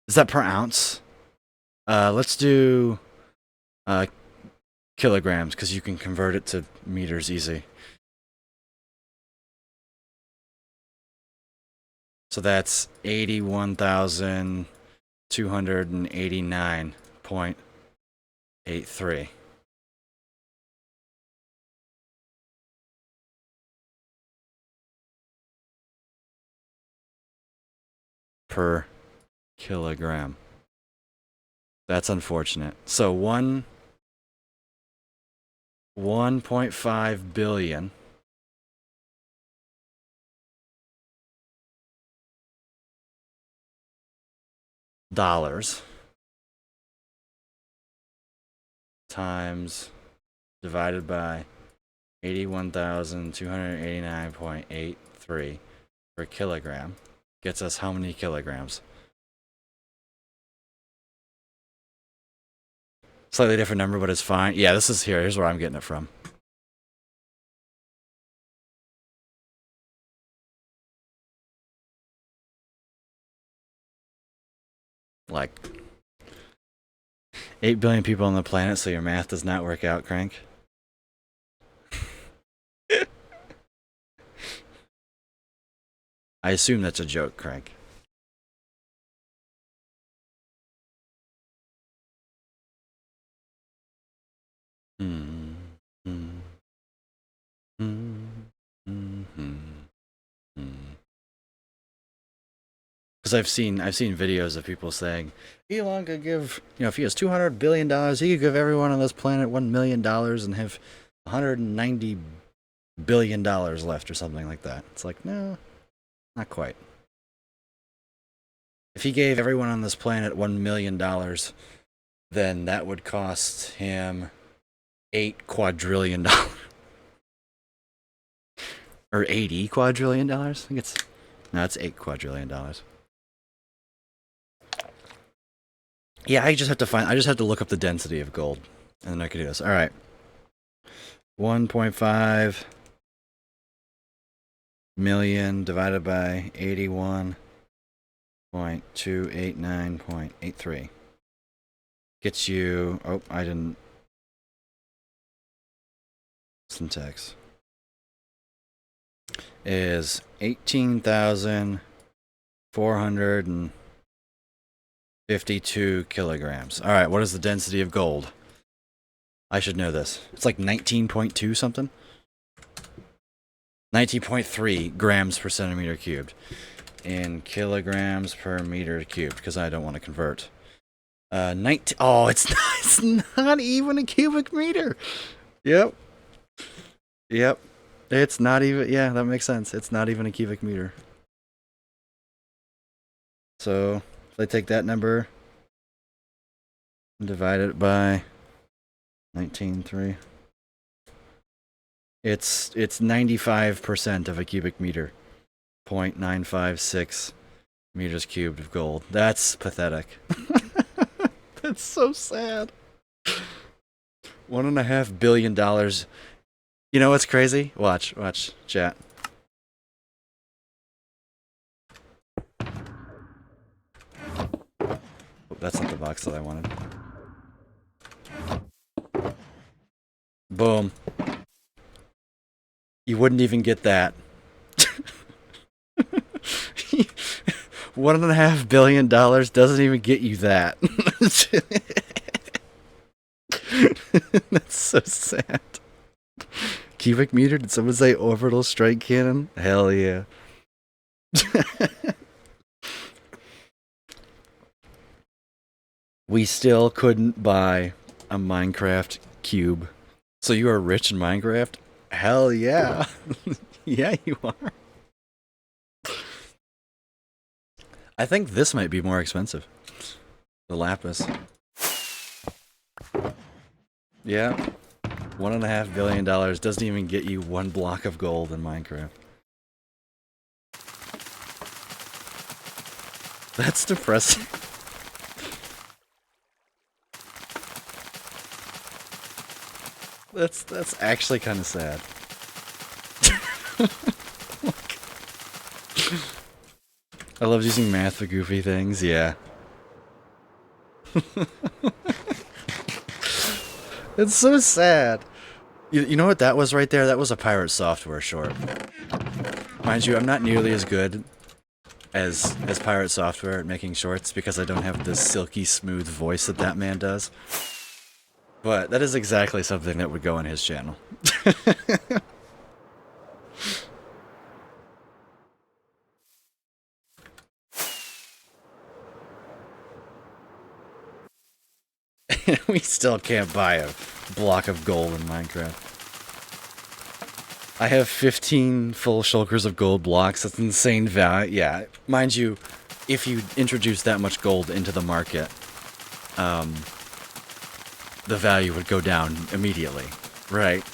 Is that per ounce? Let's do kilograms, because you can convert it to meters easy. So that's 81,289.83. Per kilogram. That's unfortunate. So 1.5 billion dollars times divided by 81,289.83 per kilogram gets us how many kilograms? Slightly different number, but it's fine. Yeah, this is here. Here's where I'm getting it from. Like 8 billion people on the planet, so your math does not work out, Crank. I assume that's a joke, Crank. Because I've seen videos of people saying Elon could give, if he has $200 billion, he could give everyone on this planet $1 million and have $190 billion left or something like that. It's like, no, not quite. If he gave everyone on this planet $1 million, then that would cost him $8 quadrillion. Or $80 quadrillion? I think it's $8 quadrillion. Yeah, I just have to look up the density of gold, and then I can do this. All right. 1.5 million divided by 81.289.83 gets you. Oh, I didn't. Syntax is 18,452 kilograms. All right, what is the density of gold? I should know this. It's like 19.2 something. 19.3 grams per centimeter cubed in kilograms per meter cubed, because I don't want to convert. Oh, it's not even a cubic meter. Yep. It's not even, yeah, that makes sense. It's not even a cubic meter. So if I take that number and divide it by 19.3, it's 95% of a cubic meter. 0.956 meters cubed of gold. That's pathetic. That's so sad. $1.5 billion. You know what's crazy? Watch, chat. Oh, that's not the box that I wanted. Boom. You wouldn't even get that. $1.5 billion doesn't even get you that. That's so sad. Cubic meter? Did someone say orbital strike cannon? Hell yeah. We still couldn't buy a Minecraft cube. So you are rich in Minecraft? Hell yeah. Yeah, you are. I think this might be more expensive. The lapis. Yeah. $1.5 billion doesn't even get you one block of gold in Minecraft. That's depressing. That's actually kind of sad. I love using math for goofy things, yeah. It's so sad. You know what that was right there? That was a Pirate Software short. Mind you, I'm not nearly as good as Pirate Software at making shorts because I don't have the silky smooth voice that that man does. But that is exactly something that would go on his channel. We still can't buy a block of gold in Minecraft. I have 15 full shulkers of gold blocks. That's insane value. Yeah, mind you, if you introduce that much gold into the market, the value would go down immediately, right?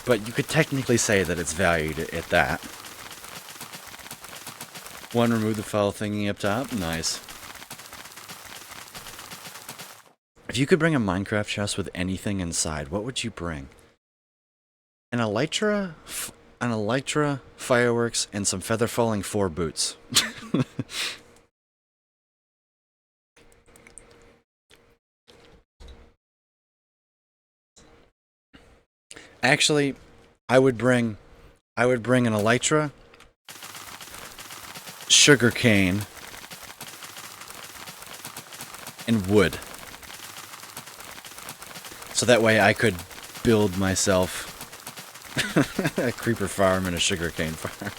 But you could technically say that it's valued at that. One, remove the foul thingy up top. Nice. If you could bring a Minecraft chest with anything inside, what would you bring? An elytra, fireworks, and some feather falling 4 boots. Actually, I would bring an elytra, sugarcane, and wood. So that way I could build myself a creeper farm and a sugarcane farm.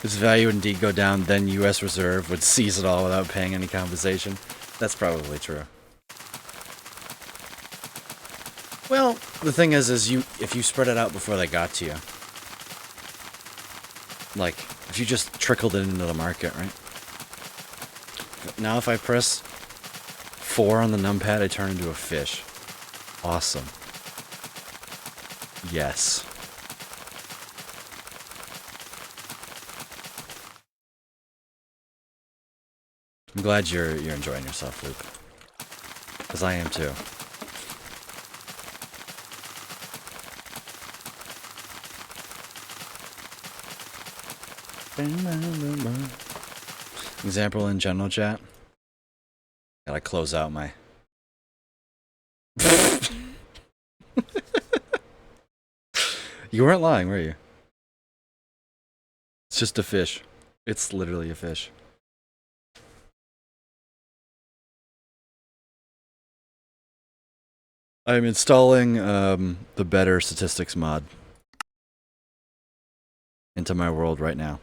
Its value would indeed go down, then U.S. Reserve would seize it all without paying any compensation. That's probably true. Well, the thing is if you spread it out before they got to you, like, if you just trickled it into the market, right? Now if I press 4 on the numpad, I turn into a fish. Awesome. Yes. I'm glad you're enjoying yourself, Luke. Because I am too. Example in general chat. Gotta close out my... You weren't lying, were you? It's just a fish. It's literally a fish. I'm installing the Better Statistics mod into my world right now.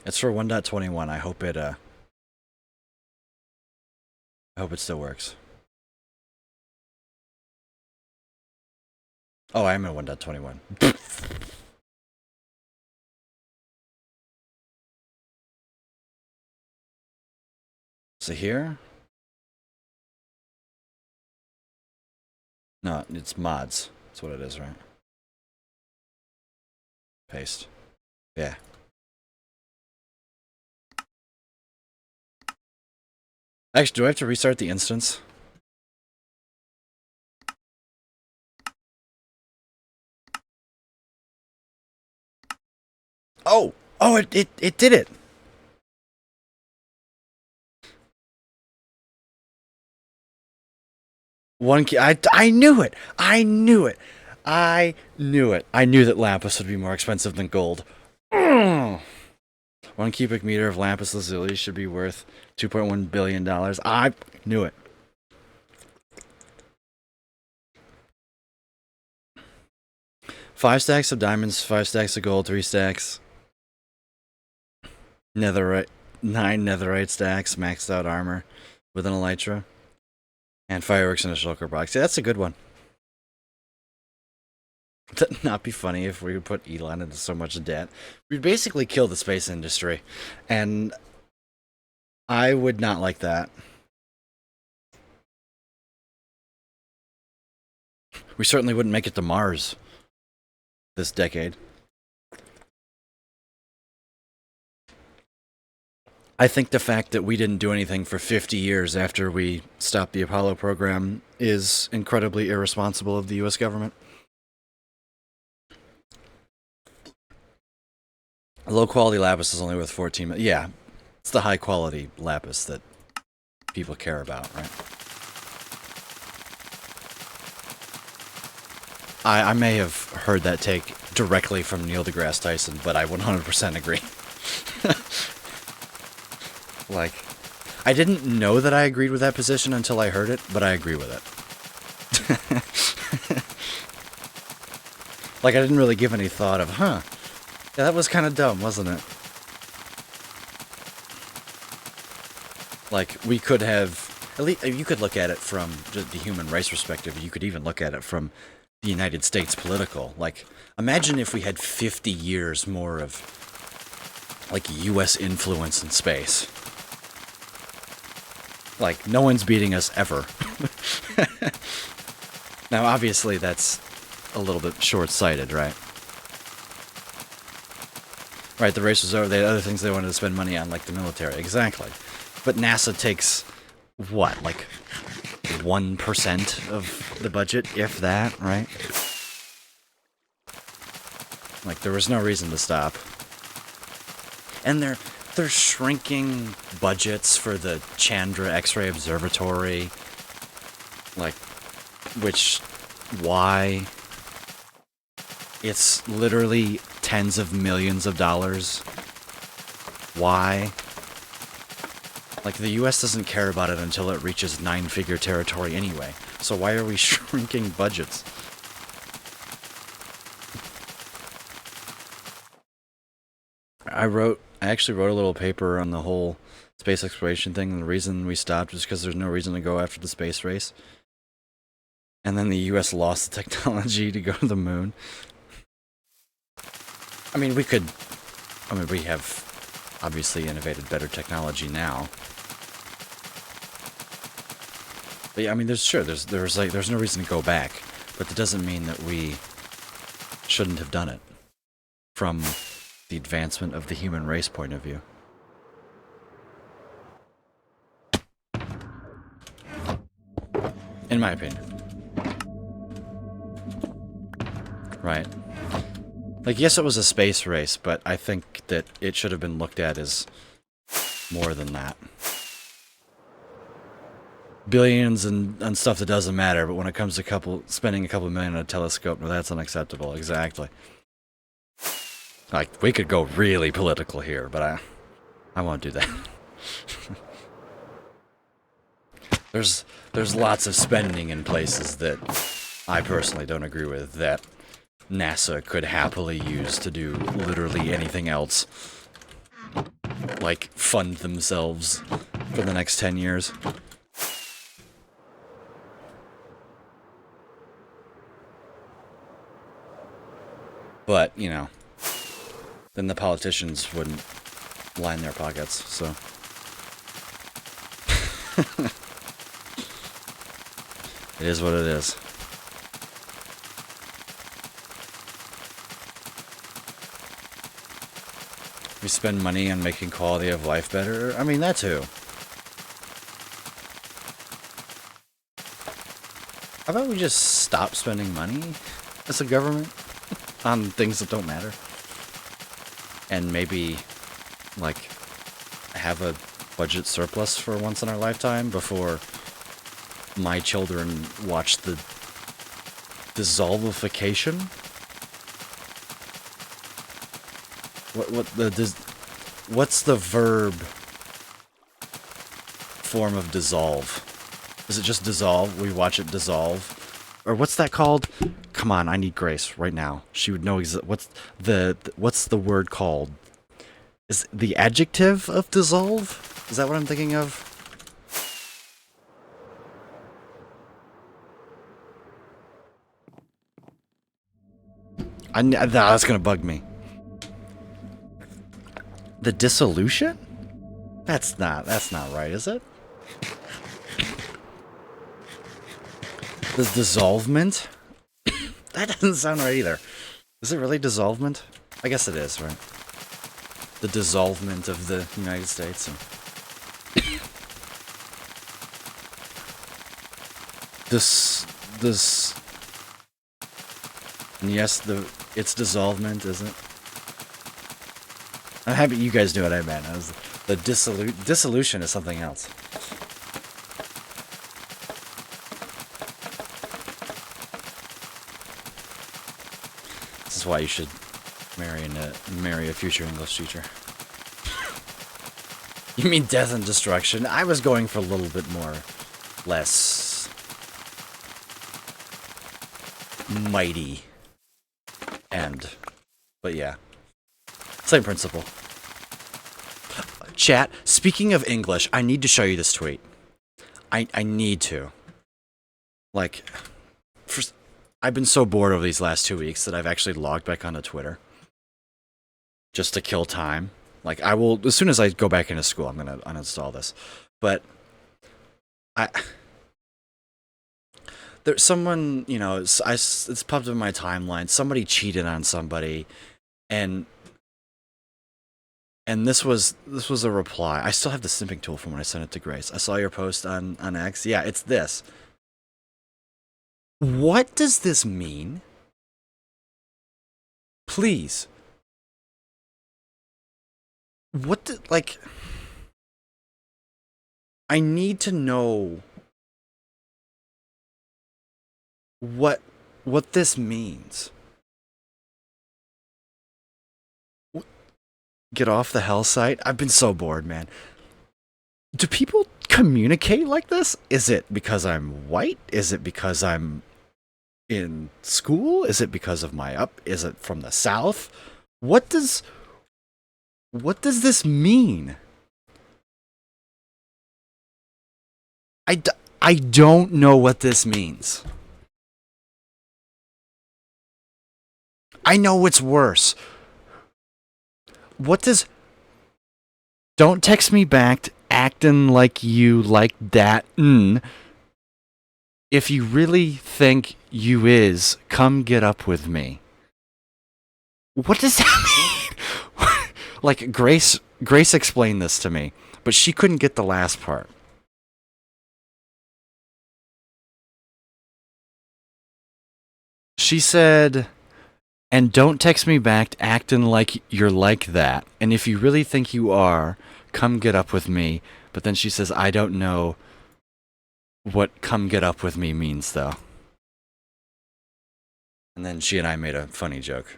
It's for 1.21. I hope it still works. Oh, I'm at 1.21. So here? No, it's mods. That's what it is, right? Paste. Yeah. Actually, do I have to restart the instance? Oh! Oh, it did it! One key. I knew it! I knew it! I knew it! I knew that lapis would be more expensive than gold. 1 cubic meter of lapis lazuli should be worth $2.1 billion. I knew it. Five stacks of diamonds, 5 stacks of gold, 3 stacks. Netherite, 9 netherite stacks, maxed out armor with an elytra. And fireworks in a shulker box. Yeah, that's a good one. Would not be funny if we would put Elon into so much debt? We'd basically kill the space industry, and I would not like that. We certainly wouldn't make it to Mars this decade. I think the fact that we didn't do anything for 50 years after we stopped the Apollo program is incredibly irresponsible of the US government. Low quality lapis is only worth 14 million. Yeah, it's the high quality lapis that people care about, right? I may have heard that take directly from Neil deGrasse Tyson, but I 100% agree. Like, I didn't know that I agreed with that position until I heard it, but I agree with it. Like, I didn't really give any thought of, yeah, that was kind of dumb, wasn't it? Like, we could have, at least, you could look at it from just the human race perspective. You could even look at it from the United States political. Like, imagine if we had 50 years more of, like, US influence in space. Like, no one's beating us ever. Now, obviously, that's a little bit short-sighted, right? Right, the race was over. They had other things they wanted to spend money on, like the military. Exactly. But NASA takes, what, like 1% of the budget, if that, right? Like, there was no reason to stop. And they're shrinking budgets for the Chandra X-ray Observatory. Like, why? It's literally tens of millions of dollars. Why? Like, the US doesn't care about it until it reaches 9-figure territory anyway. So why are we shrinking budgets? I actually wrote a little paper on the whole space exploration thing, and the reason we stopped was because there's no reason to go after the space race. And then the US lost the technology to go to the moon. I mean, we have obviously innovated better technology now. But yeah, I mean, there's no reason to go back, but that doesn't mean that we shouldn't have done it from the advancement of the human race point of view. In my opinion. Right. Like, yes, it was a space race, but I think that it should have been looked at as more than that. Billions and stuff that doesn't matter, but when it comes to spending a couple million on a telescope, no, that's unacceptable. Exactly. Like, we could go really political here, but I won't do that. There's lots of spending in places that I personally don't agree with that NASA could happily use to do literally anything else. Like, fund themselves for the next 10 years. But, you know, then the politicians wouldn't line their pockets, so. It is what it is. We spend money on making quality of life better. I mean, that too. How about we just stop spending money as a government on things that don't matter? And maybe, like, have a budget surplus for once in our lifetime before my children watch the dissolvification? What's the verb form of dissolve? Is it just dissolve? We watch it dissolve? Or what's that called? Come on, I need Grace right now. She would know what's the word called? Is the adjective of dissolve? Is that what I'm thinking of? That's gonna bug me. The dissolution? That's not right, is it? The dissolvement? That doesn't sound right either. Is it really dissolvement? I guess it is, right? The dissolvement of the United States. This. And yes, it's dissolvement, isn't it? I'm happy you guys knew what I meant. The dissolution is something else. This is why you should marry a future English teacher. You mean death and destruction? I was going for a little bit more, less mighty end. But yeah, same principle. Chat, speaking of English, I need to show you this tweet. I need to. Like, I've been so bored over these last 2 weeks that I've actually logged back onto Twitter. Just to kill time. Like, I will, as soon as I go back into school, I'm going to uninstall this. But, there's someone, you know, it's popped up in my timeline. Somebody cheated on somebody, and this was a reply. I still have the simping tool from when I sent it to Grace. I saw your post on X. Yeah, it's this. What does this mean? Please. Like, I need to know what this means. Get off the hell site? I've been so bored, man. Do people communicate like this? Is it because I'm white? Is it because I'm in school? Is it because of is it from the South? What does this mean? I don't know what this means. I know it's worse. What does... Don't text me back acting like you like that. If you really think you is, come get up with me. What does that mean? Like, Grace explained this to me, but she couldn't get the last part. She said, and don't text me back acting like you're like that. And if you really think you are, come get up with me. But then she says, I don't know what come get up with me means, though. And then she and I made a funny joke.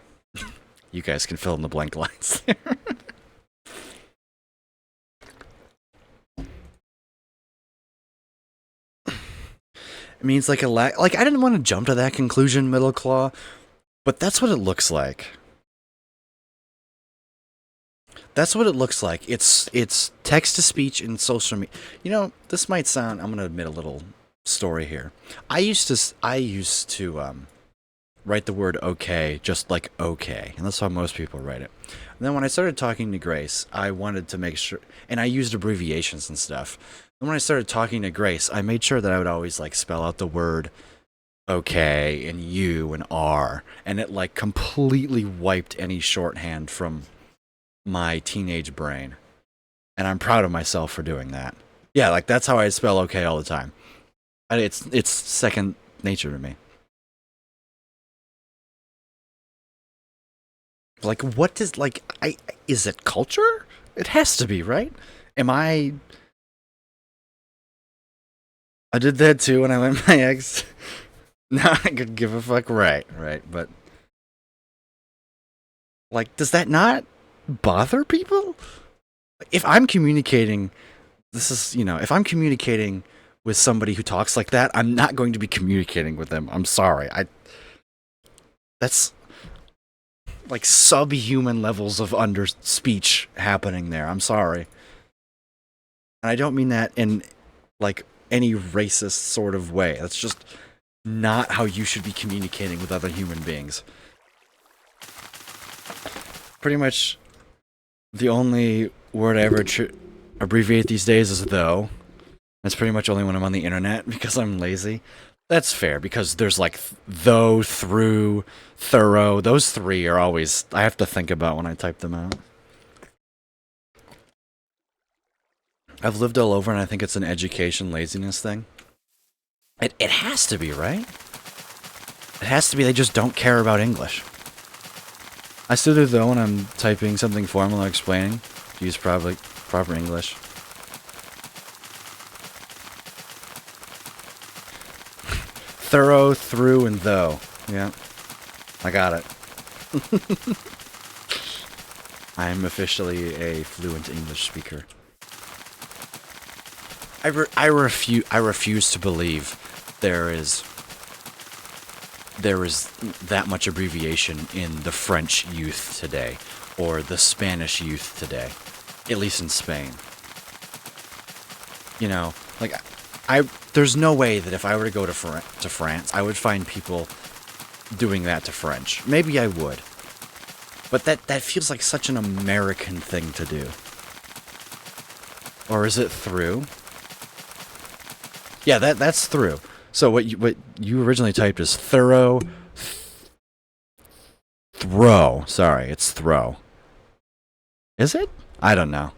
You guys can fill in the blank lines there. It means like like, I didn't want to jump to that conclusion, Middle Claw, but that's what it looks like. That's what it looks like. It's text to speech and social media. You know, this might sound, I'm going to admit a little story here. I used to write the word okay just like okay, and that's how most people write it. And then when I started talking to Grace, I wanted to make sure, and I used abbreviations and stuff. And when I started talking to Grace, I made sure that I would always like spell out the word okay and you and R, and it like completely wiped any shorthand from my teenage brain. And I'm proud of myself for doing that. Yeah, like that's how I spell okay all the time. It's second nature to me. Like, what does, like, is it culture? It has to be, right? I did that too when I went my ex. Now I could give a fuck, right, but, like, does that not bother people? If I'm communicating, if I'm communicating with somebody who talks like that, I'm not going to be communicating with them. I'm sorry. That's like subhuman levels of speech happening there. I'm sorry. And I don't mean that in like any racist sort of way. That's just not how you should be communicating with other human beings. Pretty much the only word I ever abbreviate these days is though. That's pretty much only when I'm on the internet because I'm lazy. That's fair because there's like though, through, thorough. Those three are always, I have to think about when I type them out. I've lived all over and I think it's an education laziness thing. It has to be, right? It has to be, they just don't care about English. I still do though when I'm typing something formal or explaining to use proper English. Thorough, through, and though. Yeah. I got it. I am officially a fluent English speaker. I refuse to believe there is that much abbreviation in the French youth today or the Spanish youth today, at least in Spain. You know, like there's no way that if I were to go to France, I would find people doing that to French. Maybe I would. But that feels like such an American thing to do. Or is it through? Yeah, that's through. So what you originally typed is thorough throw. Sorry, it's throw. Is it? I don't know.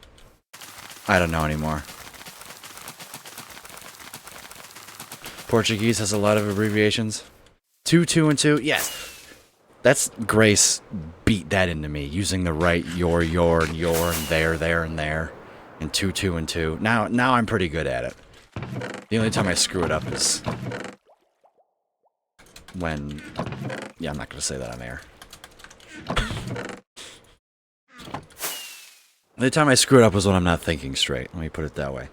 I don't know anymore. Portuguese has a lot of abbreviations. Two, and two. Yes. That's Grace beat that into me using the right your, and there, and there. And two, and two. Now I'm pretty good at it. The only time I screw it up is when... Yeah, I'm not going to say that on air. The only time I screw it up is when I'm not thinking straight. Let me put it that way.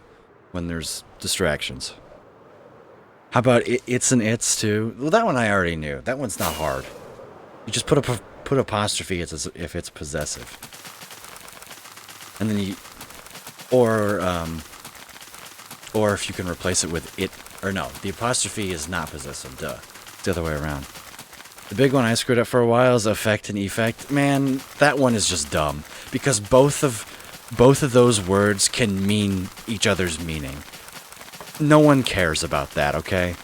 When there's distractions. How about it's and it's too? Well, that one I already knew. That one's not hard. You just put apostrophe if it's possessive. And then you... Or if you can replace it with it, or no, the apostrophe is not possessive, duh. It's the other way around. The big one I screwed up for a while is affect and effect. Man, that one is just dumb. Because both of those words can mean each other's meaning. No one cares about that, okay?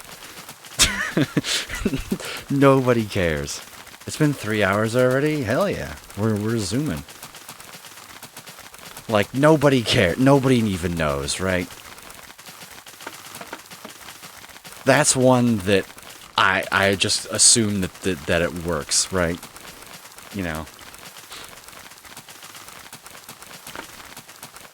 Nobody cares. It's been 3 hours already? Hell yeah. We're zooming. Like, nobody cares. Nobody even knows, right? That's one that I just assume that it works, right? You know.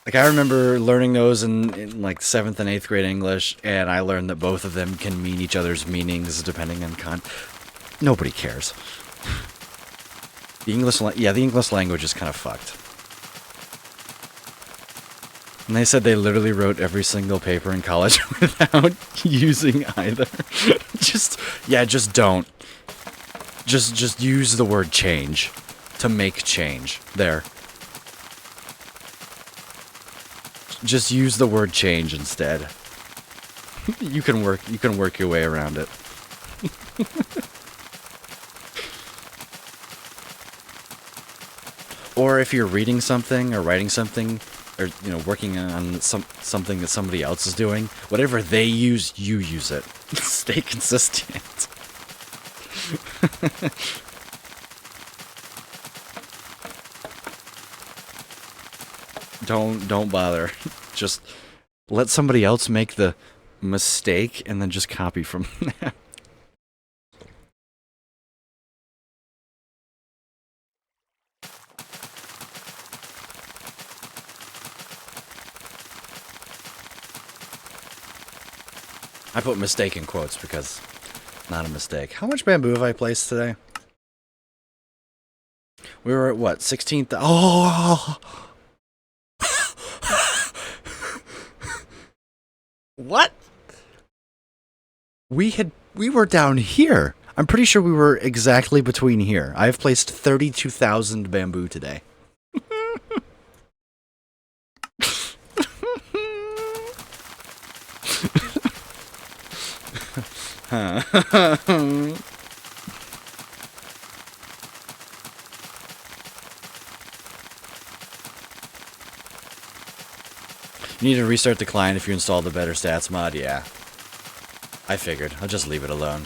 Like, I remember learning those in like 7th and 8th grade English, and I learned that both of them can mean each other's meanings depending on Nobody cares. The English language is kind of fucked. And they said they literally wrote every single paper in college without using either. just don't. Just use the word change to make change. There. Just use the word change instead. You can work your way around it. Or if you're reading something or writing something, or working on something that somebody else is doing, whatever they use, you use it. Stay consistent. Don't bother. Just let somebody else make the mistake and then just copy from them. I put mistake in quotes because not a mistake. How much bamboo have I placed today? We were at what? 16th? Oh! What? We were down here. I'm pretty sure we were exactly between here. I've placed 32,000 bamboo today. You need to restart the client if you install the Better Stats mod. Yeah. I figured. I'll just leave it alone.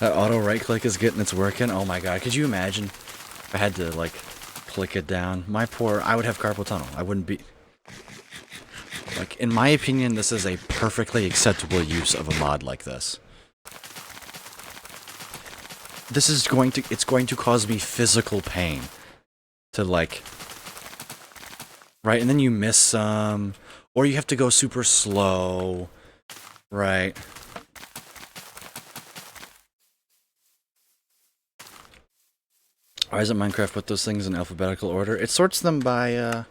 That auto right click is getting its work in. Oh my god, could you imagine if I had to like click it down? I would have carpal tunnel. I wouldn't be like, in my opinion, this is a perfectly acceptable use of a mod like this. It's going to cause me physical pain to like, right? And then you miss some, or you have to go super slow, right? Why doesn't Minecraft put those things in alphabetical order? It sorts them by,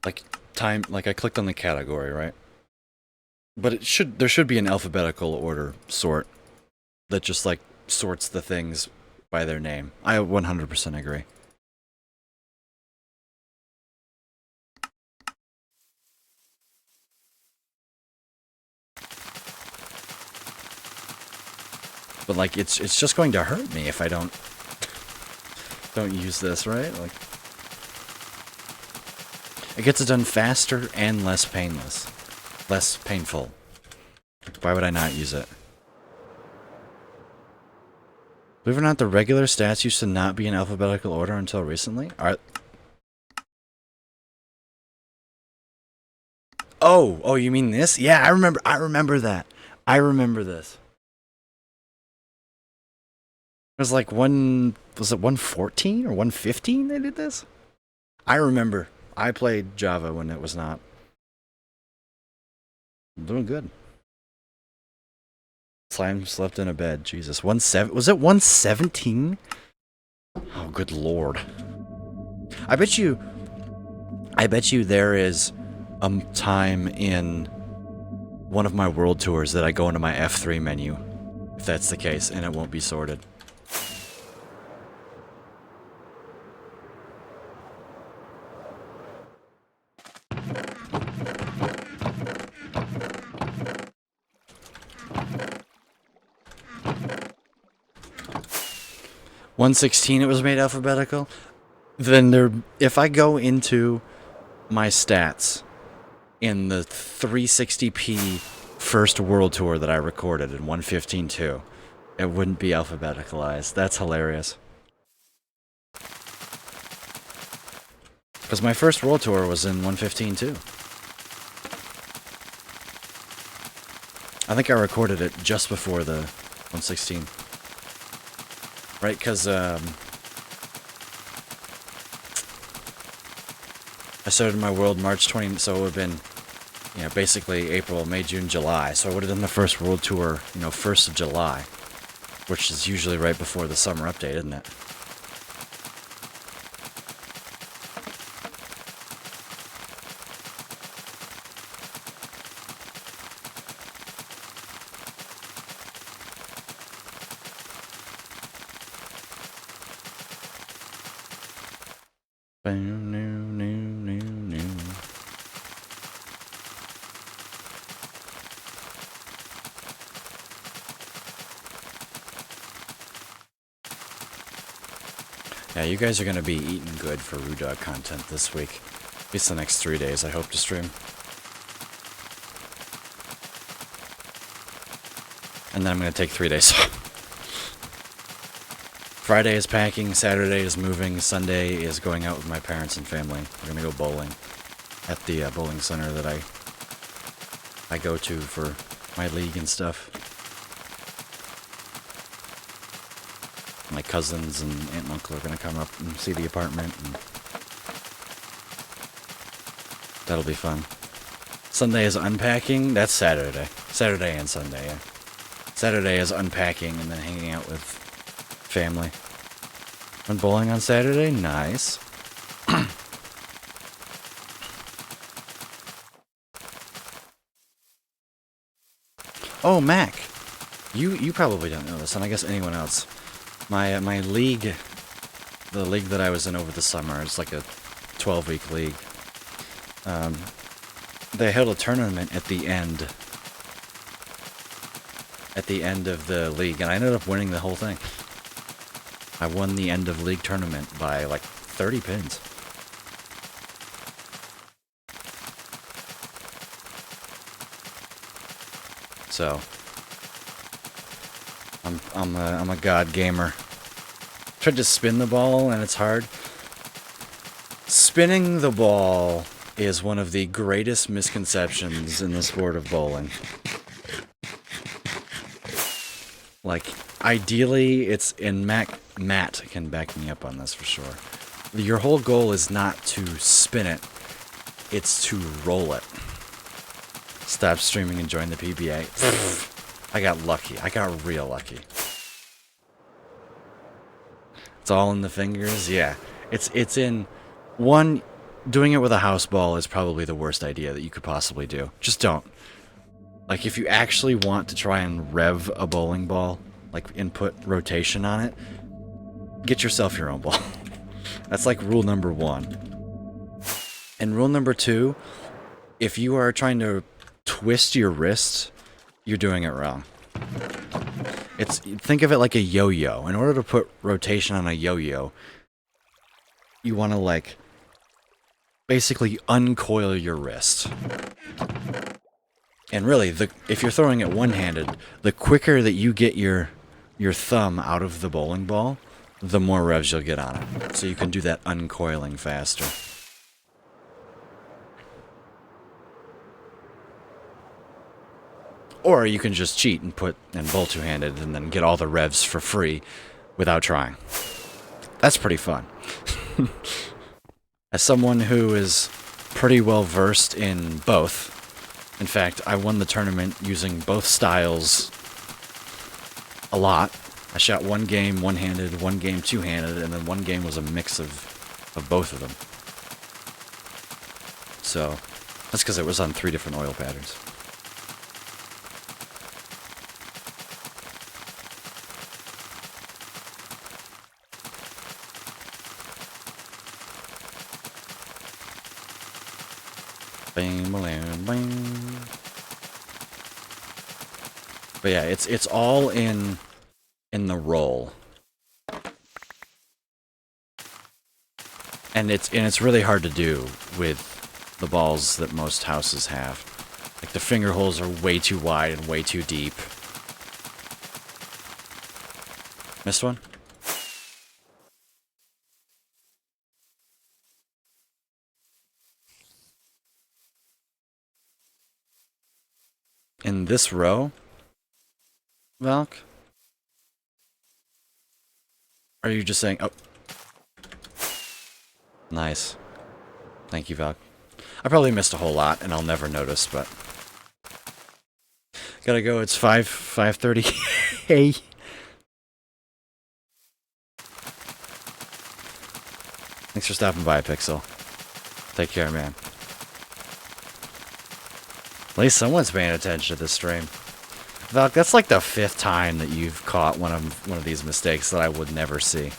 like, time, like I clicked on the category, right? But there should be an alphabetical order sort that just, like, sorts the things by their name. I 100% agree. But, like, it's just going to hurt me if I don't use this, right? Like, it gets it done faster and less painful. Why would I not use it? Believe it or not, the regular stats used to not be in alphabetical order until recently. Oh, you mean this? Yeah, I remember that. I remember this. It was like was it 114 or 115 they did this? I remember. I played Java when it was not. I'm doing good. Slime slept in a bed. Jesus. Was it 117? Oh, good lord. I bet you there is a time in one of my world tours that I go into my F3 menu, if that's the case, and it won't be sorted. $116 it was made alphabetical. Then if I go into my stats in the 360p first world tour that I recorded in 115.2, it wouldn't be alphabeticalized. That's hilarious. Because my first world tour was in 115.2. I think I recorded it just before the 116. Right, because I started my world March 20, so it would have been, basically April, May, June, July. So I would have done the first world tour, 1st of July, which is usually right before the summer update, isn't it? Yeah, you guys are going to be eating good for Rudog content this week. At least the next 3 days, I hope to stream. And then I'm going to take 3 days off. Friday is packing, Saturday is moving, Sunday is going out with my parents and family. We're going to go bowling at the bowling center that I go to for my league and stuff. My cousins and aunt and uncle are going to come up and see the apartment, and that'll be fun. Sunday is unpacking. That's Saturday. Saturday and Sunday, yeah. Saturday is unpacking and then hanging out with family. Went bowling on Saturday? Nice. Oh, Mac. You probably don't know this, and I guess anyone else. My league, the league that I was in over the summer, it's like a 12-week league. They held a tournament at the end of the league, and I ended up winning the whole thing. I won the end of league tournament by like 30 pins. So I'm a god gamer. Tried to spin the ball and it's hard. Spinning the ball is one of the greatest misconceptions in the sport of bowling. Like, ideally, it's in Matt can back me up on this for sure. Your whole goal is not to spin it, it's to roll it. Stop streaming and join the PBA. I got lucky. I got real lucky. It's all in the fingers. Yeah, it's in one. Doing it with a house ball is probably the worst idea that you could possibly do. Just don't. Like, if you actually want to try and rev a bowling ball, like input rotation on it, get yourself your own ball. That's like rule number 1. And rule number 2, if you are trying to twist your wrist, you're doing it wrong. Think of it like a yo-yo. In order to put rotation on a yo-yo, you want to like basically uncoil your wrist. And really, if you're throwing it one-handed, the quicker that you get your thumb out of the bowling ball, the more revs you'll get on it. So you can do that uncoiling faster. Or you can just cheat and bowl two-handed and then get all the revs for free without trying. That's pretty fun. As someone who is pretty well versed in both, in fact, I won the tournament using both styles a lot. I shot one game one-handed, one game two-handed, and then one game was a mix of both of them. So, that's because it was on 3 different oil patterns. Bang, bang, bang. But yeah, it's all in the roll. And it's really hard to do with the balls that most houses have. Like, the finger holes are way too wide and way too deep. Missed one? In this row, Valk? Are you just saying, oh. Nice. Thank you, Valk. I probably missed a whole lot, and I'll never notice, but... Gotta go, it's 5:30. Hey. Thanks for stopping by, Pixel. Take care, man. At least someone's paying attention to this stream. Valk, that's like the 5th time that you've caught one of these mistakes that I would never see.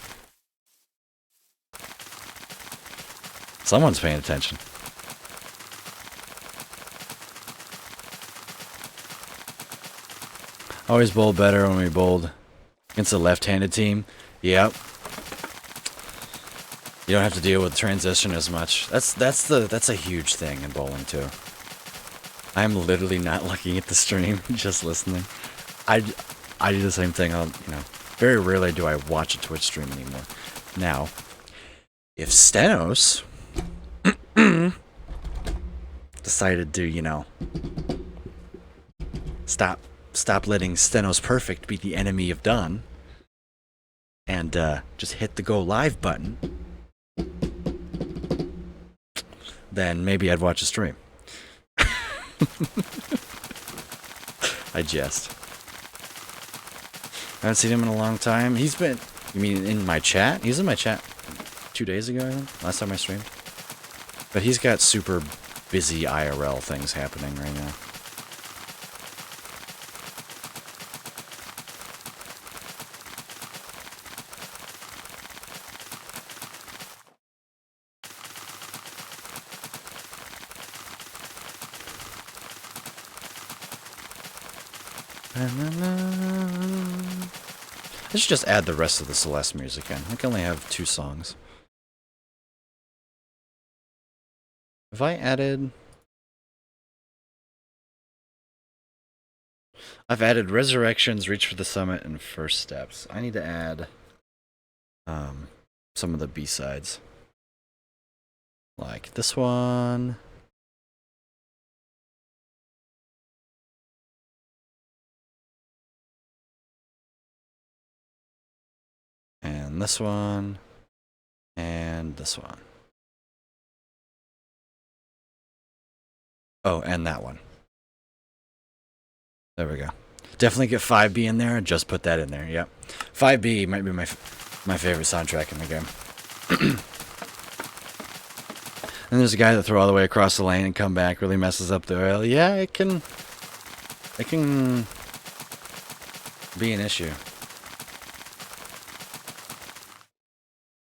Someone's paying attention. Always bowl better when we bowled against a left-handed team. Yep. You don't have to deal with transition as much. That's a huge thing in bowling too. I'm literally not looking at the stream, just listening. I do the same thing. Very rarely do I watch a Twitch stream anymore. Now, if Stenos decided to, stop letting Stenos Perfect be the enemy of done, and just hit the go live button, then maybe I'd watch a stream. I jest. I haven't seen him in a long time. He's been... You mean in my chat? He was in my chat 2 days ago, I think. Last time I streamed. But he's got super busy IRL things happening right now. I should just add the rest of the Celeste music in. I can only have 2 songs. Have I added... I've added Resurrections, Reach for the Summit, and First Steps. I need to add some of the B-sides. Like this one. And this one. And this one. Oh, and that one. There we go. Definitely get 5B in there and just put that in there. Yep. 5B might be my favorite soundtrack in the game. And there's a guy that throw all the way across the lane and come back, really messes up the oil. Yeah, it can be an issue.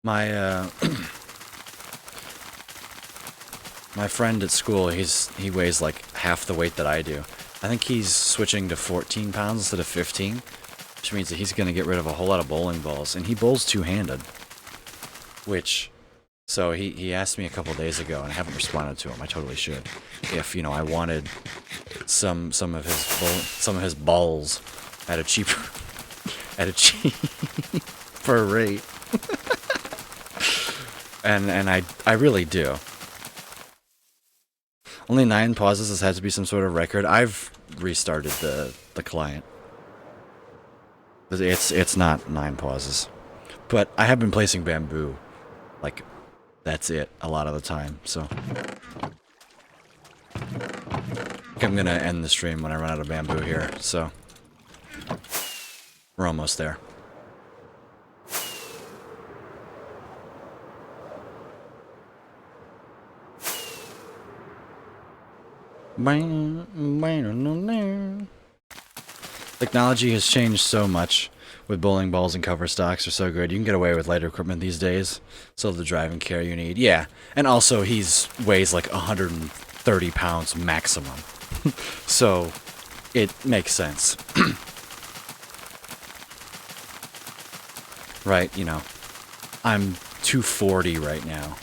My my friend at school, he weighs like half the weight that I do. I think he's switching to 14 pounds instead of 15, which means that he's going to get rid of a whole lot of bowling balls, and he bowls two-handed. So he asked me a couple days ago, and I haven't responded to him. I totally should. If I wanted some of his balls at a cheaper rate, and I really do. Only 9 pauses. This has to be some sort of record. I've restarted the client. It's not 9 pauses, but I have been placing bamboo. Like, that's it a lot of the time. So I think I'm gonna end the stream when I run out of bamboo here. So we're almost there. Technology has changed so much. With bowling balls and cover stocks are so good. You can get away with lighter equipment these days. So the driving care you need. Yeah. And also weighs like 130 pounds maximum. So it makes sense. Right, I'm 240 right now.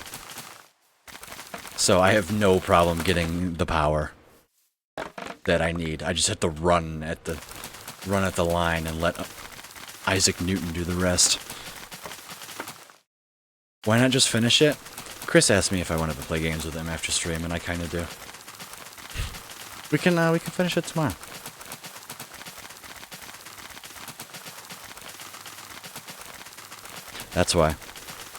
So I have no problem getting the power that I need. I just have to run at the line and let Isaac Newton do the rest. Why not just finish it? Chris asked me if I wanted to play games with him after stream, and I kind of do. We can finish it tomorrow. That's why. I'm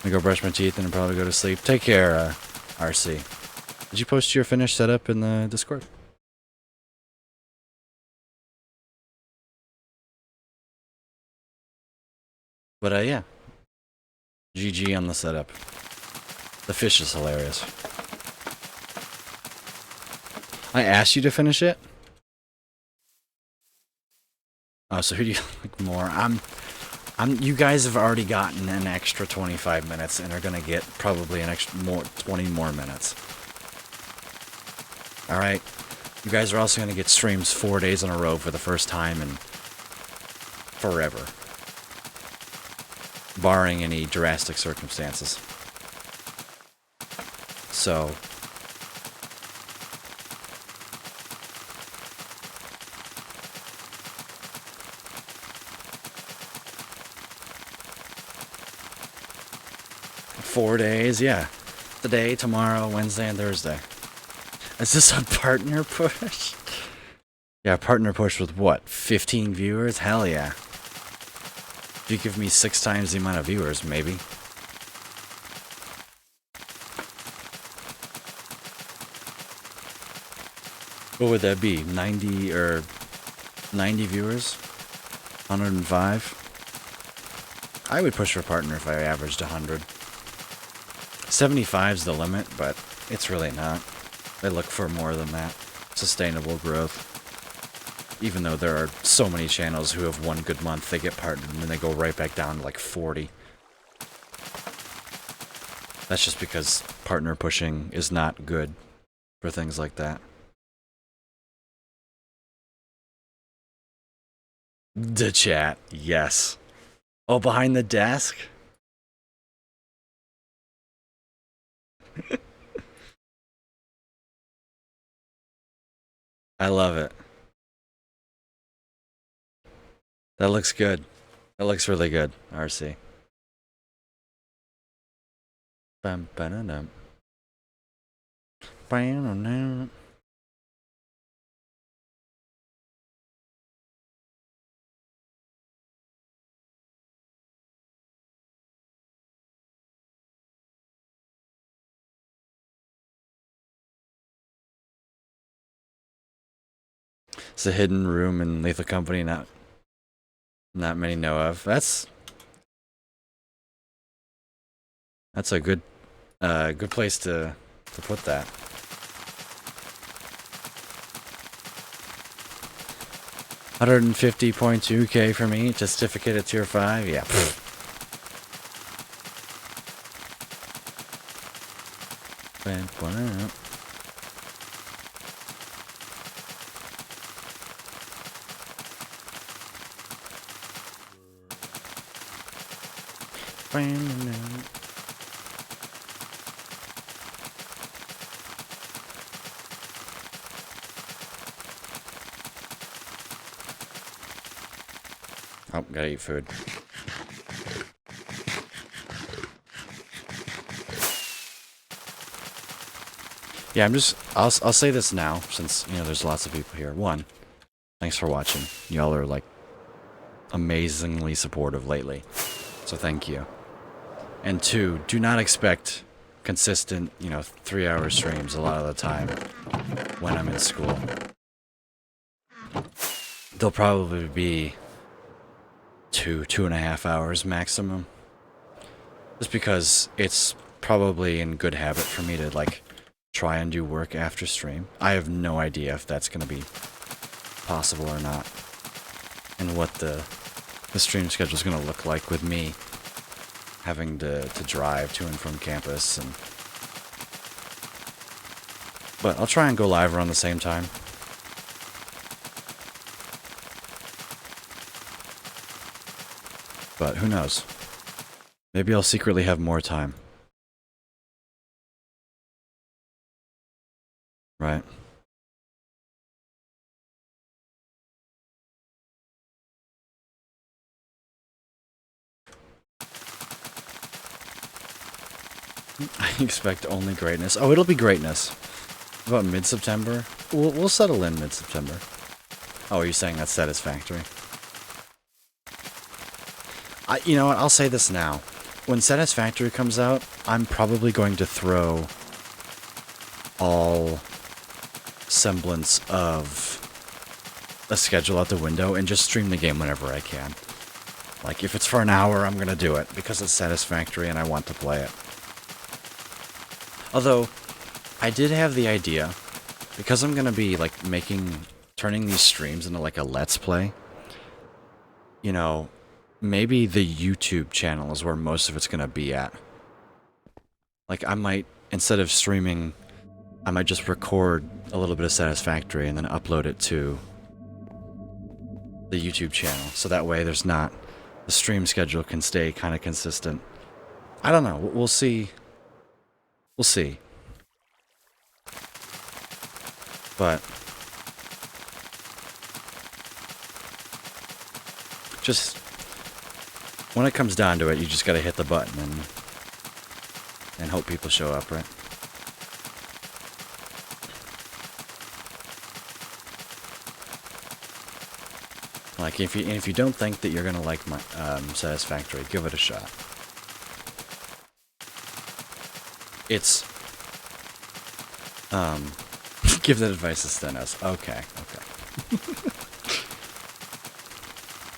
gonna go brush my teeth and then probably go to sleep. Take care, RC. Did you post your finished setup in the Discord? But yeah. GG on the setup. The fish is hilarious. I asked you to finish it? Oh, so who do you like more? You guys have already gotten an extra 25 minutes and are gonna get probably an extra 20 more minutes. Alright. You guys are also gonna get streams 4 days in a row for the first time in forever. Barring any drastic circumstances. So... Four days, yeah. Today, tomorrow, Wednesday, and Thursday. Is this a partner push? Yeah, partner push with what? 15 viewers? Hell yeah. If you give me 6 times the amount of viewers, maybe. What would that be? 90 or 90 viewers? 105? I would push for partner if I averaged 100. 75's the limit, but it's really not. I look for more than that. Sustainable growth. Even though there are so many channels who have one good month, they get partnered and then they go right back down to like 40. That's just because partner pushing is not good for things like that. The chat, yes. Oh, behind the desk? I love it. That looks good. That looks really good, RC. Bum, ba-da-dum. Ba-da-dum. It's a hidden room in Lethal Company not many know of. That's a good place to put that. 150.2k for me to certificate at tier 5. Yeah. Oh, gotta eat food. Yeah, I'll say this now, since, there's lots of people here. One, thanks for watching. Y'all are, like, amazingly supportive lately. So thank you. And two, do not expect consistent, 3-hour streams a lot of the time when I'm in school. They'll probably be 2.5 hours maximum. Just because it's probably in good habit for me to, like, try and do work after stream. I have no idea if that's going to be possible or not. And what the stream schedule is going to look like with me having to drive to and from campus. But I'll try and go live around the same time. But who knows? Maybe I'll secretly have more time. Right? I expect only greatness. Oh, it'll be greatness. About mid-September? We'll settle in mid-September. Oh, are you saying that's satisfactory? You know what? I'll say this now. When Satisfactory comes out, I'm probably going to throw all semblance of a schedule out the window and just stream the game whenever I can. Like, if it's for an hour, I'm gonna do it because it's Satisfactory and I want to play it. Although, I did have the idea, because I'm gonna be, like, turning these streams into, like, a Let's Play, maybe the YouTube channel is where most of it's gonna be at. Like, I might, instead of streaming, I might just record a little bit of Satisfactory and then upload it to the YouTube channel. So that way there's not, the stream schedule can stay kind of consistent. I don't know, we'll see. We'll see. But just when it comes down to it, you just gotta hit the button and hope people show up, right? Like, if you don't think that you're gonna like my Satisfactory, give it a shot. It's give that advice to Stenos. Okay.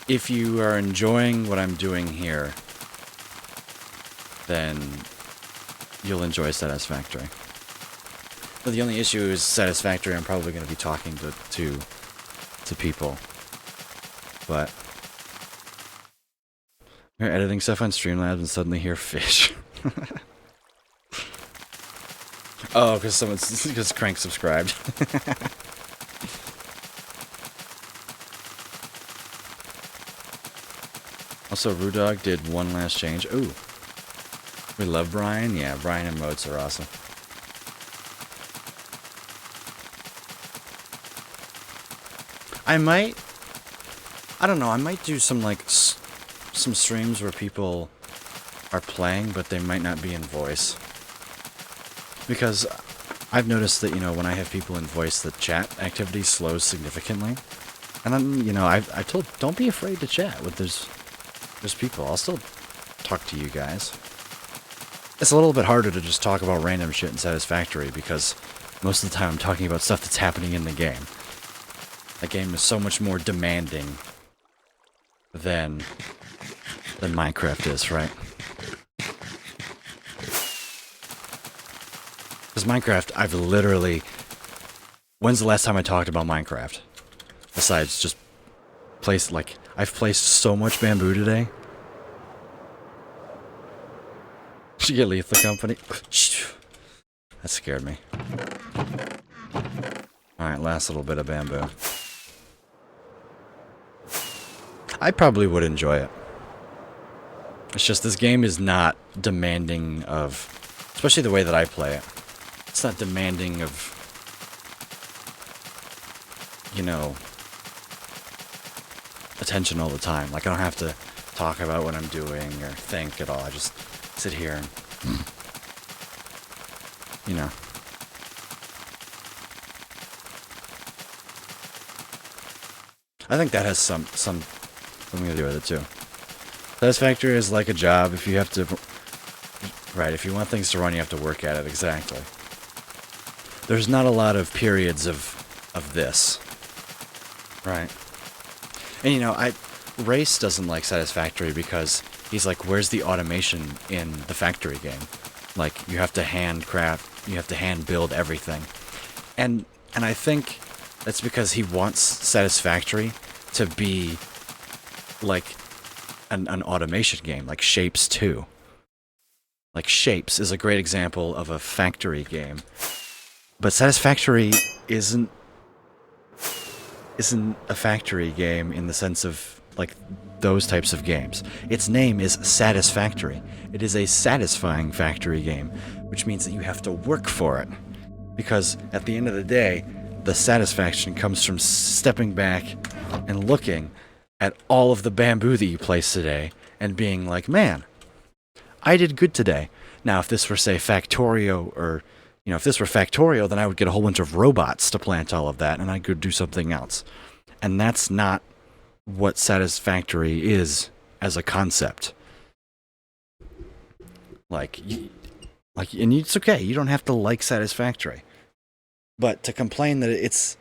If you are enjoying what I'm doing here, then you'll enjoy Satisfactory. But the only issue is Satisfactory. I'm probably going to be talking to people. But you're editing stuff on Streamlabs and suddenly hear fish. Oh, because Crank subscribed. Also, Rudog did one last change. Ooh. We love Brian. Yeah, Brian and Moats are awesome. I don't know, I might do some, like, some streams where people are playing, but they might not be in voice. Because I've noticed that, you know, when I have people in voice, the chat activity slows significantly. And then, you know, I told, don't be afraid to chat with there's people. I'll still talk to you guys. It's a little bit harder to just talk about random shit in Satisfactory because most of the time I'm talking about stuff that's happening in the game. The game is so much more demanding than Minecraft is, right? Because Minecraft, I've literally... When's the last time I talked about Minecraft? Besides just place, like, I've placed so much bamboo today. Did you get Lethal Company? That scared me. Alright, last little bit of bamboo. I probably would enjoy it. It's just this game is not demanding of... Especially the way that I play it. It's not demanding of... You know... attention all the time. Like, I don't have to talk about what I'm doing or think at all. I just sit here and... You know... I think that has something to do with it too. Satisfactory is like a job. If you have to, right? If you want things to run, you have to work at it. Exactly. There's not a lot of periods of this, right? And you know, Race doesn't like Satisfactory because he's like, where's the automation in the factory game? Like, you have to handcraft, you have to hand build everything, and I think that's because he wants Satisfactory to be like an automation game, like Shapes 2. Like, Shapes is a great example of a factory game. But Satisfactory isn't a factory game in the sense of, like, those types of games. Its name is Satisfactory. It is a satisfying factory game, which means that you have to work for it. Because at the end of the day, the satisfaction comes from stepping back and looking at all of the bamboo that you placed today and being like, man, I did good today. Now, if this were, say, Factorio, or, you know, if this were Factorio, then I would get a whole bunch of robots to plant all of that, and I could do something else. And that's not what Satisfactory is as a concept. Like, and it's okay. You don't have to like Satisfactory. But to complain that it's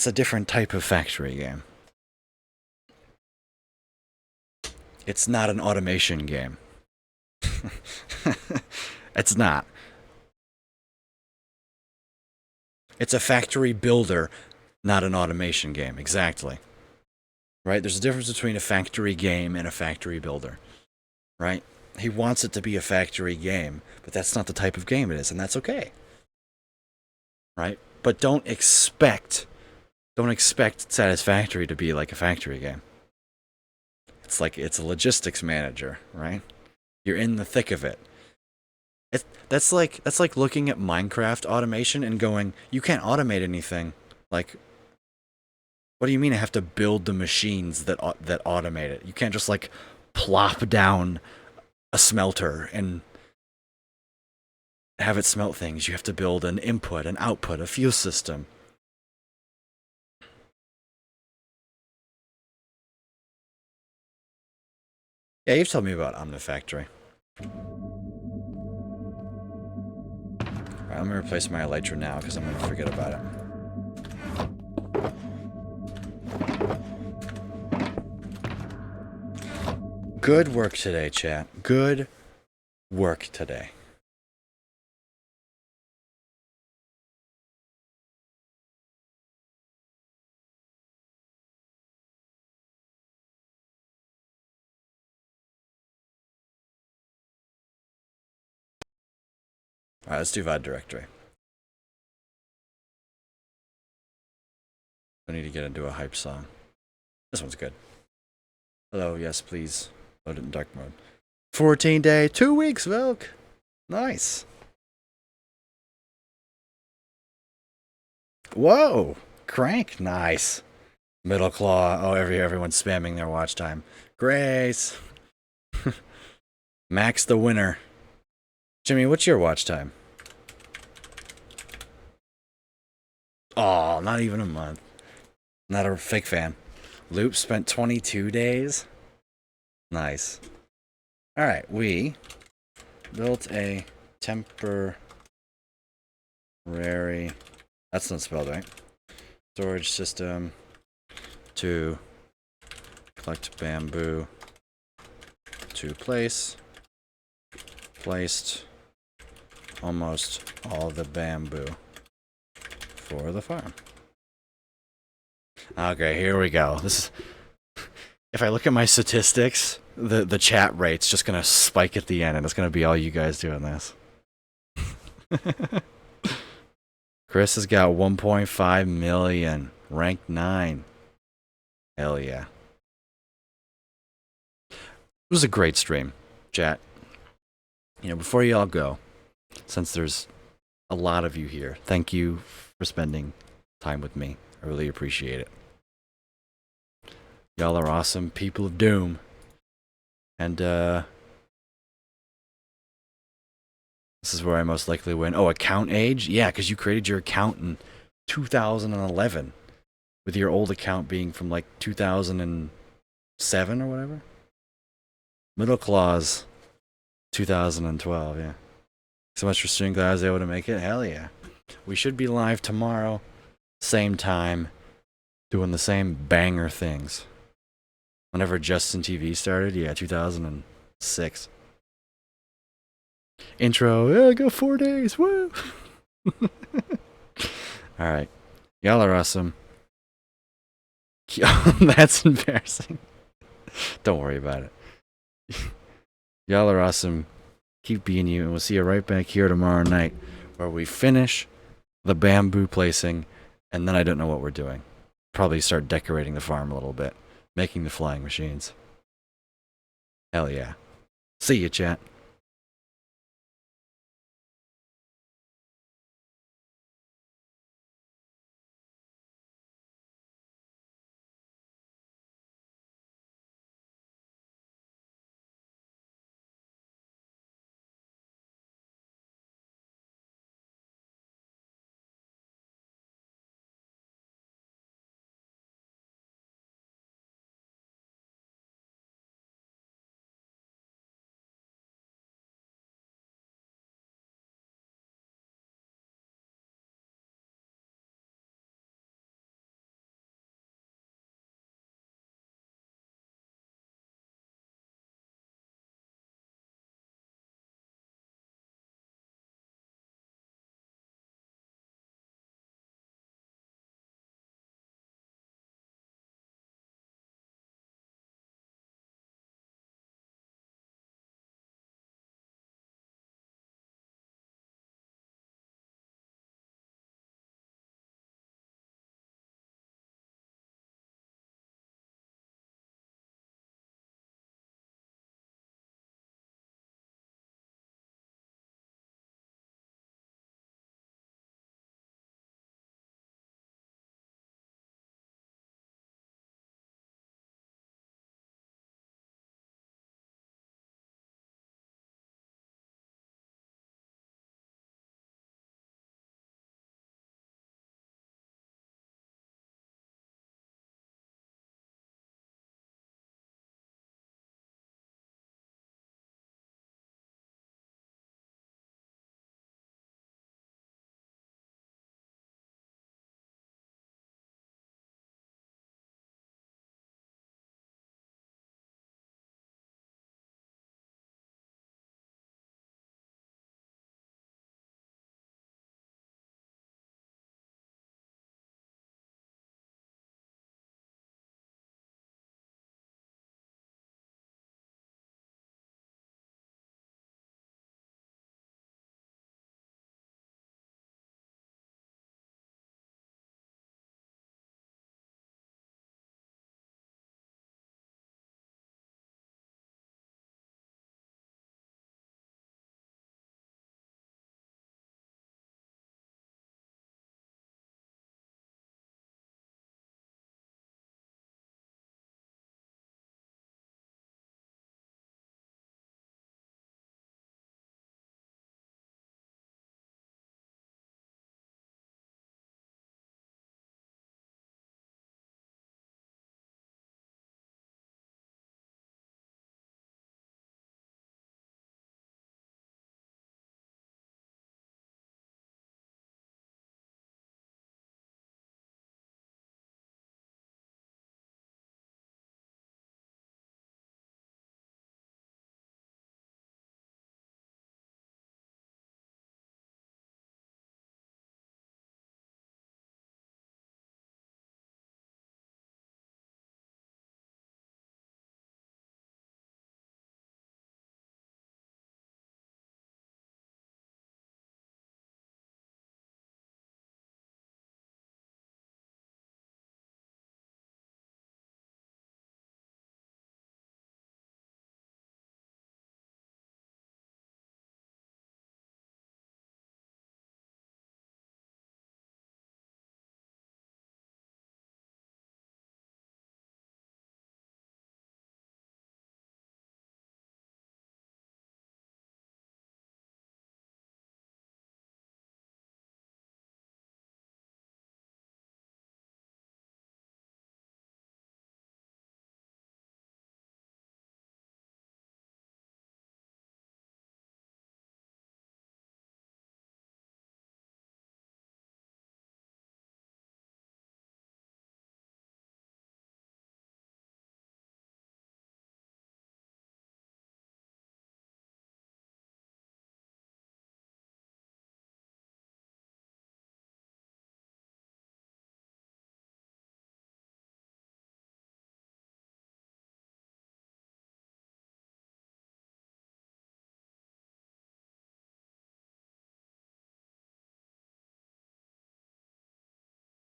a different type of factory game. It's not an automation game. It's not. It's a factory builder, not an automation game. Exactly. Right? There's a difference between a factory game and a factory builder. Right? He wants it to be a factory game, but that's not the type of game it is, and that's okay. Right? But don't expect Satisfactory to be like a factory game. It's like, it's a logistics manager, right? You're in the thick of it. That's like looking at Minecraft automation and going, you can't automate anything. Like, what do you mean I have to build the machines that automate it? You can't just, like, plop down a smelter and have it smelt things. You have to build an input, an output, a fuel system. Yeah, you've told me about Omnifactory. Alright, I'm gonna replace my elytra now because I'm gonna forget about it. Good work today, chat. Good work today. Alright, let's do VOD directory. I need to get into a hype song. This one's good. Hello, yes, please. Load it in dark mode. 14-day, 2 weeks, Vilk. Nice. Whoa, Crank, nice. Middle Claw, oh, everyone's spamming their watch time. Grace. Max the winner. Jimmy, what's your watch time? Oh, not even a month. Not a fake fan. Loop spent 22 days. Nice. Alright, we built a temporary... That's not spelled right. Storage system to collect bamboo to place. Placed almost all the bamboo for the farm. Okay, here we go. This is, if I look at my statistics, the chat rate's just gonna spike at the end, and it's gonna be all you guys doing this. Chris has got 1.5 million, ranked 9. Hell yeah. It was a great stream, chat. You know, before you all go, since there's a lot of you here, thank you for spending time with me. I really appreciate it. Y'all are awesome people of doom. And, this is where I most likely win. Oh, account age? Yeah, because you created your account in 2011. With your old account being from, like, 2007 or whatever. Middle Claws, 2012, yeah. So much for streaming. Glad I was able to make it. Hell yeah. We should be live tomorrow, same time, doing the same banger things. Whenever Justin TV started, yeah, 2006. Intro, yeah, go 4 days, woo! Alright. Y'all are awesome. That's embarrassing. Don't worry about it. Y'all are awesome. Keep being you, and we'll see you right back here tomorrow night, where we finish the bamboo placing, and then I don't know what we're doing. Probably start decorating the farm a little bit, making the flying machines. Hell yeah. See you, chat.